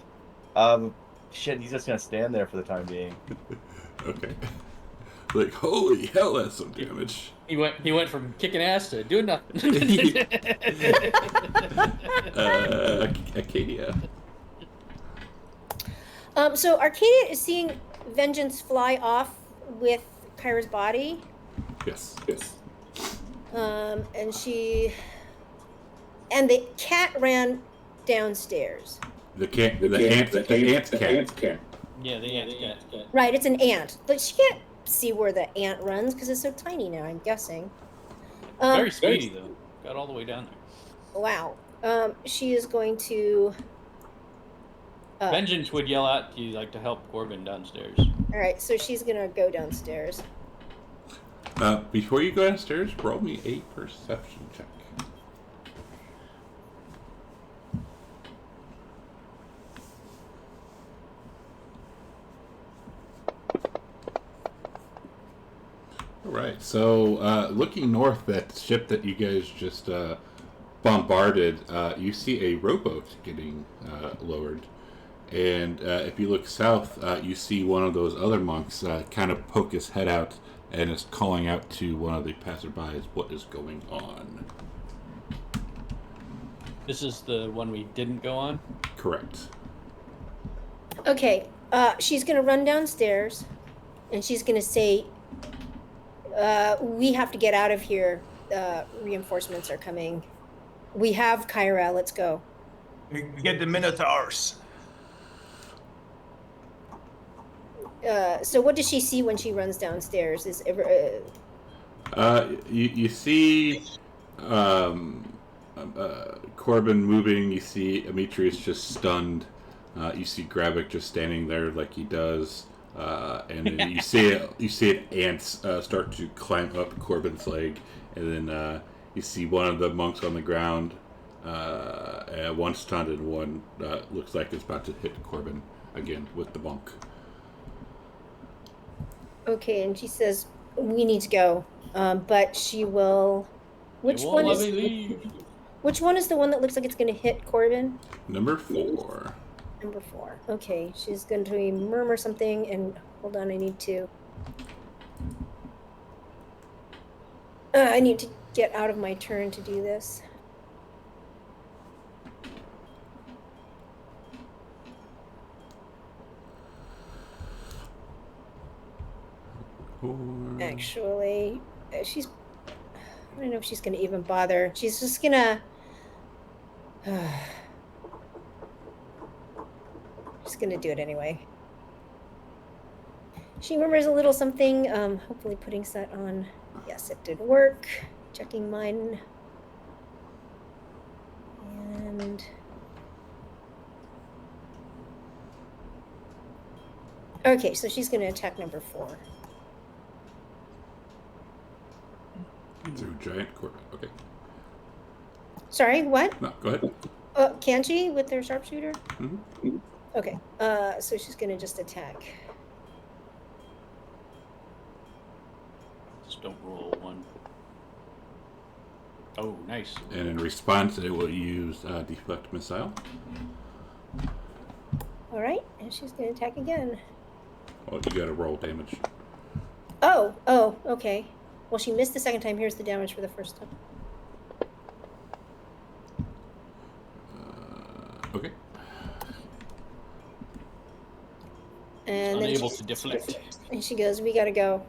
Shit, he's just gonna stand there for the time being. Okay. Like, holy hell, that's some damage. He went from kicking ass to doing nothing. Acadia. So Arcadia is seeing Vengeance fly off with Kyra's body. Yes. And the cat ran downstairs. The ant cat. Yeah, the ant cat. Right, it's an ant. But she can't see where the ant runs because it's so tiny now, I'm guessing. Very speedy, though. Got all the way down there. Wow. She is going to... Vengeance would yell out to you, like, to help Corbin downstairs. All right, so she's going to go downstairs. Before you go downstairs, roll me a perception check. Alright, so looking north, that ship that you guys just bombarded, you see a rowboat getting lowered. And if you look south, you see one of those other monks kind of poke his head out and is calling out to one of the passerbys what is going on. This is the one we didn't go on? Correct. Okay, she's going to run downstairs, and she's going to say, we have to get out of here. Reinforcements are coming. We have Kyra, let's go. We get the Minotaurs. So what does she see when she runs downstairs? You see Corbin moving. You see Amitrius just stunned. You see Gravik just standing there like he does, and then you see ants start to climb up Corbin's leg, and then you see one of the monks on the ground, one stunned and one looks like it's about to hit Corbin again with the monk. Okay, and she says, we need to go. But she will... Which one is the one that looks like it's going to hit Corbin? Number 4. Number 4. Okay, she's going to murmur something, and hold on, I need to get out of my turn to do this. Actually, I don't know if she's going to even bother. She's just going to... She's going to do it anyway. She murmurs a little something, hopefully putting that on. Yes, it did work. Checking mine. And... Okay, so she's going to attack number 4. Through giant Corbin. Okay. Sorry, what? No, go ahead. Can she with their sharpshooter? Mm-hmm. Okay, so she's going to just attack. Just don't roll 1. Oh, nice. And in response, it will use deflect missile. All right, and she's going to attack again. Well, you got to roll damage. Oh, okay. Well, she missed the second time. Here's the damage for the first time. Okay. And then unable to deflect. And she goes, we gotta go.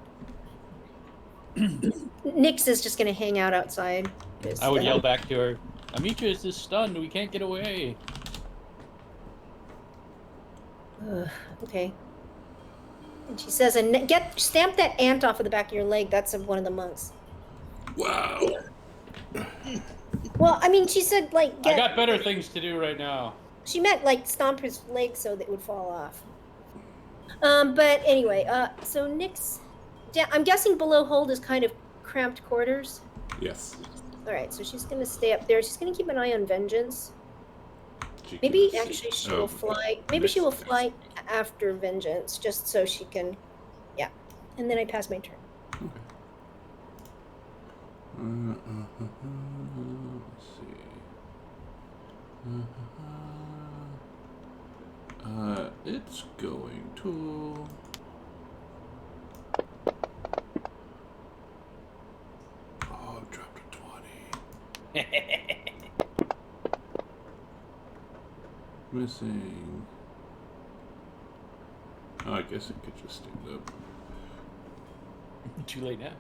Nyx is just gonna hang out outside. I would yell back to her, Amitrius is stunned, we can't get away. Okay. And she says, and stamp that ant off of the back of your leg. That's of one of the monks. Wow. Well, I mean, she said, like... I got better things to do right now. She meant, like, stomp his leg so that it would fall off. But anyway, so Nyx... I'm guessing below hold is kind of cramped quarters? Yes. Alright, so she's going to stay up there. She's going to keep an eye on Vengeance. Maybe actually she will fly. Maybe she will fly after Vengeance, just so she can. Yeah, and then I pass my turn. Okay. Let's see. It's going to. Oh, dropped a 20. Missing. Oh, I guess it could just stand up. Too late now.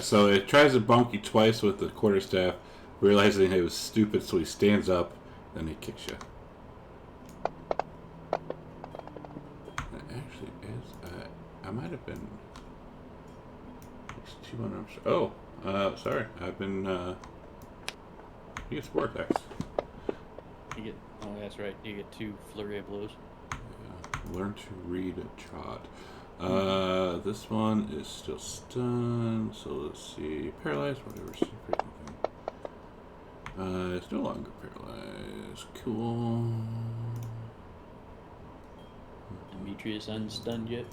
So it tries to bonk you twice with the quarterstaff, realizing it was stupid, so he stands up, then he kicks you. It actually is. I might have been. It's 200. Oh, sorry. I've been. He gets 4 attacks. You get. Oh, that's right. You get 2 flurry of blows. Yeah. Learn to read a chart. This one is still stunned, so let's see. Paralyzed, whatever. Secret thing. It's no longer paralyzed. Cool. Demetrius unstunned yet?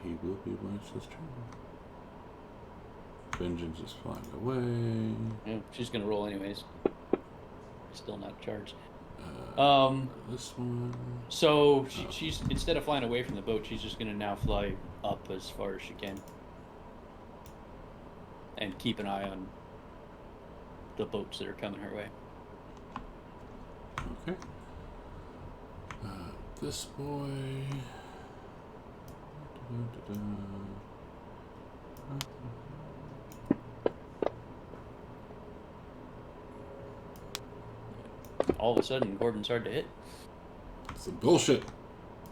He will be when it's his turn. Vengeance is flying away. Yeah, she's gonna roll anyways. Still not charged. This one. So she's instead of flying away from the boat, she's just gonna now fly up as far as she can, and keep an eye on the boats that are coming her way. Okay. This boy. All of a sudden, Corbin's hard to hit. Some bullshit.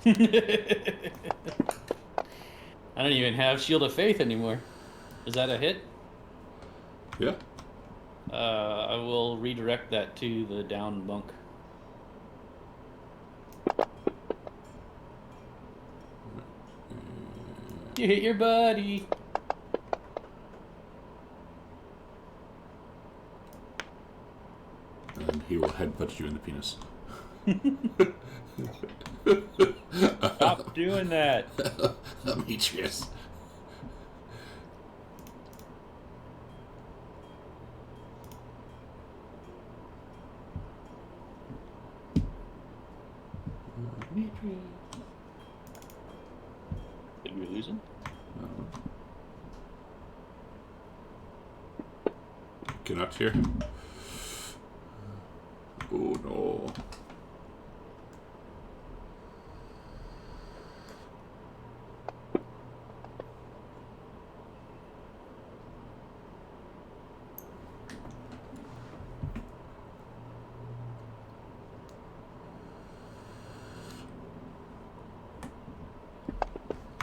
I don't even have Shield of Faith anymore. Is that a hit? Yeah. I will redirect that to the down bunk. You hit your buddy. And he will headbutt you in the penis. Stop doing that. Demetrius. Did we lose him? Cannot hear him. Oh no.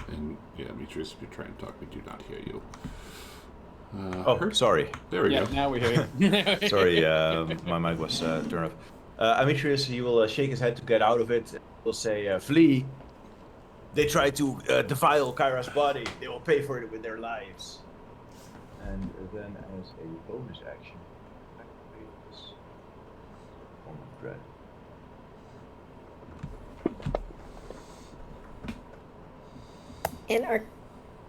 And yeah, Demetrius, if you're trying to talk, we do not hear you. Sorry. There we Yeah, go. now we hear you. Sorry, my mic was turned off. Amitrius, he will shake his head to get out of it. He'll say, flee. They try to defile Kyra's body. They will pay for it with their lives. And then as a bonus action, activate this form of dread. And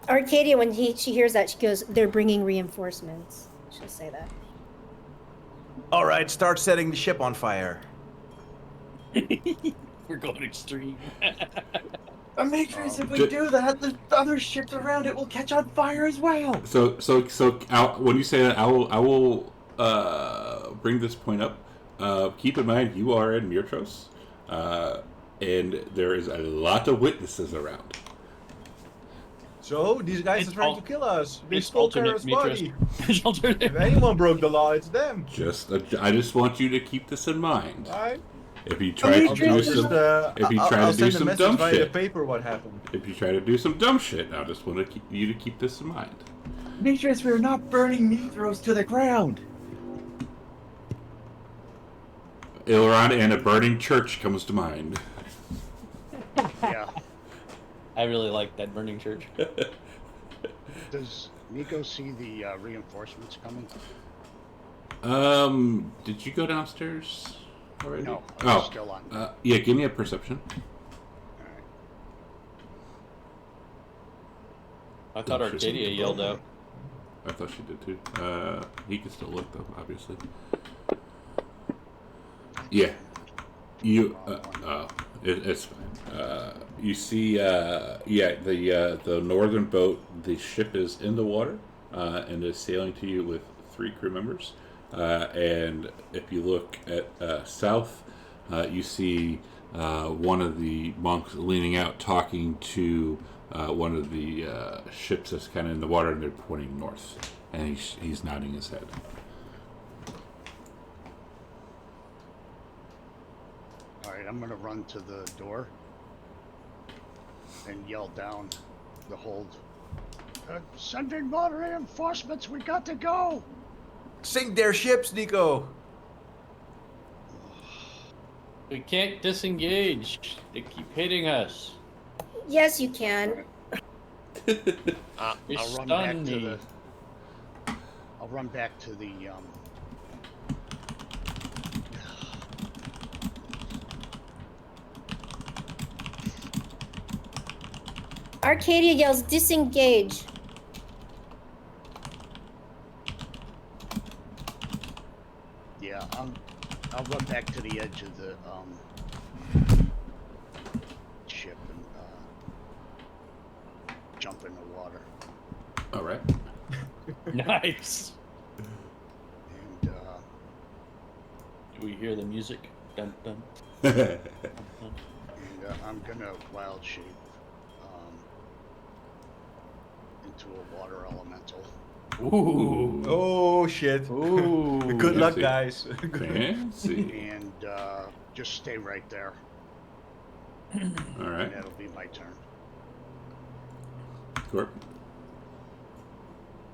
Arcadia, when she hears that, she goes, "They're bringing reinforcements." She'll say that. All right, start setting the ship on fire. We're going extreme. Demetrius, if we do that, the other ships around it will catch on fire as well. So, when you say that, I will bring this point up. Keep in mind, you are in Mirtros, and there is a lot of witnesses around. So, these guys It's are trying al- to kill us. We It's stole alternate Kyra's body. It's alternate. If anyone broke the law, it's them. I just want you to keep this in mind. Alright. If you try to do I'll some, I'll do send a some message dumb via the shit, paper what happened. if you try to do some dumb shit, I just want you to keep this in mind. Demetrius, we are not burning Mithros to the ground. Ilron and a burning church comes to mind. Yeah. I really like that burning church. Does Nico see the reinforcements coming? Did you go downstairs already? No, I'm still on. Yeah, give me a perception. Alright. I thought Arcadia yelled out. I thought she did too. He can still look though, obviously. Yeah. You. It's fine. You see. The northern boat. The ship is in the water, and is sailing to you with 3 crew members. And if you look at south, you see one of the monks leaning out, talking to one of the ships that's kind of in the water, and they're pointing north, and he's nodding his head. All right, I'm gonna run to the door and yell down the hold. Sending more reinforcements. We got to go. Sink their ships, Nico. We can't disengage. They keep hitting us. Yes, you can. I'll run back to the. I'll run back to the. Arcadia yells, disengage. Yeah, I'll run back to the edge of the ship and jump in the water. All right. Nice. And Do we hear the music? Dun dun. and I'm gonna wild shape into a water elemental. Ooh. Oh shit. Ooh. Good luck, Fancy. guys. Fancy. And just stay right there. All right. And that'll be my turn. Corp.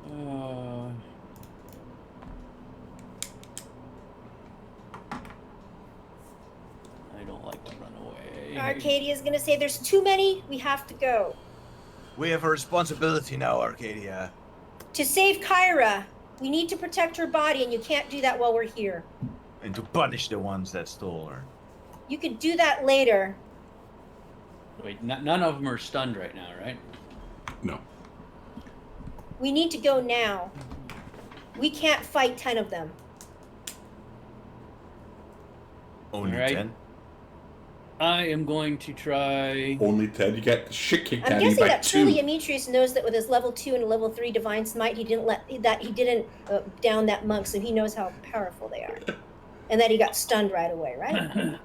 I don't like to run away. Arcadia's gonna say, there's too many, we have to go. We have a responsibility now, Arcadia. To save Kyra, we need to protect her body, and you can't do that while we're here. And to punish the ones that stole her. You could do that later. Wait, none of them are stunned right now, right? No. We need to go now. We can't fight 10 of them. Only Alright. 10? I am going to try. Only 10. You got the shit kicked I'm out of you guessing by that 2. truly Demetrius knows that with his level 2 and level 3 divine smite, he didn't down that monk, so he knows how powerful they are, and that he got stunned right away, right?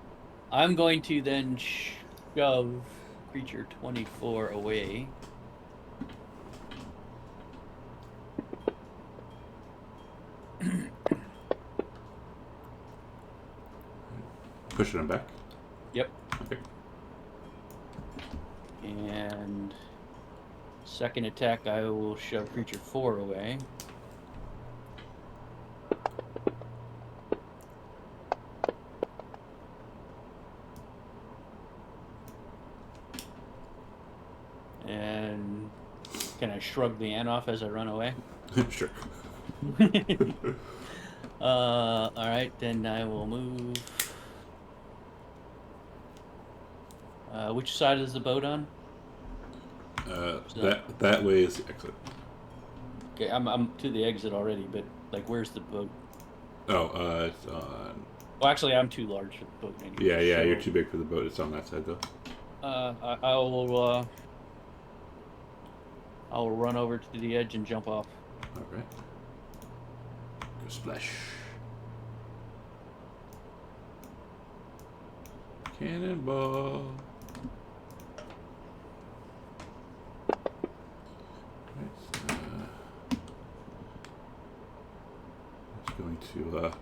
I'm going to then shove creature 24 away. Pushing him back. Yep. Okay. And second attack, I will shove creature 4 away. And can I shrug the ant off as I run away? Sure. Alright, then I will move. Which side is the boat on? That way is the exit. Okay, I'm to the exit already, but like, where's the boat? Oh, it's on. Well, actually, I'm too large for the boat anyway. Yeah, so, you're too big for the boat. It's on that side though. I'll run over to the edge and jump off. All right. Go splash. Cannonball. He's going to,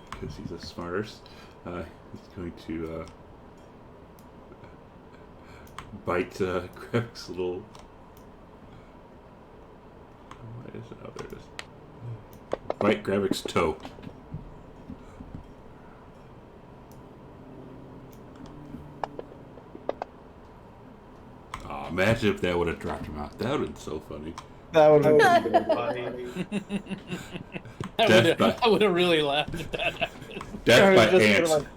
because he's the smartest, he's going to bite Greg's little. Why is it? Oh, there it is. Bite Gravic's toe. Oh, imagine if that would have dropped him out. That would have been so funny. That would have been funny. I would have really laughed if that happened. Death by Just ants. sort of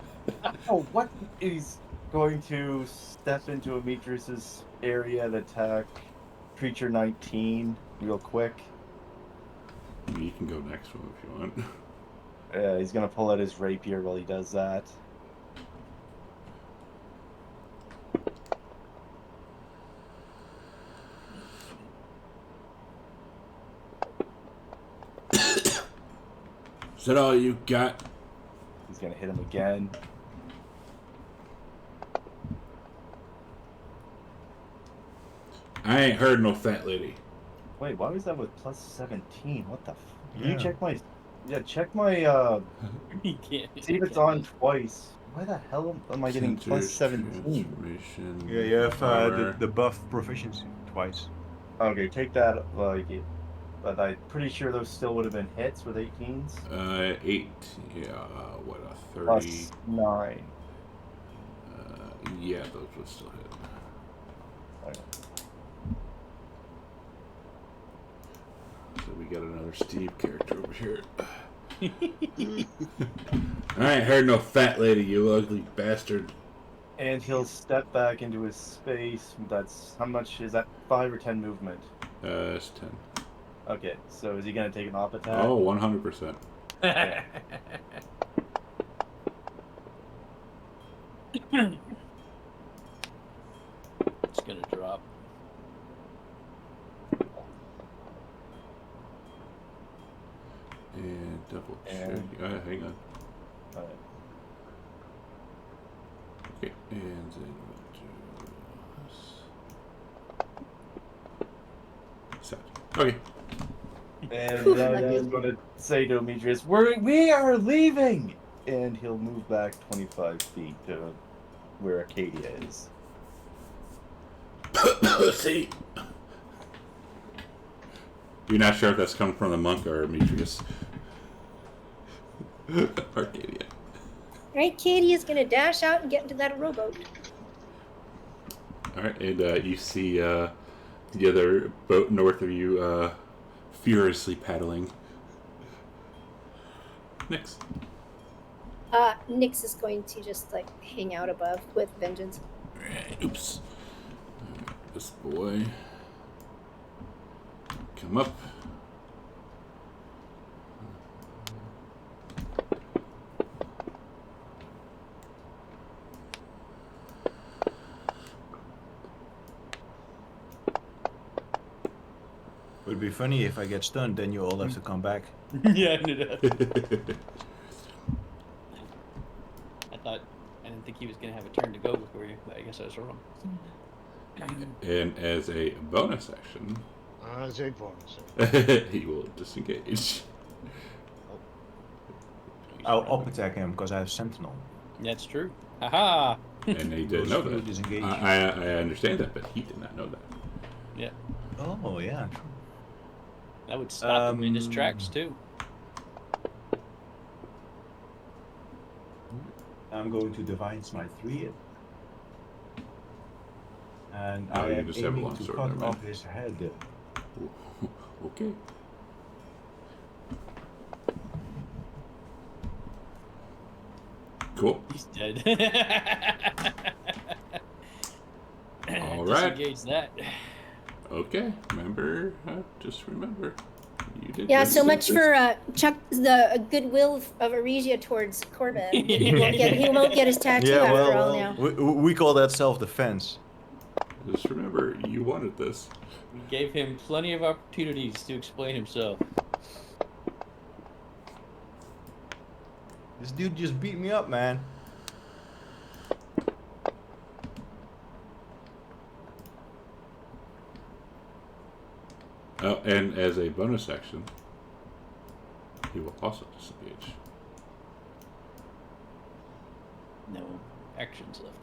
like, oh, what? He's going to step into Demetrius's area and attack creature 19. real quick. You can go next one if you want. Yeah, he's gonna pull out his rapier while he does that. Is that all you got? He's gonna hit him again. I ain't heard no fat lady. Wait, why was that with plus 17? What the f... Yeah. You check my... Yeah, check my, He can't. see if it's on twice. Why the hell am I getting plus 17? Transformation, Yeah, you have power. the buff proficiency twice. Okay, take that, like, but I'm pretty sure those still would have been hits with 18s. 8. Yeah, what a 30. Plus 9. Yeah, those would still hit. Okay. So we got another Steve character over here. I ain't heard no fat lady, you ugly bastard. And he'll step back into his space. That's, how much is that? 5 or 10 movement? It's 10. Okay, so is he gonna take an op attack? Oh, 100%. Okay. It's gonna drop. And double check. And- Hang on. Alright. Okay, and then we'll do this. Set. Okay. And Phew, then lucky. I'm gonna say to Demetrius, we are leaving! And he'll move back 25 feet to where Acadia is. See? You're not sure if that's coming from the monk or Demetrius. Arcadia. Right, Katie is gonna dash out and get into that rowboat. Alright, and you see the other boat north of you furiously paddling. Next. Nyx is going to just like hang out above with vengeance. Oops. This boy. Come up. Would be funny if I get stunned, then you all have to come back. Yeah, I knew that. I didn't think he was gonna have a turn to go before you, but I guess I was wrong. And as a bonus action, As a bonus. he will disengage. I'll up attack him because I have Sentinel. That's true. Haha! And he didn't know Will that. disengage. I understand that, but he did not know that. Yeah, Oh yeah, true. that would stop him in his tracks too. I'm going to Divine Smite 3 and Oh, I you am just have a aiming long to sword, cut never off mind. his head. Okay. Cool. He's dead. All right. Disengage that. Okay. Remember, just remember. You did Yeah, good. so much for Chuck, the goodwill of Aresia towards Corbin. He won't get his tattoo after all now. we call that self-defense. Just remember, you wanted this. We gave him plenty of opportunities to explain himself. This dude just beat me up, man. Oh, and as a bonus action, he will also disengage. No actions left.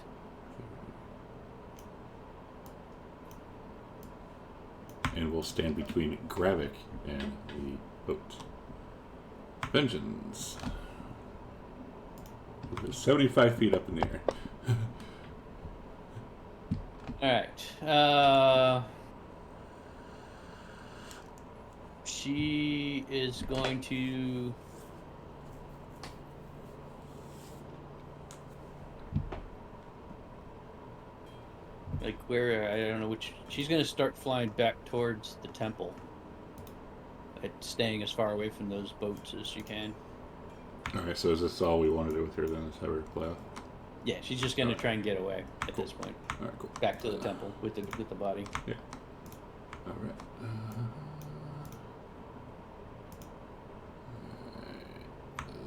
And will stand between Gravik and the boat. Vengeance. 75 feet up in the air. Alright. She is going to... Like where, I don't know which... She's going to start flying back towards the temple. at staying as far away from those boats as you can. Alright, so is this all we want to do with her then? Is have her play off? Yeah, she's just gonna try and get away at this point. Alright, cool. Back to the temple with the body. Yeah. Alright.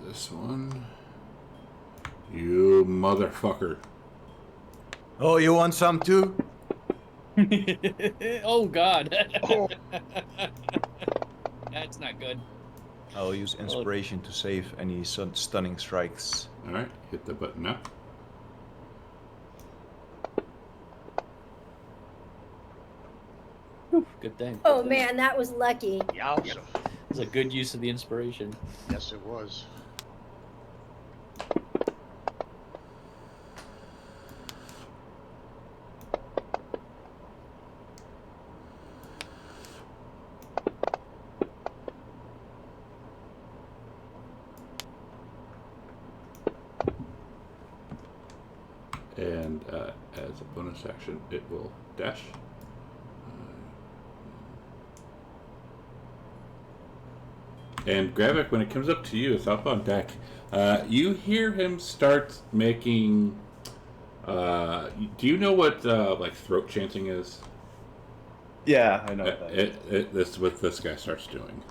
This one. You motherfucker. Oh, you want some too? Oh God. Oh. That's not good. I'll use inspiration to save any stunning strikes. Alright, hit the button now. Good thing. Oh man, that was lucky. Yowza. It's a good use of the inspiration. Yes, it was. And as a bonus action, it will dash. And Gravik, when it comes up to you, it's up on deck. You hear him start making. Do you know what like throat chanting is? Yeah, I know that. That's what this guy starts doing.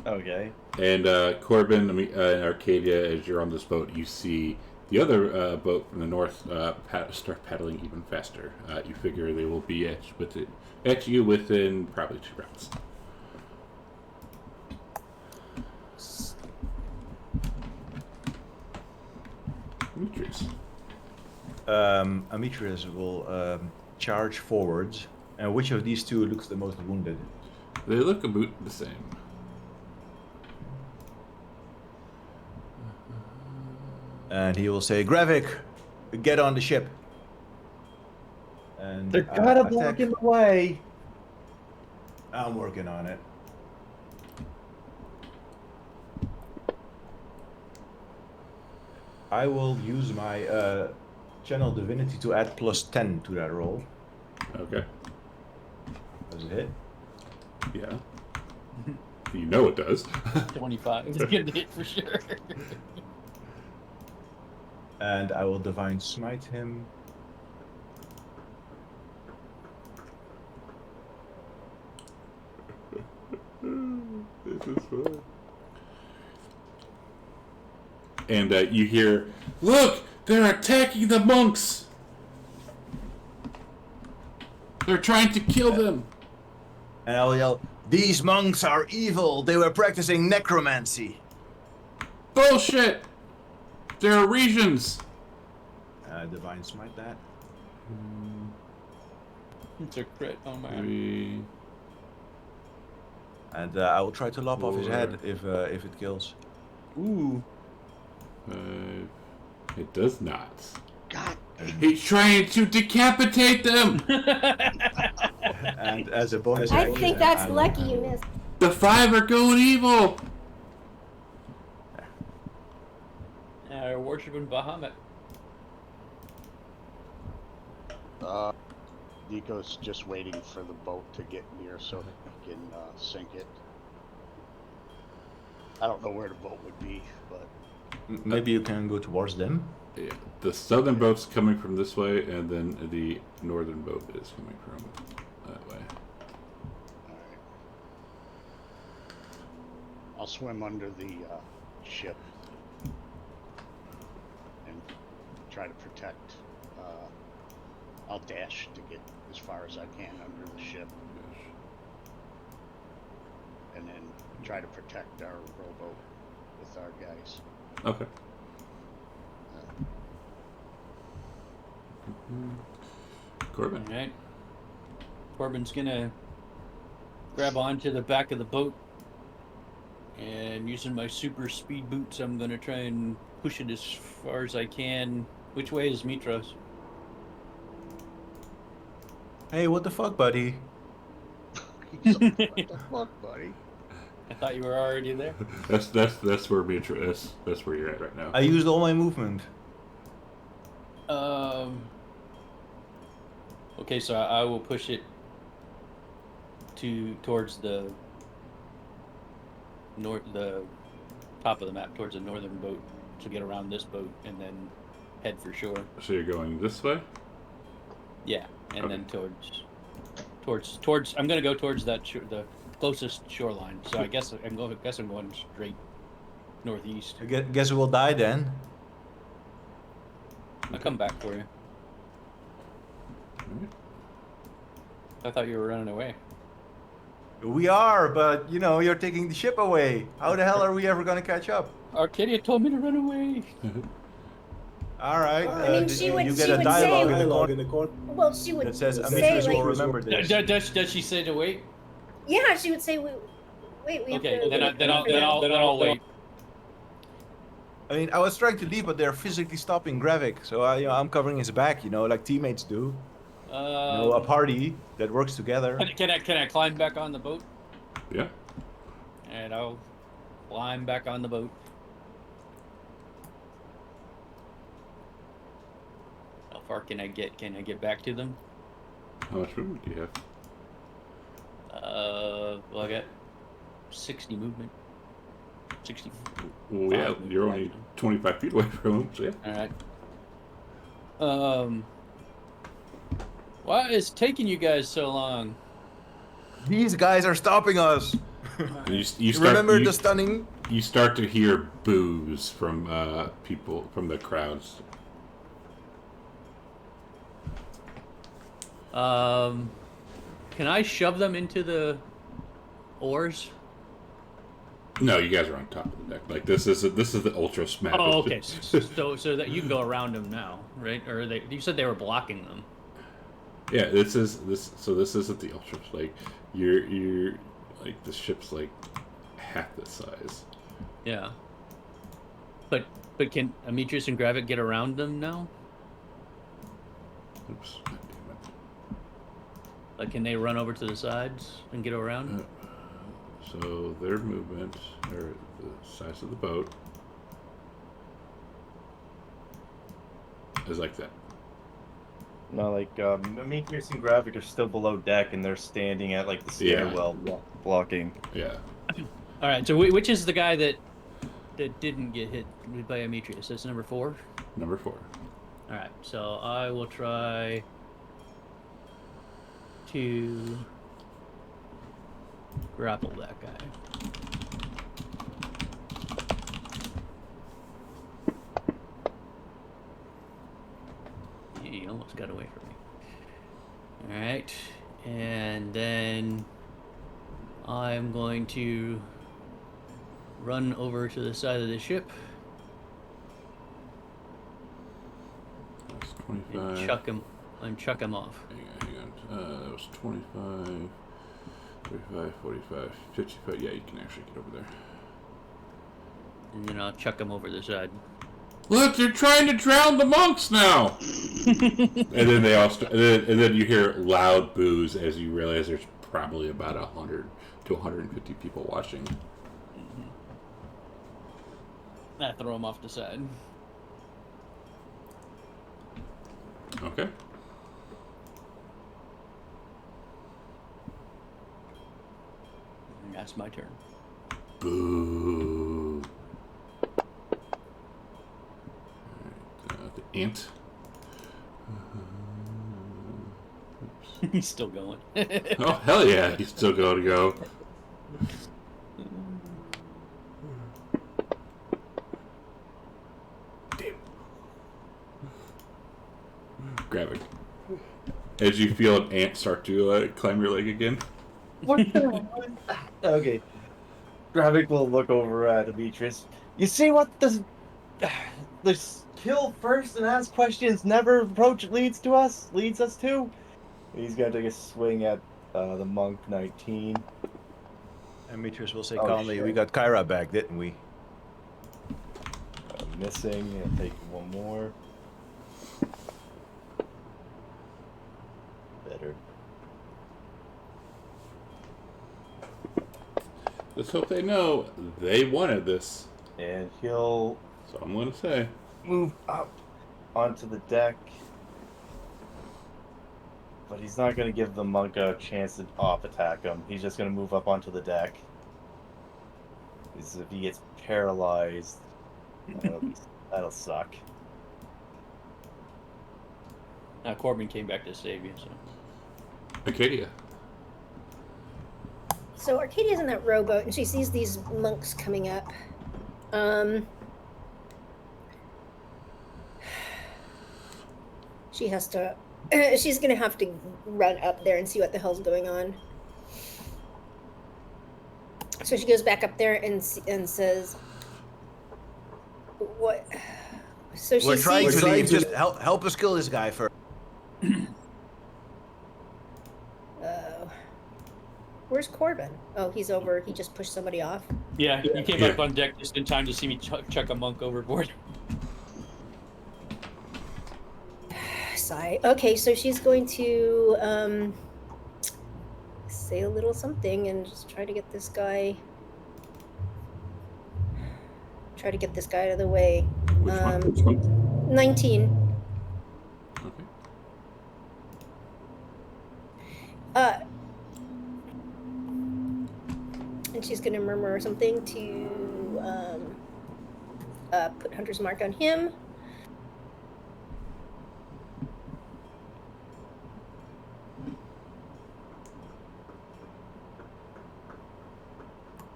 Okay. And Corbin and Arcadia, as you're on this boat, you see the other boat from the north start paddling even faster. You figure they will be at you within probably 2 rounds. Demetrius. Demetrius will charge forwards. And which of these two looks the most wounded? They look about the same. And he will say, Gravik, get on the ship. And They're kind of blocking the way. I'm working on it. I will use my channel divinity to add +10 to that roll. Okay. Does it hit? Yeah. You know it does. 25 is gonna hit for sure. And I will divine smite him. This is fun. And you hear, look! They're attacking the monks! They're trying to kill them! And I will yell, these monks are evil! They were practicing necromancy! Bullshit! They're regions! Divine smite that. It's a crit. Oh man. 3. And I will try to lop off his 4. head if it kills. Ooh. 5. It does not. God. He's trying to decapitate them! And as a bonus I action, think that's I will- lucky you missed. The 5 are going evil! We're worshiping Bahamut. Nico's just waiting for the boat to get near so he can sink it. I don't know where the boat would be, but Maybe you can go towards them. Yeah, the southern boat's coming from this way, and then the northern boat is coming from that way. alright. I'll swim under the ship and try to protect. I'll dash to get as far as I can under the ship, and then try to protect our rowboat with our guys. Okay. Corbin. Alright. Corbin's gonna grab onto the back of the boat, and using my super speed boots, I'm gonna try and push it as far as I can. Which way is Mitras? Hey, what the fuck, buddy? What the fuck, buddy? I thought you were already there. That's where that's where you're at right now. I used all my movement. Okay, so I will push it towards the the top of the map towards the northern boat to get around this boat and then head for shore. So you're going this way? Yeah, and Okay. then towards. I'm gonna go towards that the closest shoreline. So I guess I'm going straight northeast. I guess we'll die then. I'll come back for you. Alright. I thought you were running away. We are, but you know, you're taking the ship away. How the hell are we ever gonna catch up? Arcadia told me to run away. All right. I mean, she would- you she get a would dialogue say- in the corner Well, she would that says, say, Amitrus will like, remember this. Does she say to wait? yeah, she would say, wait, we have Okay, to... then I'll wait. I mean, I was trying to leave, but they're physically stopping Gravik, so I'm covering his back, like teammates do. A party that works together. Can I climb back on the boat? Yeah. And I'll climb back on the boat. How far can I get? Can I get back to them? How much room do you have? Well, I got 60 movement. 60. Well, yeah, you're only 25 feet away from him, so yeah. All right. Why is it taking you guys so long? These guys are stopping us. You start, Remember the stunning? You start to hear boos from people, from the crowds. Can I shove them into the oars? No, you guys are on top of the deck. Like this is the ultra smash. Oh, okay. So that you can go around them now, right? Or you said they were blocking them. Yeah, this isn't the ultra. Like you're like the ship's like half this size. Yeah. But can Amitrus and Gravik get around them now? Oops. God damn it. Like, can they run over to the sides and get around? So their movement, or the size of the boat, is like that. No, like, Amitrus and Gravik are still below deck, and they're standing at, like, the stairwell blocking. Yeah. All right, so which is the guy that didn't get hit by Amitrus? That's number 4? Number 4. All right, so I will try to grapple that guy. He almost got away from me. All right, and then I'm going to run over to the side of the ship That's 25. and chuck him off. Hang on. That was 25, 35, 45, 55. Yeah, you can actually get over there. And then I'll chuck him over the side. Look, you're trying to drown the monks now. And then they all and then you hear loud boos as you realize there's probably about 100 to 150 people watching. I throw him off the side. Okay. And that's my turn. Boo. The ant. He's still going. Oh, hell yeah, he's still going to go. Damn. Grab it. As you feel an ant start to climb your leg again. What the? Okay. Gravik will look over at Amitrus. You see what this kill first and ask questions, never approach leads us to? He's gonna take a swing at the monk 19. Amitrus will say Oh, calmly, shit. we got Kyra back, didn't we? Missing, and take one more. Better. Let's hope they know they wanted this. And he'll So I'm going to say. move up onto the deck. But he's not going to give the monk a chance to off attack him. He's just going to move up onto the deck. Because if he gets paralyzed, that'll suck. Corbin came back to save you, so. Arcadia. So Arcadia's in that rowboat, and she sees these monks coming up. She has to. She's gonna have to run up there and see what the hell's going on. So she goes back up there and says, "What?" So she We're trying sees. to leave. Just help us kill this guy first. Where's Corbin? Oh, he's over. He just pushed somebody off. Yeah, you came up on deck just in time to see me chuck a monk overboard. Sigh. Okay, so she's going to say a little something and just try to get this guy. Try to get this guy out of the way. Which one? 19. Okay. And she's gonna murmur something to put Hunter's Mark on him.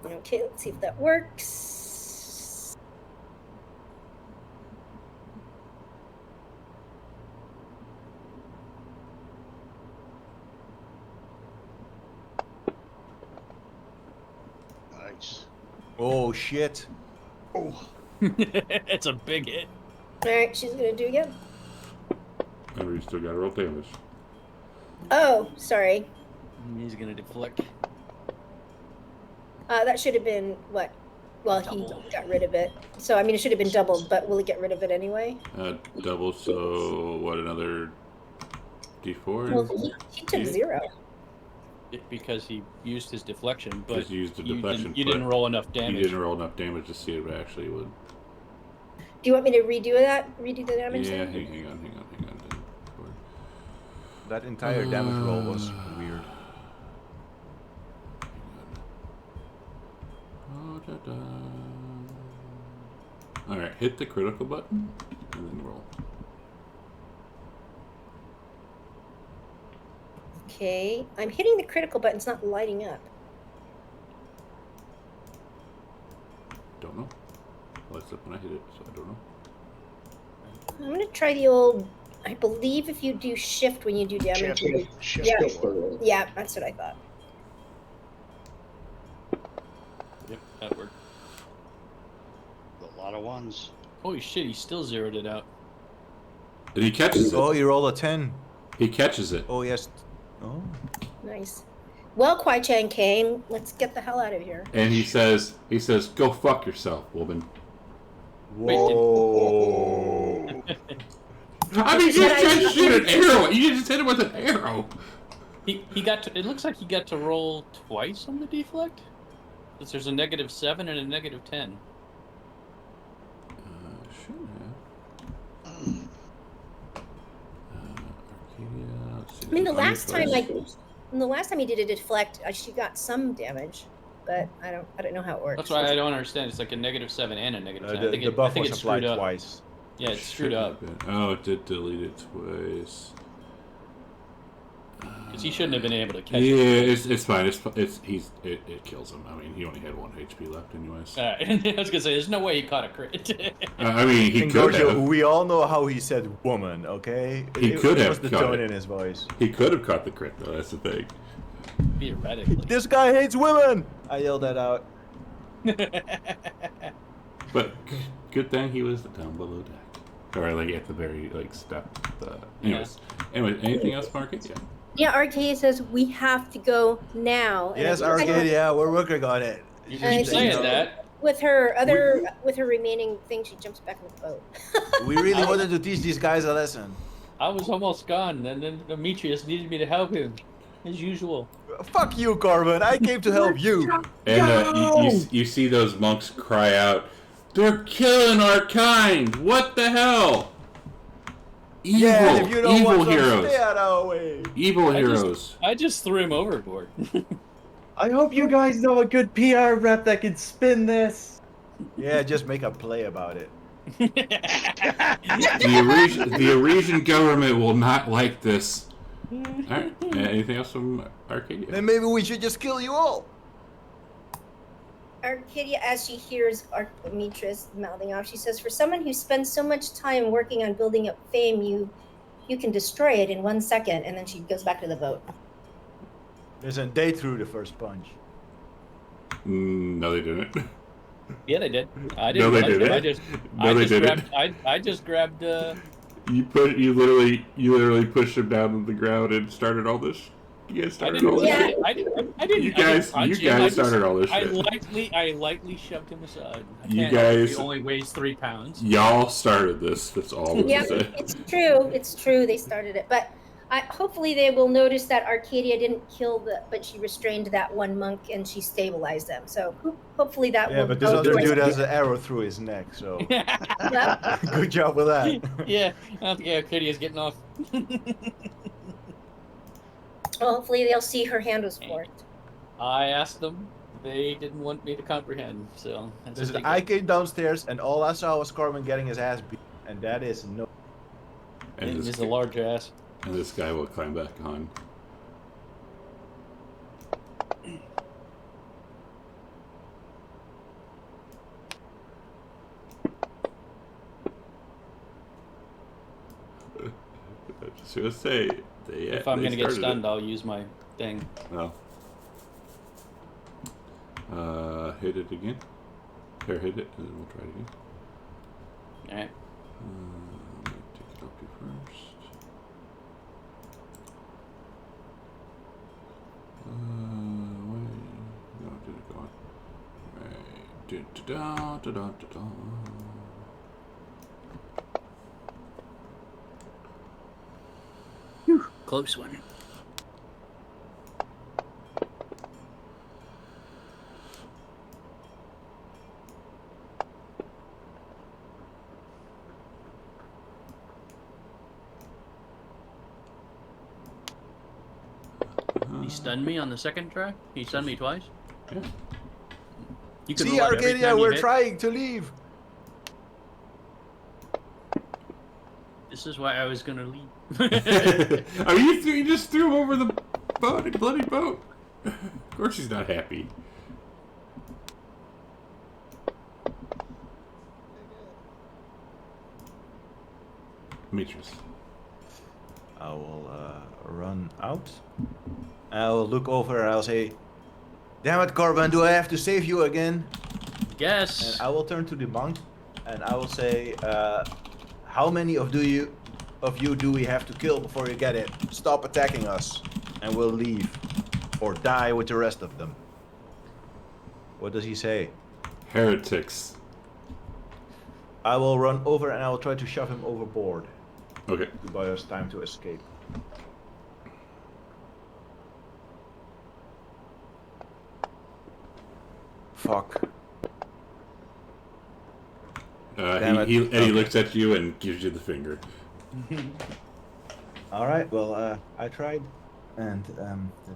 Okay, let's see if that works. Nice. Oh shit. Oh. It's a big hit. Alright, she's gonna do again. And we still got to roll damage. Oh, sorry. He's gonna deflect. That should have been what? Well, Double. he got rid of it. So, I mean, it should have been doubled, but will he get rid of it anyway? Double, so what, another D4? Well, he took 0. Because he used his deflection, but Just used the deflection, you didn't roll enough damage. You didn't roll enough damage to see if it actually would. Do you want me to redo that? Redo the damage? Yeah, then? hang on. That entire damage roll was weird. Alright, hit the critical button and then roll. Okay, I'm hitting the critical button. It's not lighting up. Don't know. Lights up when I hit it, so I don't know. I'm gonna try the old. I believe if you do shift when you do damage. Shift. Yeah, yeah, that's what I thought. Yep, that worked. A lot of ones. Holy shit, he still zeroed it out. And he catches it. Oh, you rolled a 10. He catches it. Oh yes. Oh. Nice. Well, Kwai Chang came. Let's get the hell out of here. And he says, go fuck yourself, woman. Whoa. I mean, you just shoot an arrow. You just hit him with an arrow. He got to. It looks like he got to roll twice on the deflect. Because there's a -7 and a -10. Should have. Arcadia. I mean, the last time he did a deflect, she got some damage, but I don't know how it works. That's why I don't understand. It's like a -7 and a -10. I think The buff it's was applied screwed up. twice. Yeah, it's screwed up. Oh, it did delete it twice. Because he shouldn't have been able to catch Yeah, it. it's fine. It kills him. I mean, he only had 1 HP left, anyways. I was gonna say, there's no way he caught a crit. I mean, he And could Gojo, have. we all know how he said "woman." Okay. He could it have was the caught tone it. in his voice. He could have caught the crit, though. That's the thing. Theoretically. This guy hates women. I yelled that out. But good thing he was down below deck, or like at the very step. Anyways, anything else, Marcus? Yeah. Yeah, Arcadia says we have to go now. And Yes, I don't- Arcadia, we're working on it. You And keep she- saying that. With her remaining thing, she jumps back in the boat. We really wanted to teach these guys a lesson. I was almost gone, and then Demetrius needed me to help him, as usual. Fuck you, Corbin. I came to help you. And you see those monks cry out, "They're killing our kind! What the hell!" Evil, Yeah, if you don't evil want them, heroes, stay out of our way. evil heroes. I just threw him overboard. I hope you guys know a good PR rep that can spin this. Yeah, just make a play about it. The Eurasian government will not like this. Alright, anything else from Arcadia? Then maybe we should just kill you all. Arcadia, as she hears Archimedes mouthing off, she says, "For someone who spends so much time working on building up fame, you can destroy it in 1 second." And then she goes back to the boat. Listen, they threw the first punch. No, they didn't. Yeah, they did. I No, didn't. they realize didn't. it. No, they didn't. I just grabbed. You literally pushed him down on the ground and started all this. You guys started all this. Yeah. I didn't. You guys started all this shit. I lightly shoved him aside. You guys. He only weighs 3 pounds. Y'all started this. That's all I'm Yeah, gonna say. it's true. It's true. They started it, but hopefully they will notice that Arcadia didn't kill but she restrained that one monk and she stabilized them. So hopefully that will. Yeah, but this go other towards- dude has an arrow through his neck, so Yeah. good job with that. Yeah, I don't think Arcadia's getting off. Well, hopefully they'll see her hand was forked. I asked them. They didn't want me to comprehend, so that's Listen, what they I got. came downstairs and all I saw was Corbin getting his ass beat, and that is no. And It's this, a large ass. and this guy will climb back on. I just gonna say, If I'm gonna get stunned, I'll use my thing. No. Hit it again. Here, hit it, and then we'll try it again. Alright. Let me take it up here first. Wait. No, did it go on? Right. Da-da-da-da-da-da. Close one. He stunned me on the second try? He stunned me twice? Yeah. You can See, roll out every Arcadia, time you we're hit. trying to leave. This is why I was gonna leave. Oh, you just threw him over the boat, bloody boat. Of course he's not happy. Demetrius. I will run out. I'll look over and I'll say, "Damn it, Corbin, do I have to save you again?" Yes. And I will turn to the monk and I will say, "How many of you do we have to kill before you get it? Stop attacking us, and we'll leave, or die with the rest of them." What does he say? Heretics. I will run over and I will try to shove him overboard Okay. to buy us time to escape. Fuck. Damn it. He Okay. looks at you and gives you the finger. All right. Well, I tried, and that's the end of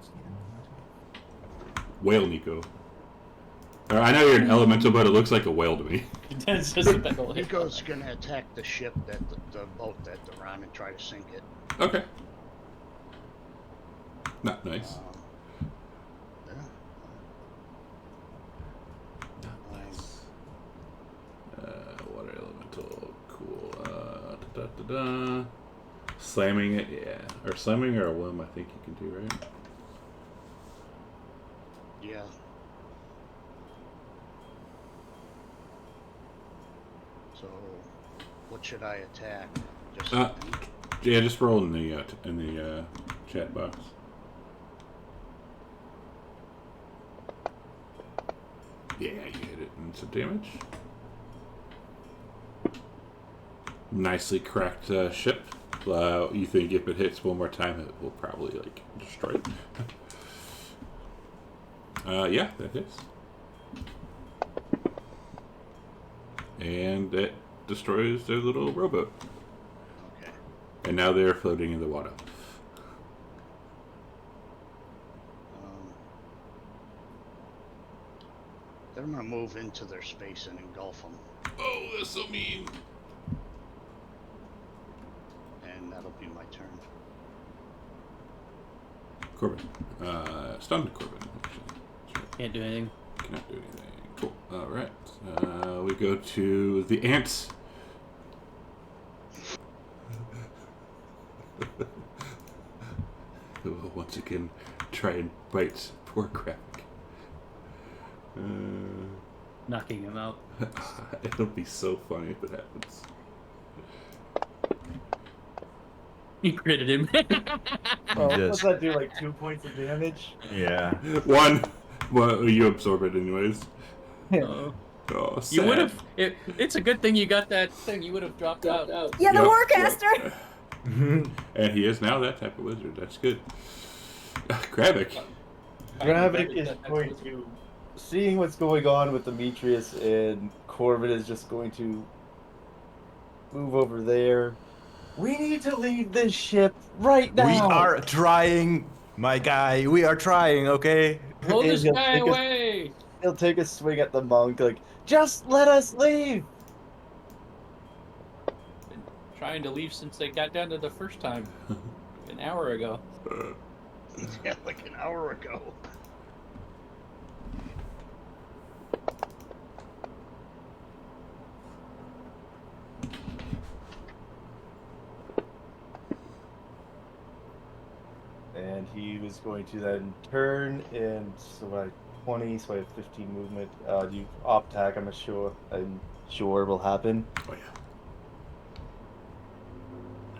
that. Whale Nico. I know you're an elemental, but it looks like a whale to me. That's just a big ol' hit. Nico's gonna attack the ship that the boat that they're on and try to sink it. Okay. Not nice. Yeah. Not nice. Water elemental. Cool. Da-da-da-da. Slamming it, yeah. Or slamming or a whim, I think you can do, right? Yeah. So, what should I attack? Just Yeah, just roll in the chat box. Yeah, you hit it and some damage. Nicely cracked ship. You think if it hits one more time, it will probably like destroy it. Yeah, that hits. And it destroys their little rowboat. Okay. And now they're floating in the water. I'm gonna move into their space and engulf them, Oh, that's so mean. and that'll be my turn. Corbin. Stunned Corbin, actually. Sure. Can't do anything. Cannot do anything. Cool. Alright. We go to the ants. Who will once again try and bite poor Crack. Knocking him out. It'll be so funny if it happens. You critted him. Oh, Yes. what's that do? Like 2 points of damage? Yeah. One. Well, you absorb it anyways. Oh. Oh, sad. You would have. It's a good thing you got that thing. You would have dropped out. Yeah, the Yep, Warcaster. And he is now that type of wizard. That's good. Gravik. Gravik is going to, seeing what's going on with Demetrius, and Corbin is just going to move over there. We need to leave this ship right now. We are trying, my guy. We are trying, okay? Blow And this he'll guy take a- away. He'll take a swing at the monk, like, just let us leave. Been trying to leave since they got down to the first time, an hour ago. Yeah, like an hour ago. And he was going to then turn, and so I 20, so I have 15 movement. You op attack, I'm sure will happen. Oh, yeah.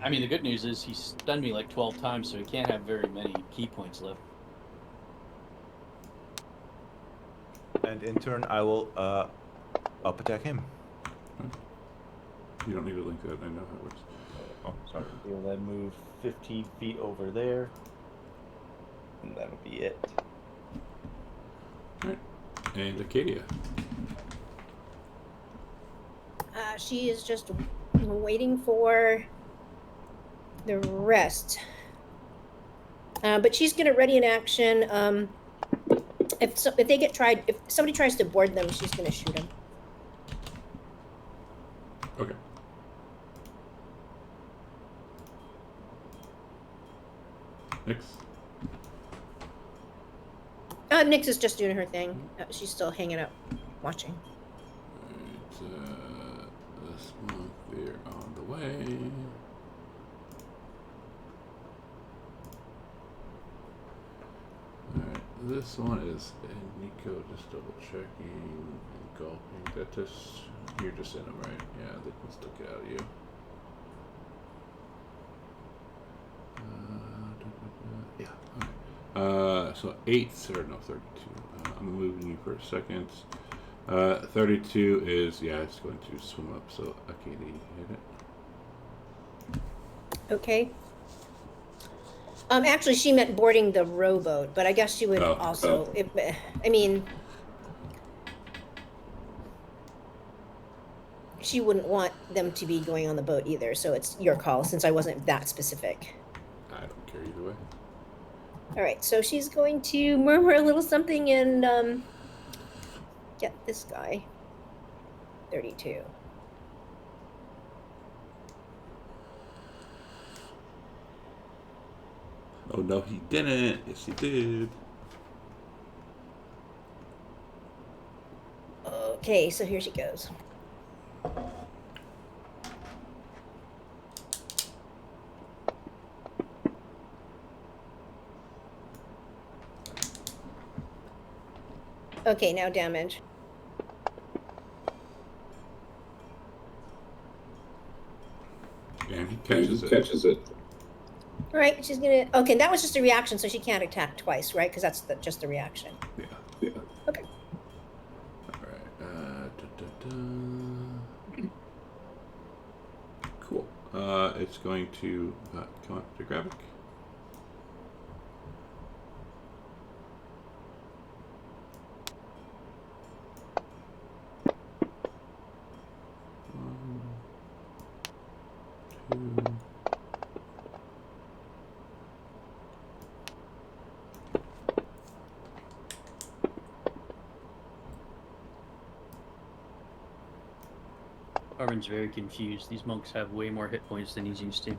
I mean, the good news is he stunned me like 12 times, so he can't have very many key points left. And in turn, I will up attack him. You don't need to link that. I know how it works. Oh, sorry. He'll then move 15 feet over there. And that'll be it. Alright. And Acadia. She is just waiting for the rest. But she's gonna ready an action. If somebody tries to board them, she's gonna shoot them. Okay. Next. Nyx is just doing her thing. She's still hanging out, watching. Alright, this one there on the way. Alright, this one is Nico just double checking and gulping. That just, you're just in them, right? Yeah, they can still get out of you. Yeah, okay. So 32. I'm moving you for a second. 32 is, yeah, it's going to swim up, so Acadia, hit it. Okay. Actually, she meant boarding the rowboat, but I guess she would also. I mean, she wouldn't want them to be going on the boat either. So it's your call, since I wasn't that specific. I don't care either way. All right, so she's going to murmur a little something and get this guy. 32. Oh no, he didn't. Yes, he did. Okay, so here she goes. Okay, now damage. And he catches it. All right, she's gonna. Okay, that was just a reaction, so she can't attack twice, right? Because that's just the reaction. Yeah. Okay. Alright, Cool. It's going to come up to Gravik. One, two. Corbin's very confused. These monks have way more hit points than he's used to.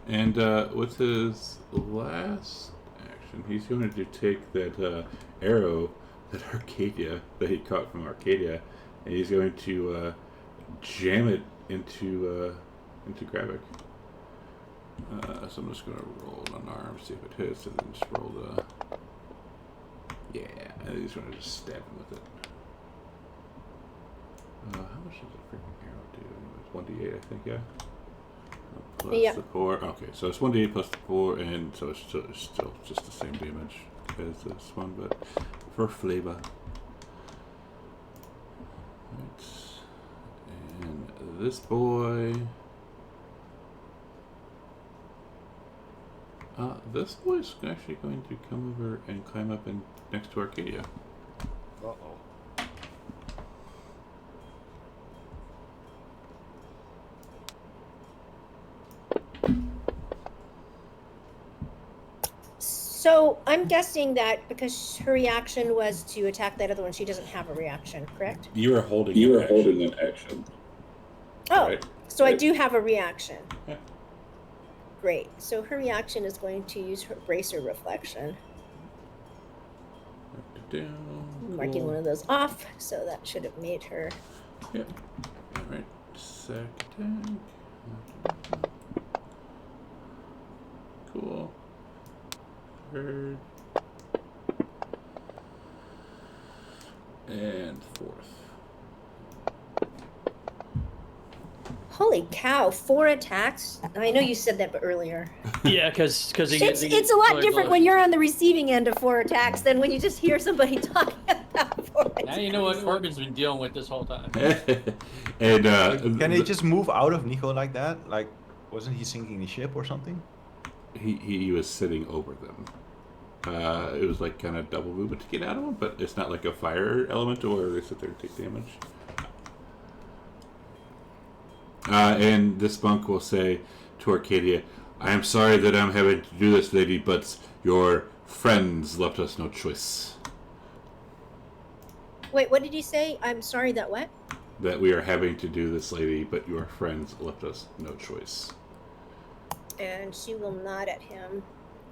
And with his last action, he's going to take that arrow that he caught from Arcadia, and he's going to jam it into Gravik. So I'm just going to roll an arm, see if it hits, and then just roll the... Yeah, and he's going to just stab him with it. How much does a freaking arrow do? It's 1d8, I think, yeah? Plus the 4. Okay, so it's 1d8 plus the 4, and so it's still just the same damage as this one, but for flavor. Right. And this boy... this boy's actually going to come over and climb up next to Arcadia. Uh-oh. So I'm guessing that because her reaction was to attack that other one, she doesn't have a reaction, correct? You were holding an action. Oh, right? so I do have a reaction. Yeah. Great. So her reaction is going to use her bracer reflection. Marking one of those off, so that should have made her. Yep. Alright, second attack. Cool. Third. And fourth. Holy cow, 4 attacks? I know you said that earlier. Yeah, because It's a lot different when you're on the receiving end of 4 attacks than when you just hear somebody talking about 4 attacks. Now you know what Corbin's been dealing with this whole time. And Can he just move out of Nico like that? Like, wasn't he sinking the ship or something? he was sitting over them. It was like kind of double movement to get out of them, but it's not like a fire element where they sit there and take damage. And this monk will say to Arcadia, I am sorry that I'm having to do this, lady, but your friends left us no choice. Wait, what did you say? I'm sorry that what? That we are having to do this, lady, but your friends left us no choice. And she will nod at him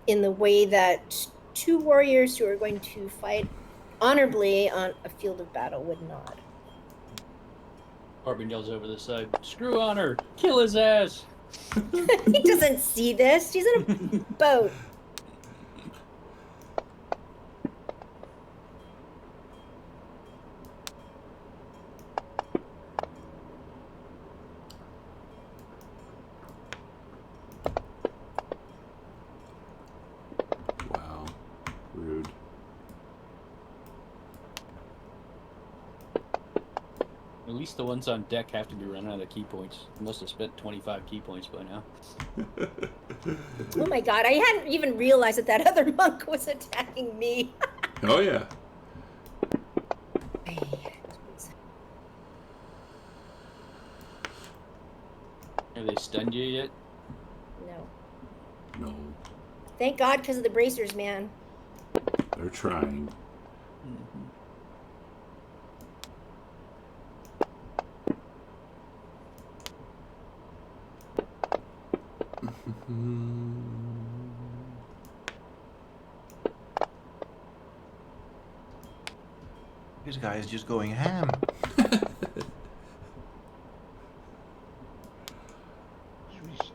in the way that 2 warriors who are going to fight honorably on a field of battle would nod. Corbin yells over the side, screw honor, kill his ass. He doesn't see this. She's in a boat. Wow. Rude. At least the ones on deck have to be running out of key points. I must have spent 25 key points by now. Oh my god, I hadn't even realized that that other monk was attacking me. Oh, yeah. Have they stunned you yet? No. No. Thank God because of the bracers, man. They're trying. This guy is just going ham. These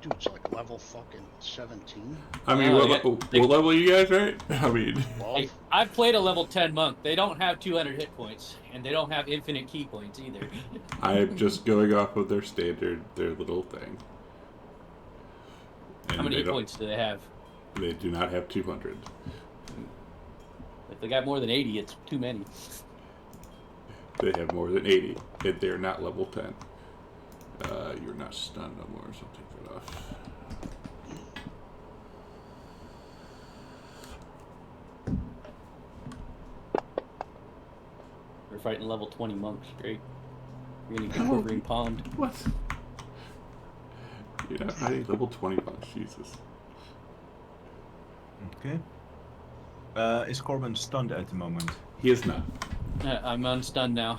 dudes like level fucking 17. I mean, what level are you guys, right? I mean... Hey, I've played a level 10 monk. They don't have 200 hit points, and they don't have infinite key points either. I'm just going off of their standard, their little thing. And How many hit points do they have? They do not have 200. If they got more than 80, it's too many. They have more than 80, and they're not level 10. You're not stunned no more, so take that off. We're fighting level 20 monks, great. We're gonna get quivering palmed. What? Yeah, I need level 20 monks, Jesus. Okay. Is Corbin stunned at the moment? He is not. I'm unstunned now.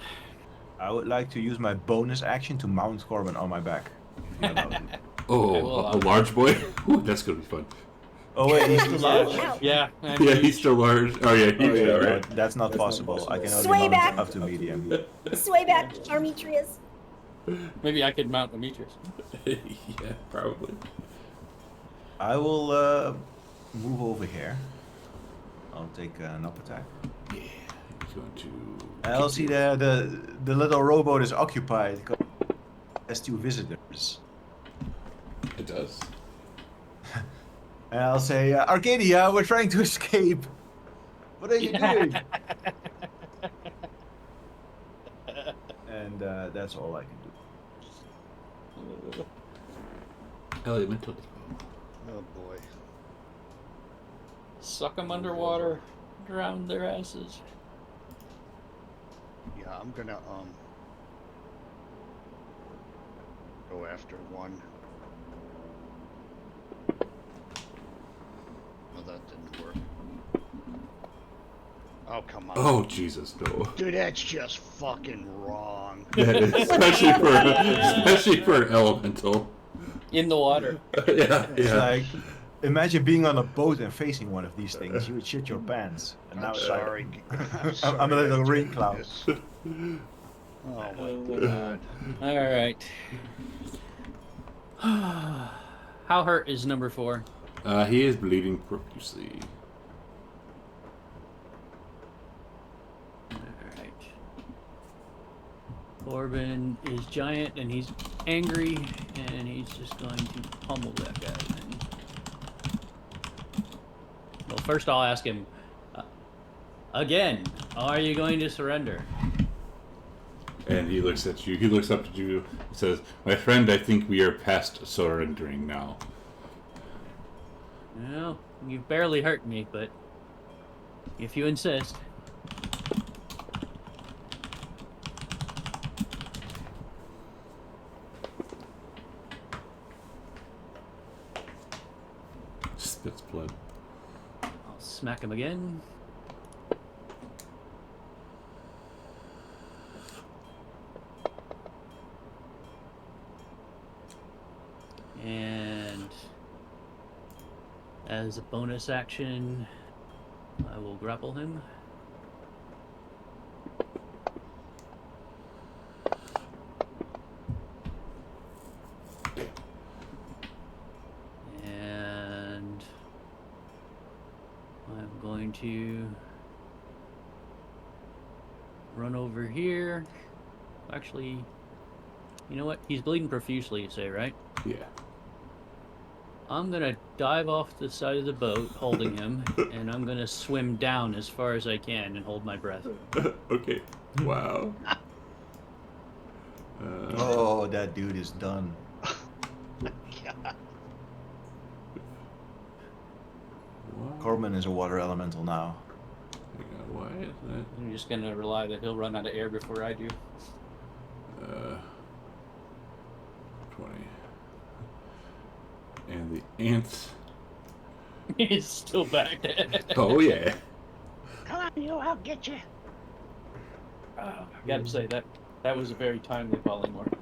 I would like to use my bonus action to mount Corbin on my back. Oh, well, a large boy? Ooh, that's gonna be fun. Oh wait, he's still large? Yeah. Yeah, he's still large. Oh yeah, huge Okay, now, no, right? that's not possible. I can only Sway mount back. up to medium. Sway back, Armitrius. Maybe I could mount Demetrius. Yeah, probably. I will move over here. I'll take an up attack. Yeah, he's going to. I'll see the little rowboat is occupied. Has 2 visitors. It does. And I'll say, Arcadia, we're trying to escape. What are you doing? And that's all I can do. Elemental. Oh boy. Suck them underwater, drown their asses. Yeah, I'm gonna go after one. Oh, that didn't work. Oh, come on. Oh Jesus, no! Dude, that's just fucking wrong. That is, especially for an elemental. In the water. Yeah, It's yeah. like, imagine being on a boat and facing one of these things. You would shit your pants. And now I'm it's sorry. I'm a little I rain did cloud. this. Oh my god. All right. How hurt is number 4? He is bleeding profusely. All right. Corbin is giant and he's angry and he's just going to pummel that guy. Then. Well, first I'll ask him again. Are you going to surrender? And he looks at you. He looks up at you. He says, "My friend, I think we are past surrendering now." Well, you've barely hurt me, but if you insist. Spits blood. I'll smack him again. And as a bonus action, I will grapple him. And I'm going to run over here. Actually, you know what? He's bleeding profusely, you say, right? Yeah. I'm gonna dive off the side of the boat, holding him, and I'm gonna swim down as far as I can and hold my breath. Okay. Wow. Oh, that dude is done. God. Corbin is a water elemental now. Hang on, why is that? I'm just gonna rely that he'll run out of air before I do. 20. And the ants. He's still back there. Oh yeah. Come on, you, I'll get you. I gotta say that was a very timely polymorph.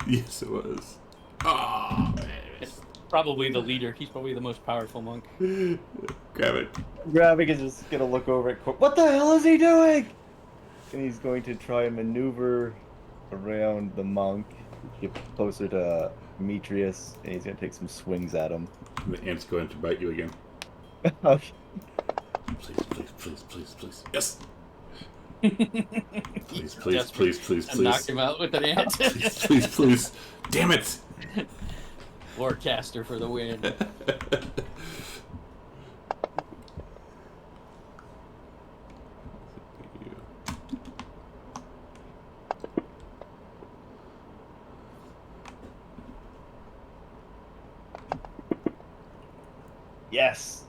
Yes, it was. Oh man. It's probably the leader. He's probably the most powerful monk. Grab it. Gravik is just gonna look over at What the hell is he doing? And he's going to try and maneuver around the monk, get closer to Demetrius, and he's gonna take some swings at him. The ant's going to bite you again. Okay. Please, please, please, please, please. Yes. Please, please, please, please, And knock please. him out with an ant. Please, please, please. Damn it. Warcaster for the win. Yes.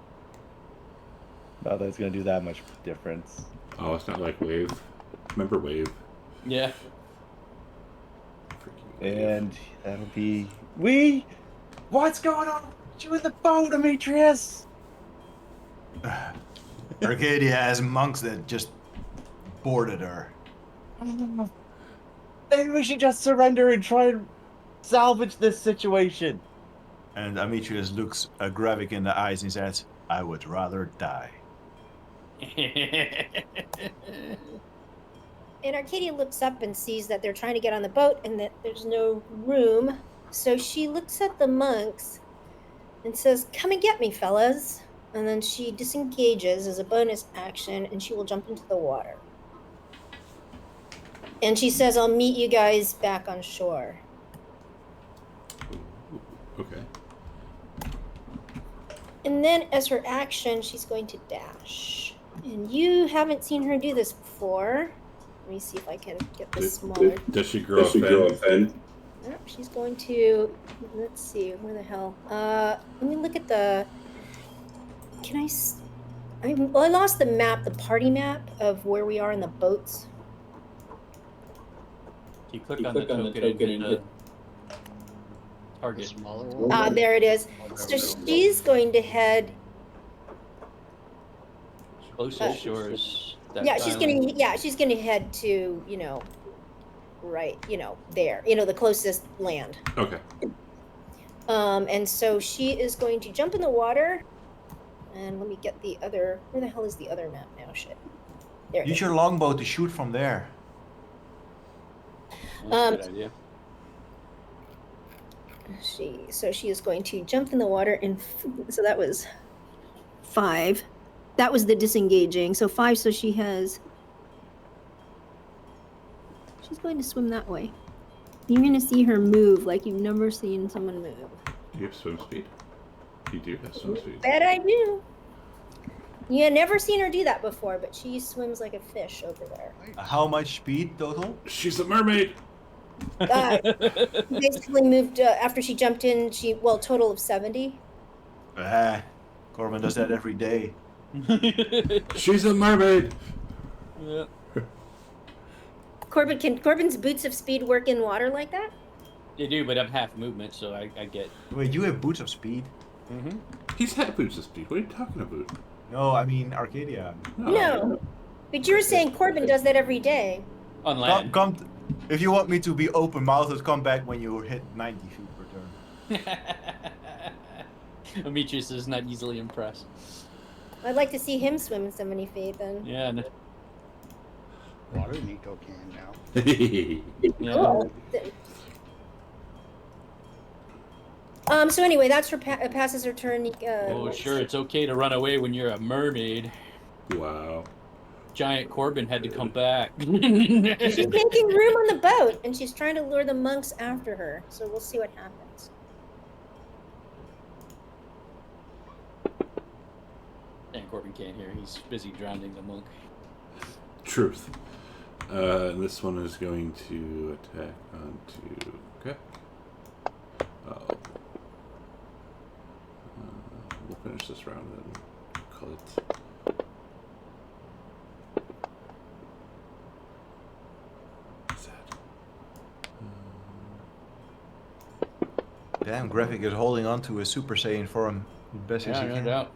Not that it's gonna do that much difference. Oh, it's not like wave. Remember wave? Yeah. Freaking wave. And that'll be What's going on with you in the boat, Demetrius? Arcadia has monks that just boarded her. Maybe we should just surrender and try and salvage this situation. And Demetrius looks Gravik in the eyes and says, I would rather die. And Arcadia looks up and sees that they're trying to get on the boat and that there's no room. So she looks at the monks and says, come and get me, fellas. And then she disengages as a bonus action and she will jump into the water. And she says, I'll meet you guys back on shore. Okay. And then as her action, she's going to dash. And you haven't seen her do this before. Let me see if I can get this smaller. Does she grow up then? Nope, she's going to, let's see, where the hell? Let me look at the, I lost the map, the party map of where we are in the boats. You click on the token and the target. Smaller one. There it is. So she's going to head. Closest shores. She's gonna head to, right, there, the closest land. Okay. And so she is going to jump in the water. And let me get the other. Where the hell is the other map now? Shit. There it Use is. your longbow to shoot from there. That's a good idea. She is going to jump in the water, and so that was 5. That was the disengaging. So 5. So she's going to swim that way. You're going to see her move like you've never seen someone move. Do you have swim speed? You do have swim speed. Bet I do. You had never seen her do that before, but she swims like a fish over there. How much speed total? She's a mermaid. Basically moved after she jumped in. Total of 70. Corbin does that every day. She's a mermaid. Yeah. Corbin's boots of speed work in water like that? They do, but I'm half movement, so I get. Wait, you have boots of speed? Mm-hmm. He's had boots of speed. What are you talking about? No, I mean Arcadia. No. But you're saying Corbin does that every day. On land. If you want me to be open-mouthed, come back when you hit 90 feet per turn. Demetrius is not easily impressed. I'd like to see him swim 70 feet then. Yeah. Water Nico can now. Yeah. Cool. So anyway, that's her passes her turn. Oh, sure, it's okay to run away when you're a mermaid. Wow. Giant Corbin had to come back. She's making room on the boat, and she's trying to lure the monks after her. So we'll see what happens. And Corbin can't hear. He's busy drowning the monk. Truth. This one is going to attack onto. Okay. We'll finish this round and call it. What's that? Damn, Graphic is holding on to his Super Saiyan form as best as he No can. doubt.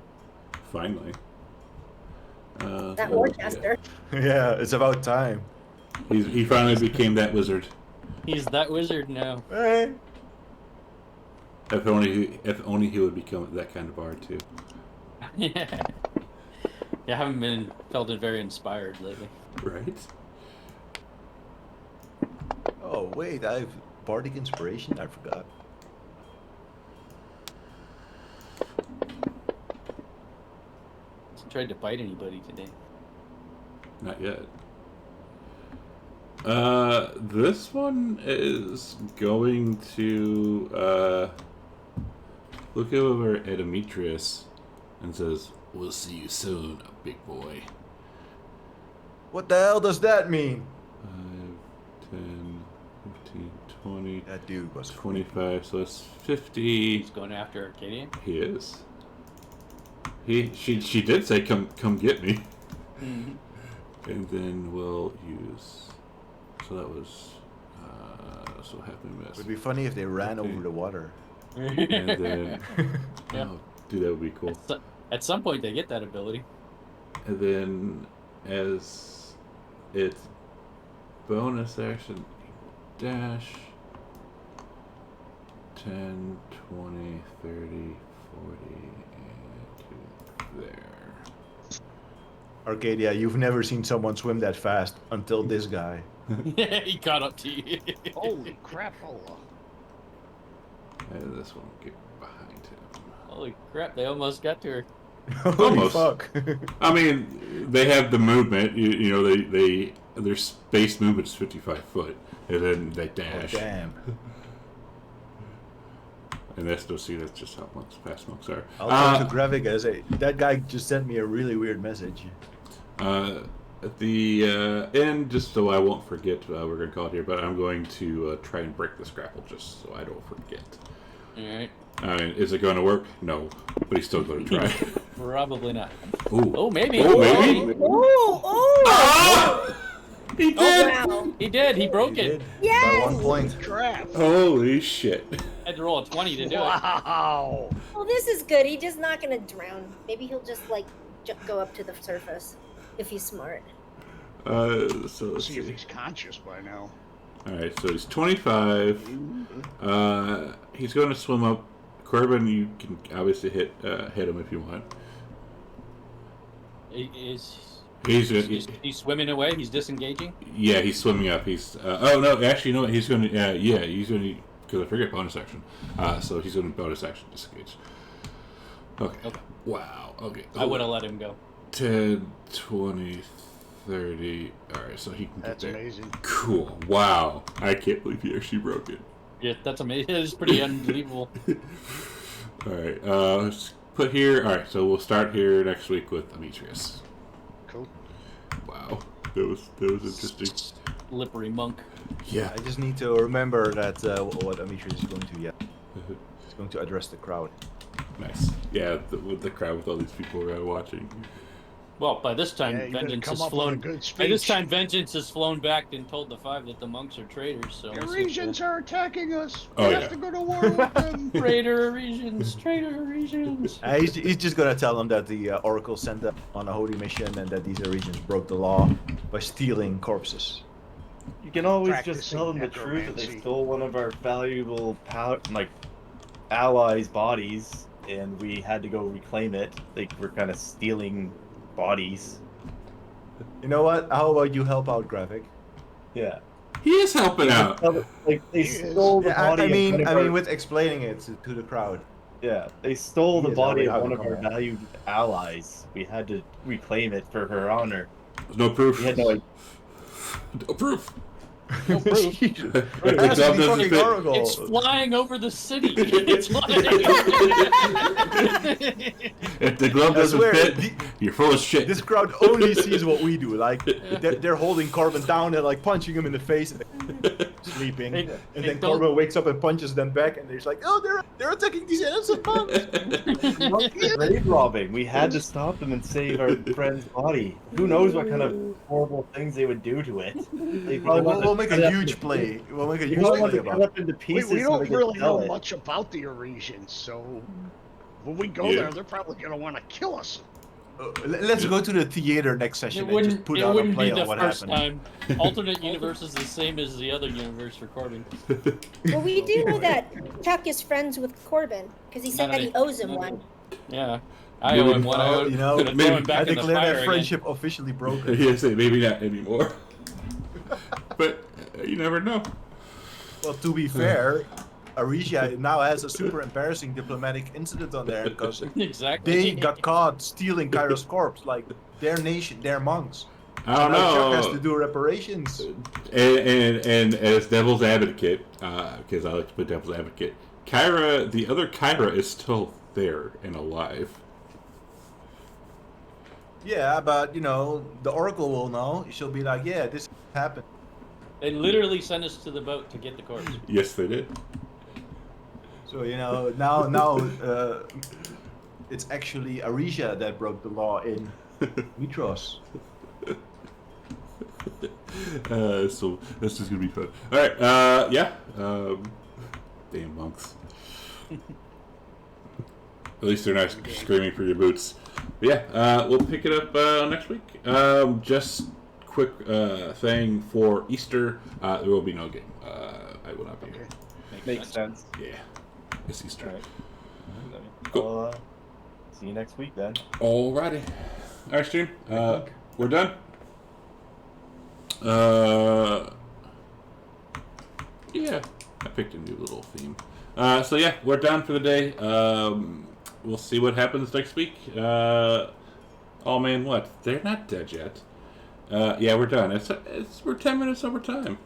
Finally. That Warcaster. Yeah, it's about time. He finally became that wizard. He's that wizard now. Hey. If only he would become that kind of bard too. Yeah. I haven't felt very inspired lately. Right? Oh wait, I have bardic inspiration. I forgot. Tried to bite anybody today. Not yet. This one is going to look over at Demetrius and says, "We'll see you soon, big boy." What the hell does that mean? 5, 10, 15, 20, That dude was 25, so that's 50. He's going after Arcadia. He is. She did say, come get me. Mm-hmm. And then we'll use. So that was. So half my miss. It would be funny if they ran Okay. over the water. And then. Yeah. Oh, dude, that would be cool. At some point, they get that ability. And then, as its bonus action, dash. 10, 20, 30, 40, and to there. Arcadia, you've never seen someone swim that fast until this guy. He caught up to you. Holy crapola. And this one get behind him. Holy crap, they almost got to her. Holy Almost. fuck. I mean, they have the movement. You know, their space movement's 55 foot, and then they dash. Oh, damn. And that's no see. That's just how fast monks are. I'll go to Gravik as that guy just sent me a really weird message. At the end, just so I won't forget, we're going to call it here, but I'm going to try and break this grapple just so I don't forget. Alright. I mean, is it going to work? No, but he's still going to try. Probably not. Ooh. Oh, maybe. Oh, maybe. Oh! Ah! He did! Oh, wow. He did. He broke He it. did. Yes! By 1 point. Crap. Holy shit. Had to roll a 20 to do it. Wow. Well, this is good. He's just not gonna drown. Maybe he'll just like go up to the surface if he's smart. So let's See if see. he's conscious by now. Alright, so he's 25. He's going to swim up. Corbin, you can obviously hit him if you want. He's swimming away. He's disengaging. Yeah, he's swimming up. He's oh no, actually, no. He's going to he's going to because I forget bonus action. So he's going to bonus action disengage. Okay. Wow. Okay. I would have let him go. 10, 20, 30. All right, so he can That's get there. amazing. Cool. Wow. I can't believe he actually broke it. Yeah, that's amazing. It's pretty unbelievable. All right. Let's put here. All right. So we'll start here next week with Demetrius. Cool. Wow. That was interesting. Slippery monk. Yeah. I just need to remember that what Demetrius is going to, he's going to address the crowd. Nice. Yeah, with the crowd with all these people watching. Well, by this time, Yeah, you better vengeance come has up with a flown. good By this speech. time, vengeance has flown back and told the 5 that the monks are traitors. So The let's Regents see are attacking us. Oh, We yeah. have to go to war with them. if the- traitor regions, traitor regions. He's just gonna tell them that the Oracle sent them on a holy mission and that these regions broke the law by stealing corpses. You can always just Practicing tell them the truth that they necromancy. stole one of our valuable allies' bodies, and we had to go reclaim it. They were kind of stealing bodies. You know what? How about you help out, Gravik? Yeah. He is helping out. Like they He is. stole the Yeah, body. I of mean, one of our- with explaining it to the crowd. yeah, they stole He the is body already of one out of of our combat. valued allies. We had to reclaim it for her honor. There's no proof. We had no idea. No proof. No proof. The Ask glove the doesn't fucking fit. Oracle. It's flying over the city. It's flying. If the glove I doesn't swear, fit, you're full of shit. this crowd only sees what we do. Like they're holding Corbin down and like punching him in the face, and they're sleeping. They- And they then don't- Corbin wakes up and punches them back, and they're just like, "Oh, they're attacking these innocent monks." Grave robbing. We had to stop them and save our friend's body. Who knows what kind of horrible things they would do to it? They probably We'll, wanted we'll to make cut a up huge in- play. We'll make a They huge probably wanted play to cut about it. up into We pieces. so they don't could really sell know it. much about the Eurasians, so when we go Yeah. there, they're probably going to want to kill us. Let's go to the theater next session It and just put out a wouldn't play be the on what first happened. time. Alternate universe is the same as the other universe for Corbin. Well, we do know that Chuck is friends with Corbin because he said No, no, he owes him no, no. one. Yeah, I owe him one. I owe You know, gonna maybe throw him I back in the declare fire that again. friendship officially broken. Yes, maybe not anymore. But you never know. Well, to be fair, Arisia now has a super embarrassing diplomatic incident on there because Exactly. they got caught stealing Kairos corpse, like their nation, their monks. I don't Now Chuck has know. to do reparations. And as devil's advocate, because I like to put devil's advocate, Kyra, the other Kyra is still there and alive. Yeah, but you know, the Oracle will know. She'll be like, "Yeah, this happened." They literally sent us to the boat to get the corpse. Yes, they did. So you know, now it's actually Arisia that broke the law in Mitros. So this is gonna be fun. All right. Yeah. Damn monks. At least they're not screaming for your boots. But yeah, we'll pick it up next week. Just quick thing for Easter, there will be no game. not be here. Makes sense. Yeah. It's Easter. All right. Cool. Well, see you next week then. Alrighty. Alright, stream. We're done. Yeah. I picked a new little theme. So yeah, we're done for the day. We'll see what happens next week. Oh man, what? They're not dead yet. Yeah, we're done. We're 10 minutes over time.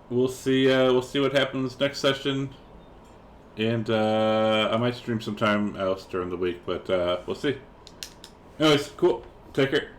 We'll see what happens next session. And I might stream sometime else during the week, but we'll see. Anyways, cool. Take care.